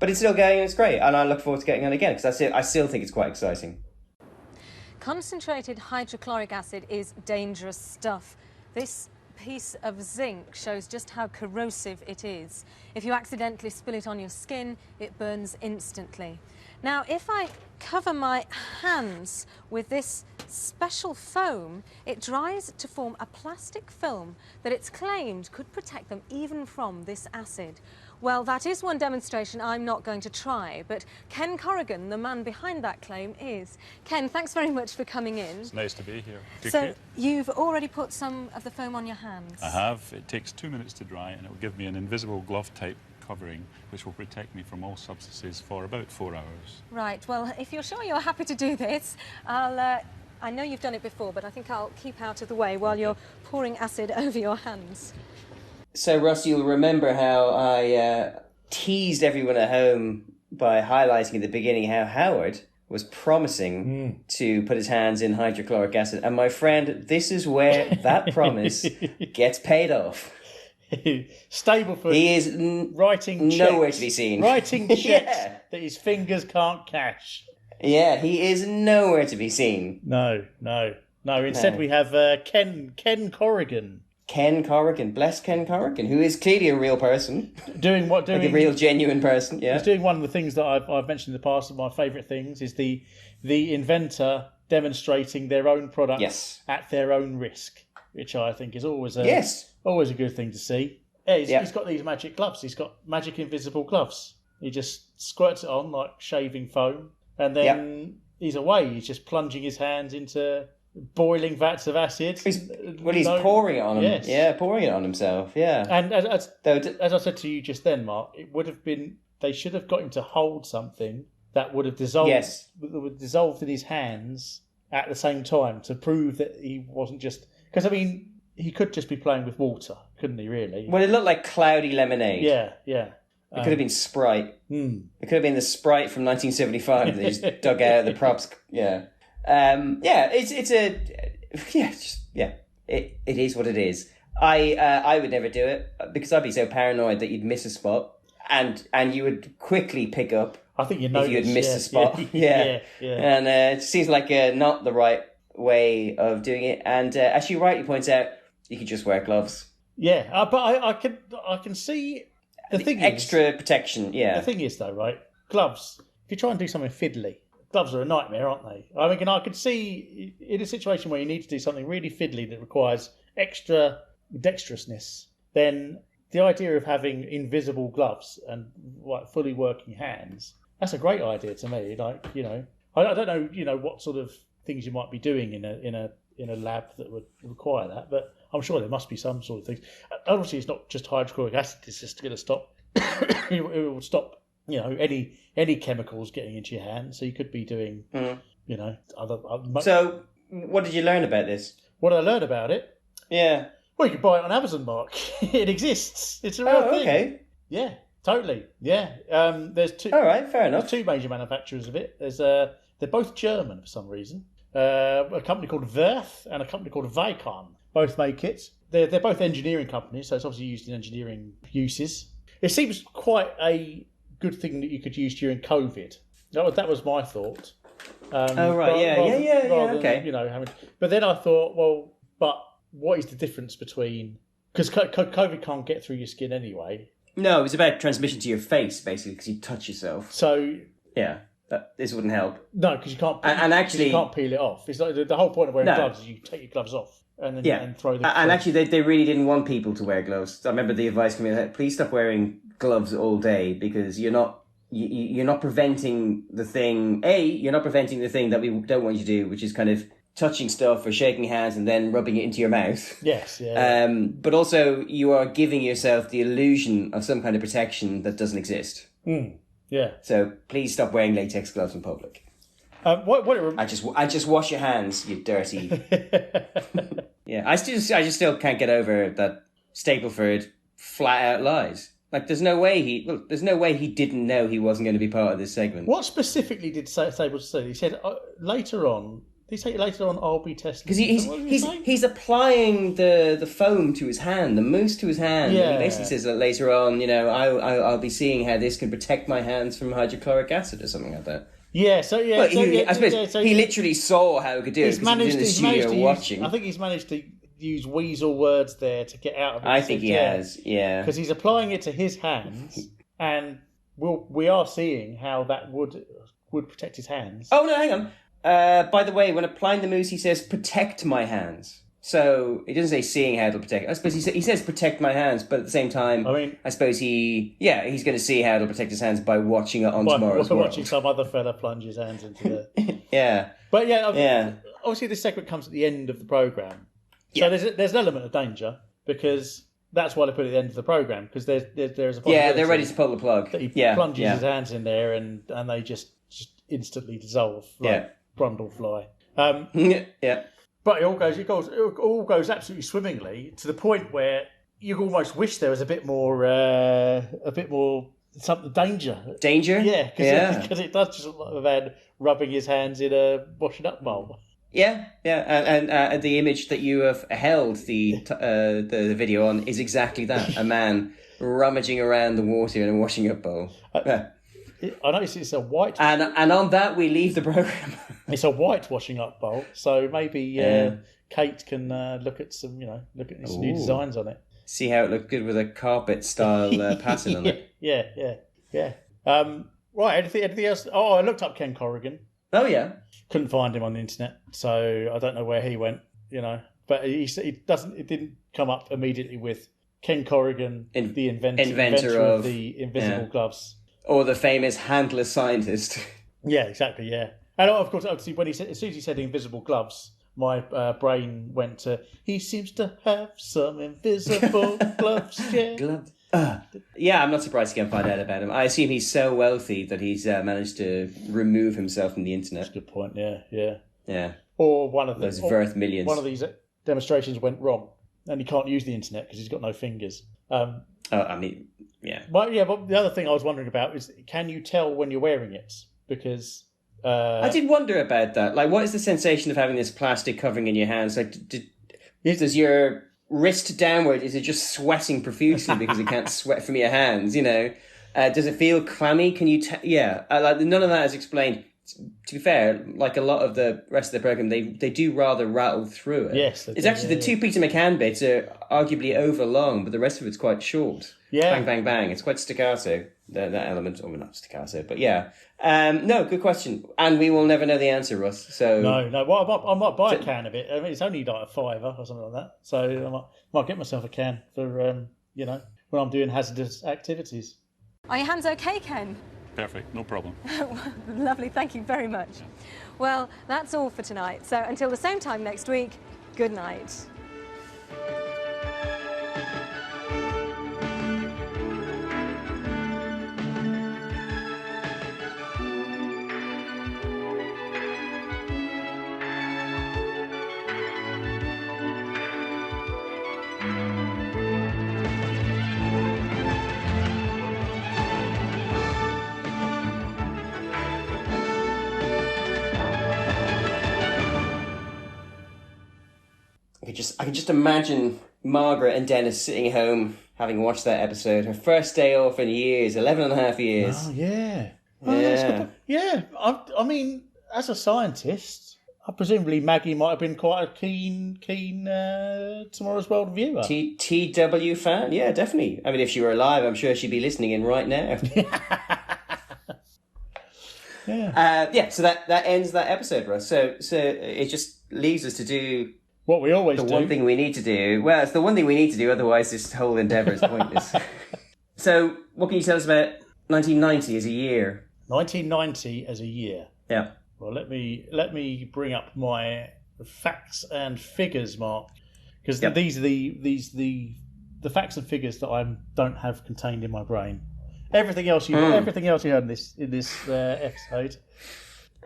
But it's still going and it's great, and I look forward to getting on again because I still think it's quite exciting. Concentrated hydrochloric acid is dangerous stuff. This piece of zinc shows just how corrosive it is. If you accidentally spill it on your skin, it burns instantly. Now, if I cover my hands with this special foam, it dries to form a plastic film that it's claimed could protect them even from this acid. Well, that is one demonstration I'm not going to try, but Ken Corrigan, the man behind that claim, is. Ken, thanks very much for coming in. It's nice to be here. So, you've already put some of the foam on your hands? I have. It takes 2 minutes to dry, and it will give me an invisible glove-type covering, which will protect me from all substances for about 4 hours. Right. Well, if you're sure you're happy to do this, I know you've done it before, but I think I'll keep out of the way while you're pouring acid over your hands. So, Ross, you'll remember how I teased everyone at home by highlighting at the beginning how Howard was promising to put his hands in hydrochloric acid. And my friend, this is where that promise gets paid off. Stableford, he is writing nowhere checks, to be seen. Writing checks that his fingers can't cash. Yeah, he is nowhere to be seen. No. Instead, we have Ken Corrigan. Ken Corrigan, bless Ken Corrigan, who is clearly a real person. Doing like a real, genuine person, yeah. He's doing one of the things that I've mentioned in the past, of my favourite things, is the inventor demonstrating their own product Yes. at their own risk, which I think is always a good thing to see. Yeah, he's got these magic gloves. He's got magic invisible gloves. He just squirts it on like shaving foam, and then he's away. He's just plunging his hands into boiling vats of acid. He's pouring it on him. Yes. Yeah, pouring it on himself. Yeah. And as I said to you just then, Mark, it would have been, they should have got him to hold something that would have dissolved, dissolved in his hands at the same time to prove that he wasn't just, because I mean, he could just be playing with water, couldn't he? Really? Well, it looked like cloudy lemonade. Yeah. It could have been Sprite. It could have been the Sprite from 1975 that just dug out of the props. Yeah. It is what it is. I would never do it because I'd be so paranoid that you'd miss a spot and you would quickly pick up. I think if you had missed a spot. And it seems like not the right way of doing it. And as she rightly points out, you could just wear gloves. Yeah, but I can see the thing extra protection. Yeah. The thing is though, right? Gloves. If you try and do something fiddly, gloves are a nightmare, aren't they? I mean, I could see in a situation where you need to do something really fiddly that requires extra dexterousness, then the idea of having invisible gloves and fully working hands, that's a great idea to me. Like, you know, I don't know, you know, what sort of things you might be doing in a lab that would require that, but I'm sure there must be some sort of things. Obviously, it's not just hydrochloric acid; it's just going to stop. It will stop, you know, any chemicals getting into your hand. So you could be doing, you know, other. So, what did you learn about this? What did I learn about it? Yeah. Well, you can buy it on Amazon, Mark. It exists. It's a real thing. Okay. Yeah, totally. Yeah. There's two. All right, fair enough. There's two major manufacturers of it. There's they're both German for some reason. A company called Werth and a company called Vicon both make it. They're both engineering companies, so it's obviously used in engineering uses. It seems quite a good thing that you could use during COVID. That was my thought. Okay. You know, but then I thought, well, but what is the difference between, because COVID can't get through your skin anyway. No, it was about transmission to your face, basically, because you touch yourself. So yeah, this wouldn't help. No, because you can't. And actually, you can't peel it off. It's like the whole point of wearing gloves is you take your gloves off and then and throw them. And actually, they really didn't want people to wear gloves. I remember the advice coming out: please stop wearing gloves all day because you're not preventing the thing. You're not preventing the thing that we don't want you to do, which is kind of touching stuff or shaking hands and then rubbing it into your mouth. Yes, yeah. But also, you are giving yourself the illusion of some kind of protection that doesn't exist. Yeah. So please stop wearing latex gloves in public. I just wash your hands, you dirty. Yeah, I just still can't get over that Stableford flat out lies. Like, there's no way he didn't know he wasn't going to be part of this segment. What specifically did Stableford say? He said later on. Did he say later on I'll be testing? Because he's applying the foam to his hand, the mousse to his hand. Yeah. And he basically says that later on, you know, I'll be seeing how this can protect my hands from hydrochloric acid or something like that. Yeah, so yeah. Well, I suppose he literally saw how he could do it because he was in the studio watching. I think he's managed to use weasel words there to get out of it. I think he has, yeah. Because he's applying it to his hands, and we are seeing how that would protect his hands. Oh, no, hang on. By the way, when applying the mousse, he says, protect my hands. So, he doesn't say seeing how it'll protect. I suppose he says protect my hands, but at the same time, I suppose he's going to see how it'll protect his hands by watching it on Tomorrow's World. Watching some other fella plunge his hands into the... Yeah. But obviously this segment comes at the end of the programme. So there's an element of danger, because that's why they put it at the end of the programme, because there's a possibility... Yeah, they're ready to pull the plug. That he plunges his hands in there and they just instantly dissolve like Brundlefly. Yeah. But it all goes absolutely swimmingly to the point where you almost wish there was a bit more something danger. Danger? Yeah, because it does just look like a man rubbing his hands in a washing up bowl. Yeah, and the image that you have held the video on is exactly that: a man rummaging around the water in a washing up bowl. I noticed it's a white... And on that, we leave the programme. It's a white washing up bowl, so maybe Kate can look at some these new designs on it. See how it looked good with a carpet-style pattern on it. Yeah. Right, anything else? Oh, I looked up Ken Corrigan. Oh, yeah. Couldn't find him on the internet, so I don't know where he went, you know. But it didn't come up immediately with Ken Corrigan, the inventor of the invisible gloves. Or the famous handless scientist. Yeah, exactly, yeah. And of course, obviously, as soon as he said invisible gloves, my brain went to, he seems to have some invisible gloves, yeah. Gloves. Yeah, I'm not surprised you can find out about him. I assume he's so wealthy that he's managed to remove himself from the internet. That's a good point, yeah. Yeah. Or one of those worth millions. One of these demonstrations went wrong, and he can't use the internet because he's got no fingers. I mean, yeah. But the other thing I was wondering about is, can you tell when you're wearing it? Because I did wonder about that. Like, what is the sensation of having this plastic covering in your hands? Like, does your wrist downward, is it just sweating profusely because it can't sweat from your hands, you know? Does it feel clammy? Can you like, none of that is explained. To be fair, like a lot of the rest of the program, they do rather rattle through it. Yes. It's actually the two Peter McCann bits are arguably over long, but the rest of it's quite short. Yeah. Bang, bang, bang. It's quite staccato, that element. Or not staccato, but yeah. No, good question. And we will never know the answer, Russ. So No. Well, I might buy a can of it. I mean, it's only like a $5 or something like that. So I might get myself a can for, when I'm doing hazardous activities. Are your hands okay, Ken? Perfect, no problem. Lovely, thank you very much. Well, that's all for tonight. So until the same time next week, good night. I can just imagine Margaret and Dennis sitting at home having watched that episode. Her first day off in years, 11 and a half years. Oh, yeah. Yeah. I mean, as a scientist, presumably Maggie might have been quite a keen Tomorrow's World viewer. TW fan? Yeah, definitely. I mean, if she were alive, I'm sure she'd be listening in right now. Yeah. So that ends that episode, Russ. So it just leaves us to do what we always do. The one thing we need to do. Well, it's the one thing we need to do, otherwise this whole endeavour is pointless. So, what can you tell us about 1990 as a year? 1990 as a year. Yeah. Well, let me bring up my facts and figures, Mark, because these are the facts and figures that I don't have contained in my brain. Everything else you heard in this episode.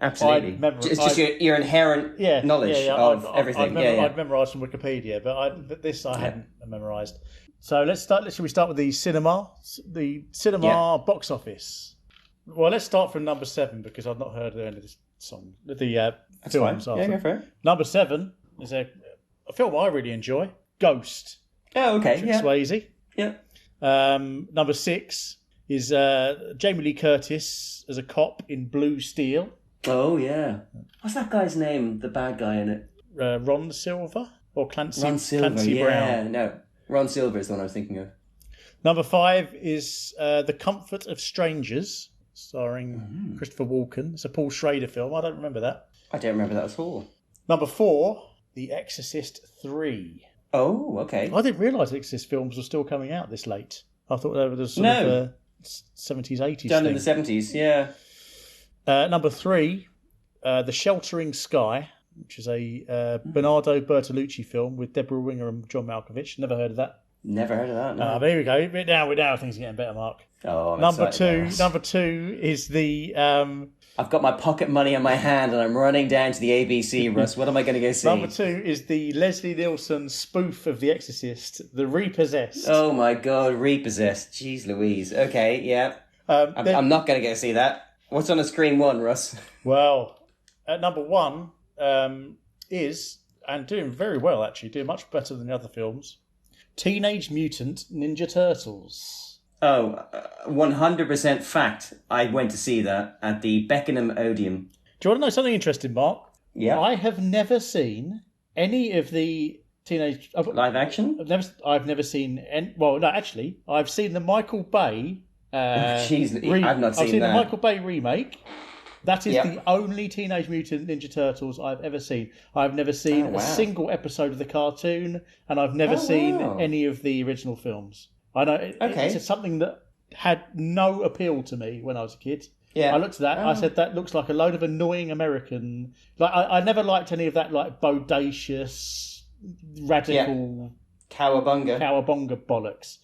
Absolutely. It's just your inherent knowledge of everything. I'd memorised from Wikipedia, but this I hadn't memorised. So shall we start with the cinema box office? Well, let's start from number 7 because I've not heard the end of this song. The films. Yeah, go for it. Number 7 is a film I really enjoy, Ghost. Oh, okay. Patrick Swayze. Yeah. Number 6 is Jamie Lee Curtis as a cop in Blue Steel. Oh, yeah. What's that guy's name, the bad guy in it? Ron Silver? Or Clancy Clancy Brown? No. Ron Silver is the one I was thinking of. Number 5 is The Comfort of Strangers, starring Christopher Walken. It's a Paul Schrader film. I don't remember that. I don't remember that at all. Number 4, The Exorcist 3. Oh, okay. I didn't realise Exorcist films were still coming out this late. I thought they were the sort of 70s, 80s Done thing. in the 70s, yeah. Number 3, The Sheltering Sky, which is a Bernardo Bertolucci film with Deborah Winger and John Malkovich. Never heard of that. Never heard of that, no. There we go. Now things are getting better, Mark. Oh, I'm Number excited 2 is the... I've got my pocket money in my hand and I'm running down to the ABC, Russ. What am I going to go see? Number 2 is the Leslie Nielsen spoof of The Exorcist, The Repossessed. Oh my God, Repossessed. Jeez Louise. Okay, yeah. I'm not going to go see that. What's on the screen 1, Russ? Well, at number 1 is, and doing very well actually, doing much better than the other films, Teenage Mutant Ninja Turtles. Oh, 100% fact. I went to see that at the Beckenham Odeon. Do you want to know something interesting, Mark? Yeah. I have never seen any of the teenage... Live action? I've never seen... actually, I've seen the Michael Bay... I've not seen that. I've seen the Michael Bay remake That is the only Teenage Mutant Ninja Turtles I've ever seen. I've never seen a single episode of the cartoon, and I've never seen any of the original films. I know it's something that had no appeal to me when I was a kid. Yeah. I looked at that. I said that looks like a load of annoying American. Like I never liked any of that like bodacious, radical cowabunga bollocks.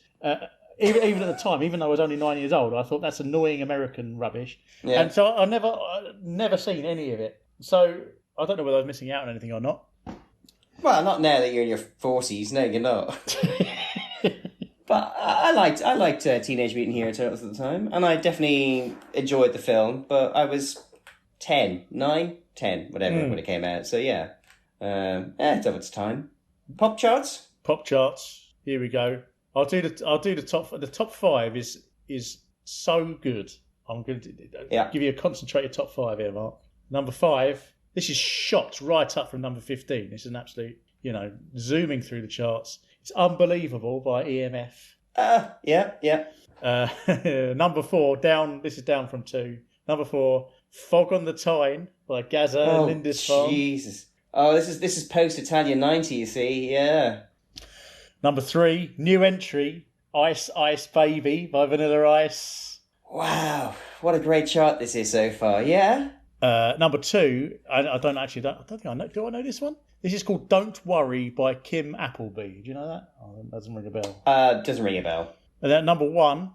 Even at the time, even though I was only 9 years old, I thought that's annoying American rubbish. Yeah. And so I never seen any of it. So I don't know whether I was missing out on anything or not. Well, not now that you're in your 40s. No, you're not. But I liked Teenage Mutant Hero Turtles at the time, and I definitely enjoyed the film. But I was 10, whatever, when it came out. So yeah, it's of its time. Pop charts. Here we go. I'll do the top. The top 5 is so good. I'm going to give you a concentrated top 5 here, Mark. Number 5. This is shot right up from number 15. This is an absolute, zooming through the charts. It's Unbelievable by EMF. Number 4, down. This is down from 2. Number 4, Fog on the Tyne by Gaza and Lindisfarne. Jesus. Oh, this is post-Italian 90, you see, yeah. Number 3, new entry, Ice Ice Baby by Vanilla Ice. Wow, what a great chart this is so far, yeah? Number 2, I don't think I know. Do I know this one? This is called Don't Worry by Kim Appleby. Do you know that? Oh, that doesn't ring a bell. Doesn't ring a bell. And then number 1,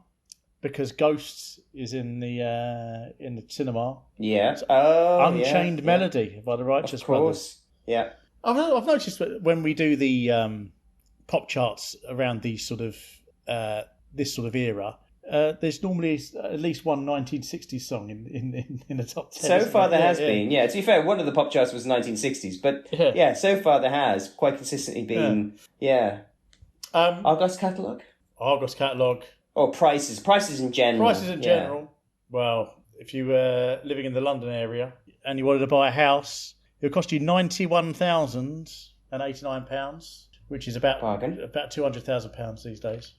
because Ghosts is in the cinema. Yeah. Unchained Melody by the Righteous Brothers. Yeah. I've noticed that when we do the pop charts around these sort of this sort of era, there's normally at least one 1960s song in the top 10. So far there has been. Yeah, to be fair, one of the pop charts was 1960s, but so far there has quite consistently been. Yeah. Argos catalogue. Or prices in general. Well, if you were living in the London area and you wanted to buy a house, it would cost you £91,089, which is about £200,000 these days.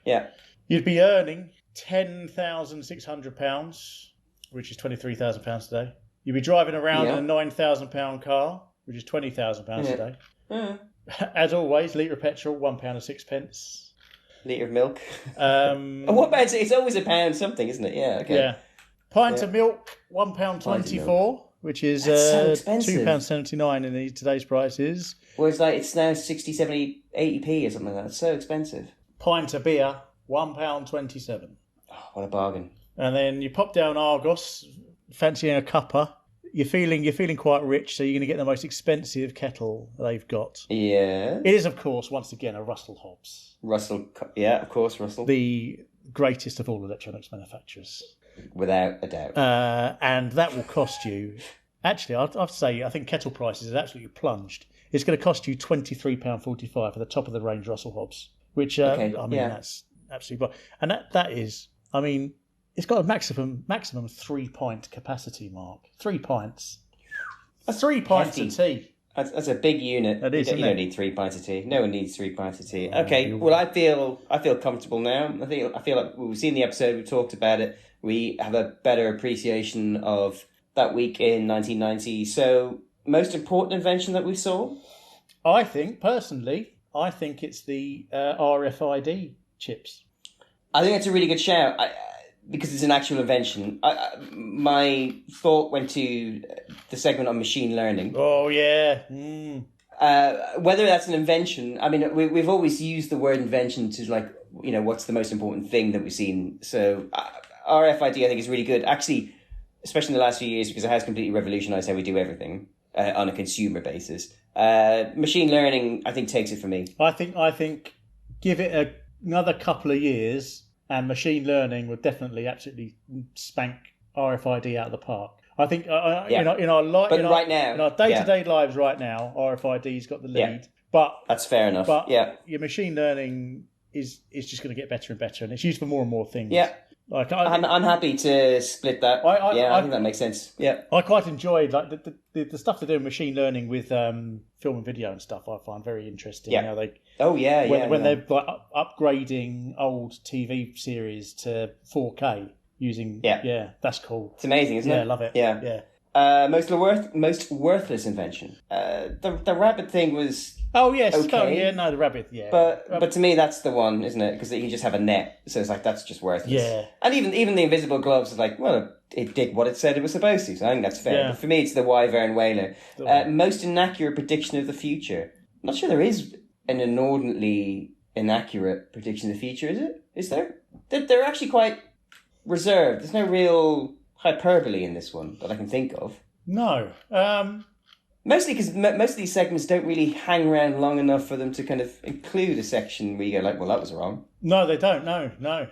Yeah. You'd be earning £10,600, which is £23,000 today. You'd be driving around in a £9,000 car, which is £20,000 today. Yeah. As always, litre of petrol, £1.06. Litre of milk. What about it's always £1 something, isn't it? Yeah. Okay. Yeah. Pint of milk, £1.24, which is £2.79 in today's prices. Well, it's now 60, 70, 80p or something like that. It's so expensive. Pint of beer, £1.27. Oh, what a bargain! And then you pop down Argos, fancying a cuppa. You're feeling quite rich, so you're going to get the most expensive kettle they've got. Yeah. It is, of course, once again, a Russell Hobbs. Russell. The greatest of all electronics manufacturers. Without a doubt. And that will cost you... Actually, I'd say I think kettle prices have absolutely plunged. It's going to cost you £23.45 for the top of the range Russell Hobbs, which, that's absolutely... And that is... I mean... It's got a maximum 3-pint capacity, Mark. 3 pints. That's 3 pints of tea. That's a big unit. That is, you don't need 3 pints of tea. No one needs 3 pints of tea. Okay, well, I feel comfortable now. I feel like we've seen the episode, we've talked about it. We have a better appreciation of that week in 1990. So, most important invention that we saw? I think it's the RFID chips. I think that's a really good shout. Because it's an actual invention. My thought went to the segment on machine learning. Oh, yeah. Whether that's an invention, I mean, we've always used the word invention to, what's the most important thing that we've seen. So RFID, I think, is really good. Actually, especially in the last few years, because it has completely revolutionised how we do everything on a consumer basis. Machine learning, I think, takes it for me. I think give it another couple of years... And machine learning would definitely absolutely spank RFID out of the park. I think in our day-to-day lives right now, RFID's got the lead. Yeah. But that's fair enough. But your machine learning is just going to get better and better, and it's used for more and more things. Yeah. I'm happy to split that. I think that makes sense. Yeah. I quite enjoyed the stuff they do in machine learning with film and video and stuff. I find very interesting. Yeah. How they when they're upgrading old TV series to 4K. using. Yeah. Yeah, that's cool. It's amazing, isn't it? Yeah, love it. Yeah. Yeah. Most worthless invention. The rabbit thing was. Oh yes. Okay. Oh, yeah. No, the rabbit. Yeah. But to me, that's the one, isn't it? Because you just have a net, so it's like that's just worthless. Yeah. And even the invisible gloves is like, well, it did what it said it was supposed to, so I think that's fair. Yeah. But for me, it's the wyvern whaler. Most inaccurate prediction of the future. I'm not sure there is an inordinately inaccurate prediction of the future, is it? Is there? They're actually quite reserved. There's no real hyperbole in this one that I can think of. No. Mostly because most of these segments don't really hang around long enough for them to kind of include a section where you go like, well, that was wrong. No, they don't. No.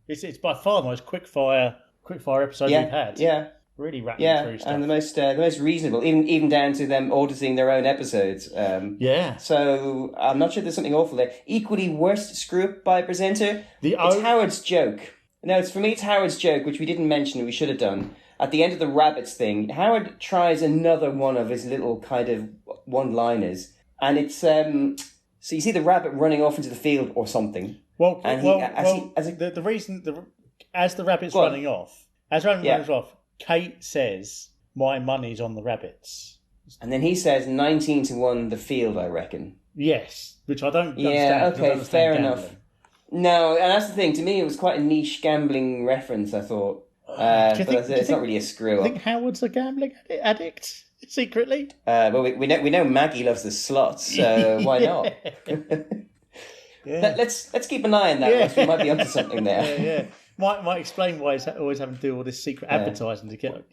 It's by far the most quickfire episode we've had. Yeah. Really rattling through stuff. And the most reasonable, even down to them auditing their own episodes. Yeah. So I'm not sure there's something awful there. Equally worst screw up by a presenter. It's Howard's joke. No, for me it's Howard's joke, which we didn't mention. We should have done. At the end of the rabbits thing, Howard tries another one of his little kind of one-liners, and it's so you see the rabbit running off into the field or something. The reason as the rabbit's running off, runs off, Kate says, "My money's on the rabbits," and then he says, 19-1 the field, I reckon. Yes, which I don't. Yeah, understand. okay, fair enough. No, and that's the thing. To me, it was quite a niche gambling reference, I thought. It's not really a screw up. I think Howard's a gambling addict secretly. Well, we know Maggie loves the slots, so why not? Let's keep an eye on that. Yeah. We might be onto something there. Yeah. Might explain why he's always having to do all this secret advertising to get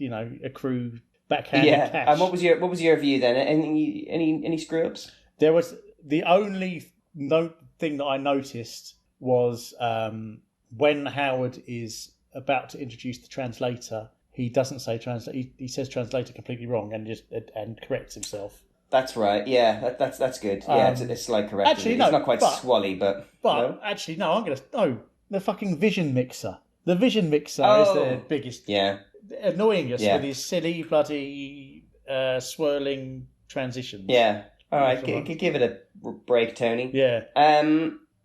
accrue backhanded cash. And what was your view then? Any screw ups? There was the only thing that I noticed was when Howard is about to introduce the translator, he doesn't say translator. He says translator completely wrong and corrects himself. That's right. Yeah, that's good. Yeah, it's a slight correction. Actually, no, it's not quite swally, but no. Actually, no. The fucking vision mixer. The vision mixer is the biggest. Yeah. Annoying us with his silly bloody swirling transitions. Yeah. All right, give it a break, Tony. Yeah.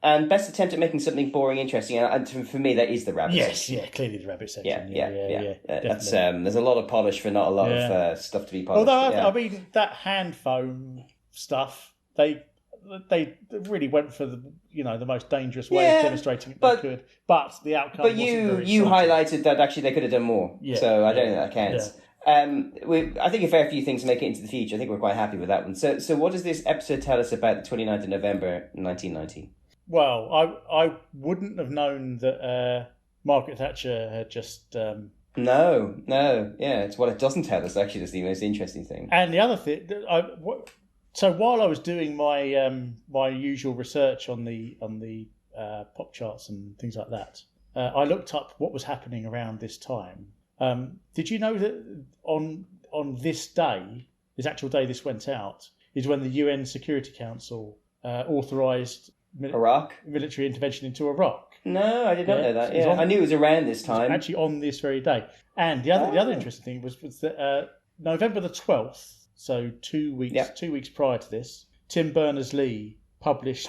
And best attempt at making something boring interesting, and for me that is the rabbit section. Yeah, clearly the rabbit section. Yeah. That's there's a lot of polish for not a lot of stuff to be polished. Although I mean that hand foam stuff, they really went for the most dangerous way of demonstrating it they could. But the outcome. But you highlighted that actually they could have done more. Yeah, so I don't think that counts. Yeah. I think a fair few things make it into the future. I think we're quite happy with that one. So what does this episode tell us about the 29th of November 1990? Well, I wouldn't have known that Margaret Thatcher had just... No. Yeah, it's what it doesn't tell us, actually, that's the most interesting thing. And the other thing... So while I was doing my my usual research on the pop charts and things like that, I looked up what was happening around this time. Did you know that on this day, this actual day this went out, is when the UN Security Council authorised... military intervention into Iraq. No, I did not know that. Yeah, I knew it was around this time. Actually, on this very day. And the other interesting thing was that November the 12th, so 2 weeks prior to this, Tim Berners-Lee published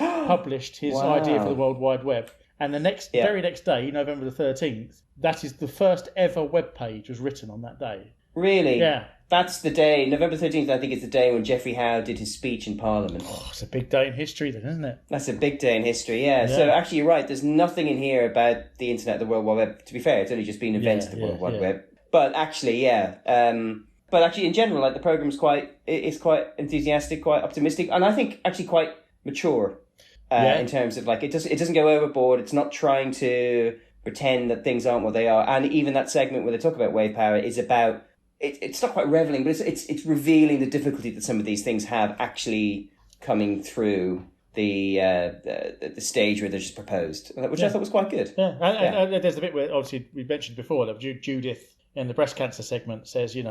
his idea for the World Wide Web. And the very next day, November the 13th, that is the first ever web page was written on that day. Really? Yeah. That's the day, November 13th, I think it's the day when Geoffrey Howe did his speech in Parliament. Oh, it's a big day in history then, isn't it? That's a big day in history, yeah. So actually you're right, there's nothing in here about the internet, the World Wide Web. To be fair, it's only just been invented, the World Wide Web. But actually, but actually in general, like the programme's quite enthusiastic, quite optimistic, and I think actually quite mature in terms of like, it doesn't go overboard, it's not trying to pretend that things aren't what they are. And even that segment where they talk about wave power is about... It's not quite reveling, but it's revealing the difficulty that some of these things have actually coming through the stage where they're just proposed, which I thought was quite good. Yeah, and there's the bit where obviously we mentioned before that Judith in the breast cancer segment says, don't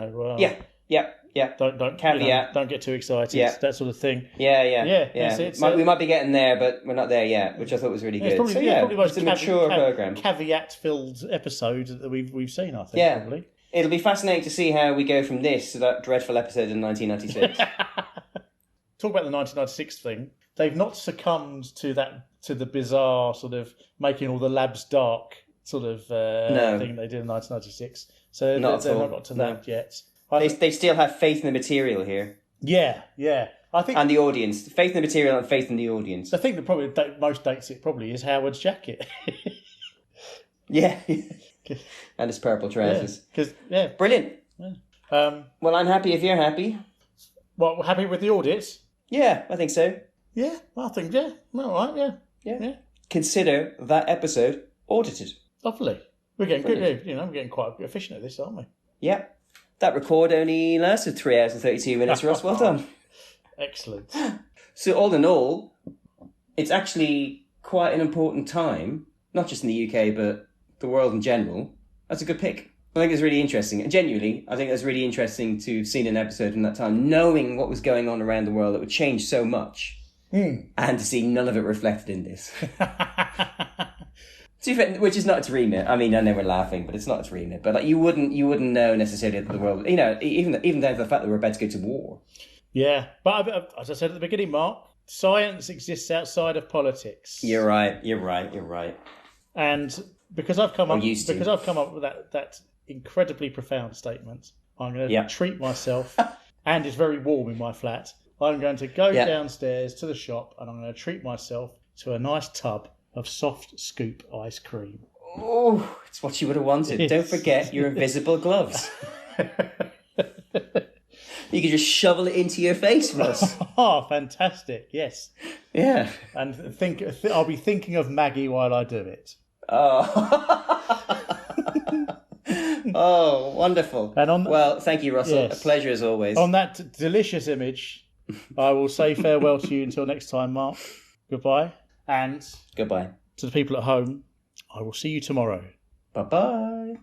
caveat, don't get too excited, that sort of thing. We might be getting there, but we're not there yet, which I thought was really good. It's probably the most mature program, caveat-filled episode that we've seen. I think probably. It'll be fascinating to see how we go from this to that dreadful episode in 1996. Talk about the 1996 thing. They've not succumbed to the bizarre sort of making all the labs dark sort of No. thing they did in 1996. So Not they've at all. not got to No. that yet. They still have faith in the material here. Yeah. I think, And the audience. Faith in the material and faith in the audience. I think that probably most dates it probably is Howard's jacket. Yeah. And his purple trousers. Brilliant. Yeah. Well, I'm happy if you're happy. Well, happy with the audit? Yeah, I think so. Yeah, I think, yeah. All right, Yeah. Consider that episode audited. Lovely. We're getting Brilliant. good, we're getting quite efficient at this, aren't we? Yeah. That record only lasted 3 hours and 32 minutes, Ross. Well done. Excellent. So all in all, it's actually quite an important time, not just in the UK, but the world in general. That's a good pick. I think it's really interesting. And genuinely, I think it's really interesting to have seen an episode from that time, knowing what was going on around the world that would change so much, and to see none of it reflected in this. Which is not its remit. I mean, I know we're laughing, but it's not its remit. But like, you wouldn't know necessarily that the world, even down to the fact that we're about to go to war. Yeah, but as I said at the beginning, Mark, science exists outside of politics. You're right. And because I've come up with that incredibly profound statement, I'm going to treat myself, and it's very warm in my flat. I'm going to go downstairs to the shop, and I'm going to treat myself to a nice tub of soft scoop ice cream. Oh, it's what you would have wanted. Don't forget your invisible gloves. You could just shovel it into your face, Russ. Oh, fantastic! Yes. Yeah. And I'll be thinking of Maggie while I do it. Oh. Oh, wonderful. And well, thank you, Russell. Yes. A pleasure as always. On that delicious image, I will say farewell to you until next time, Mark. Goodbye. And goodbye to the people at home. I will see you tomorrow. Bye-bye.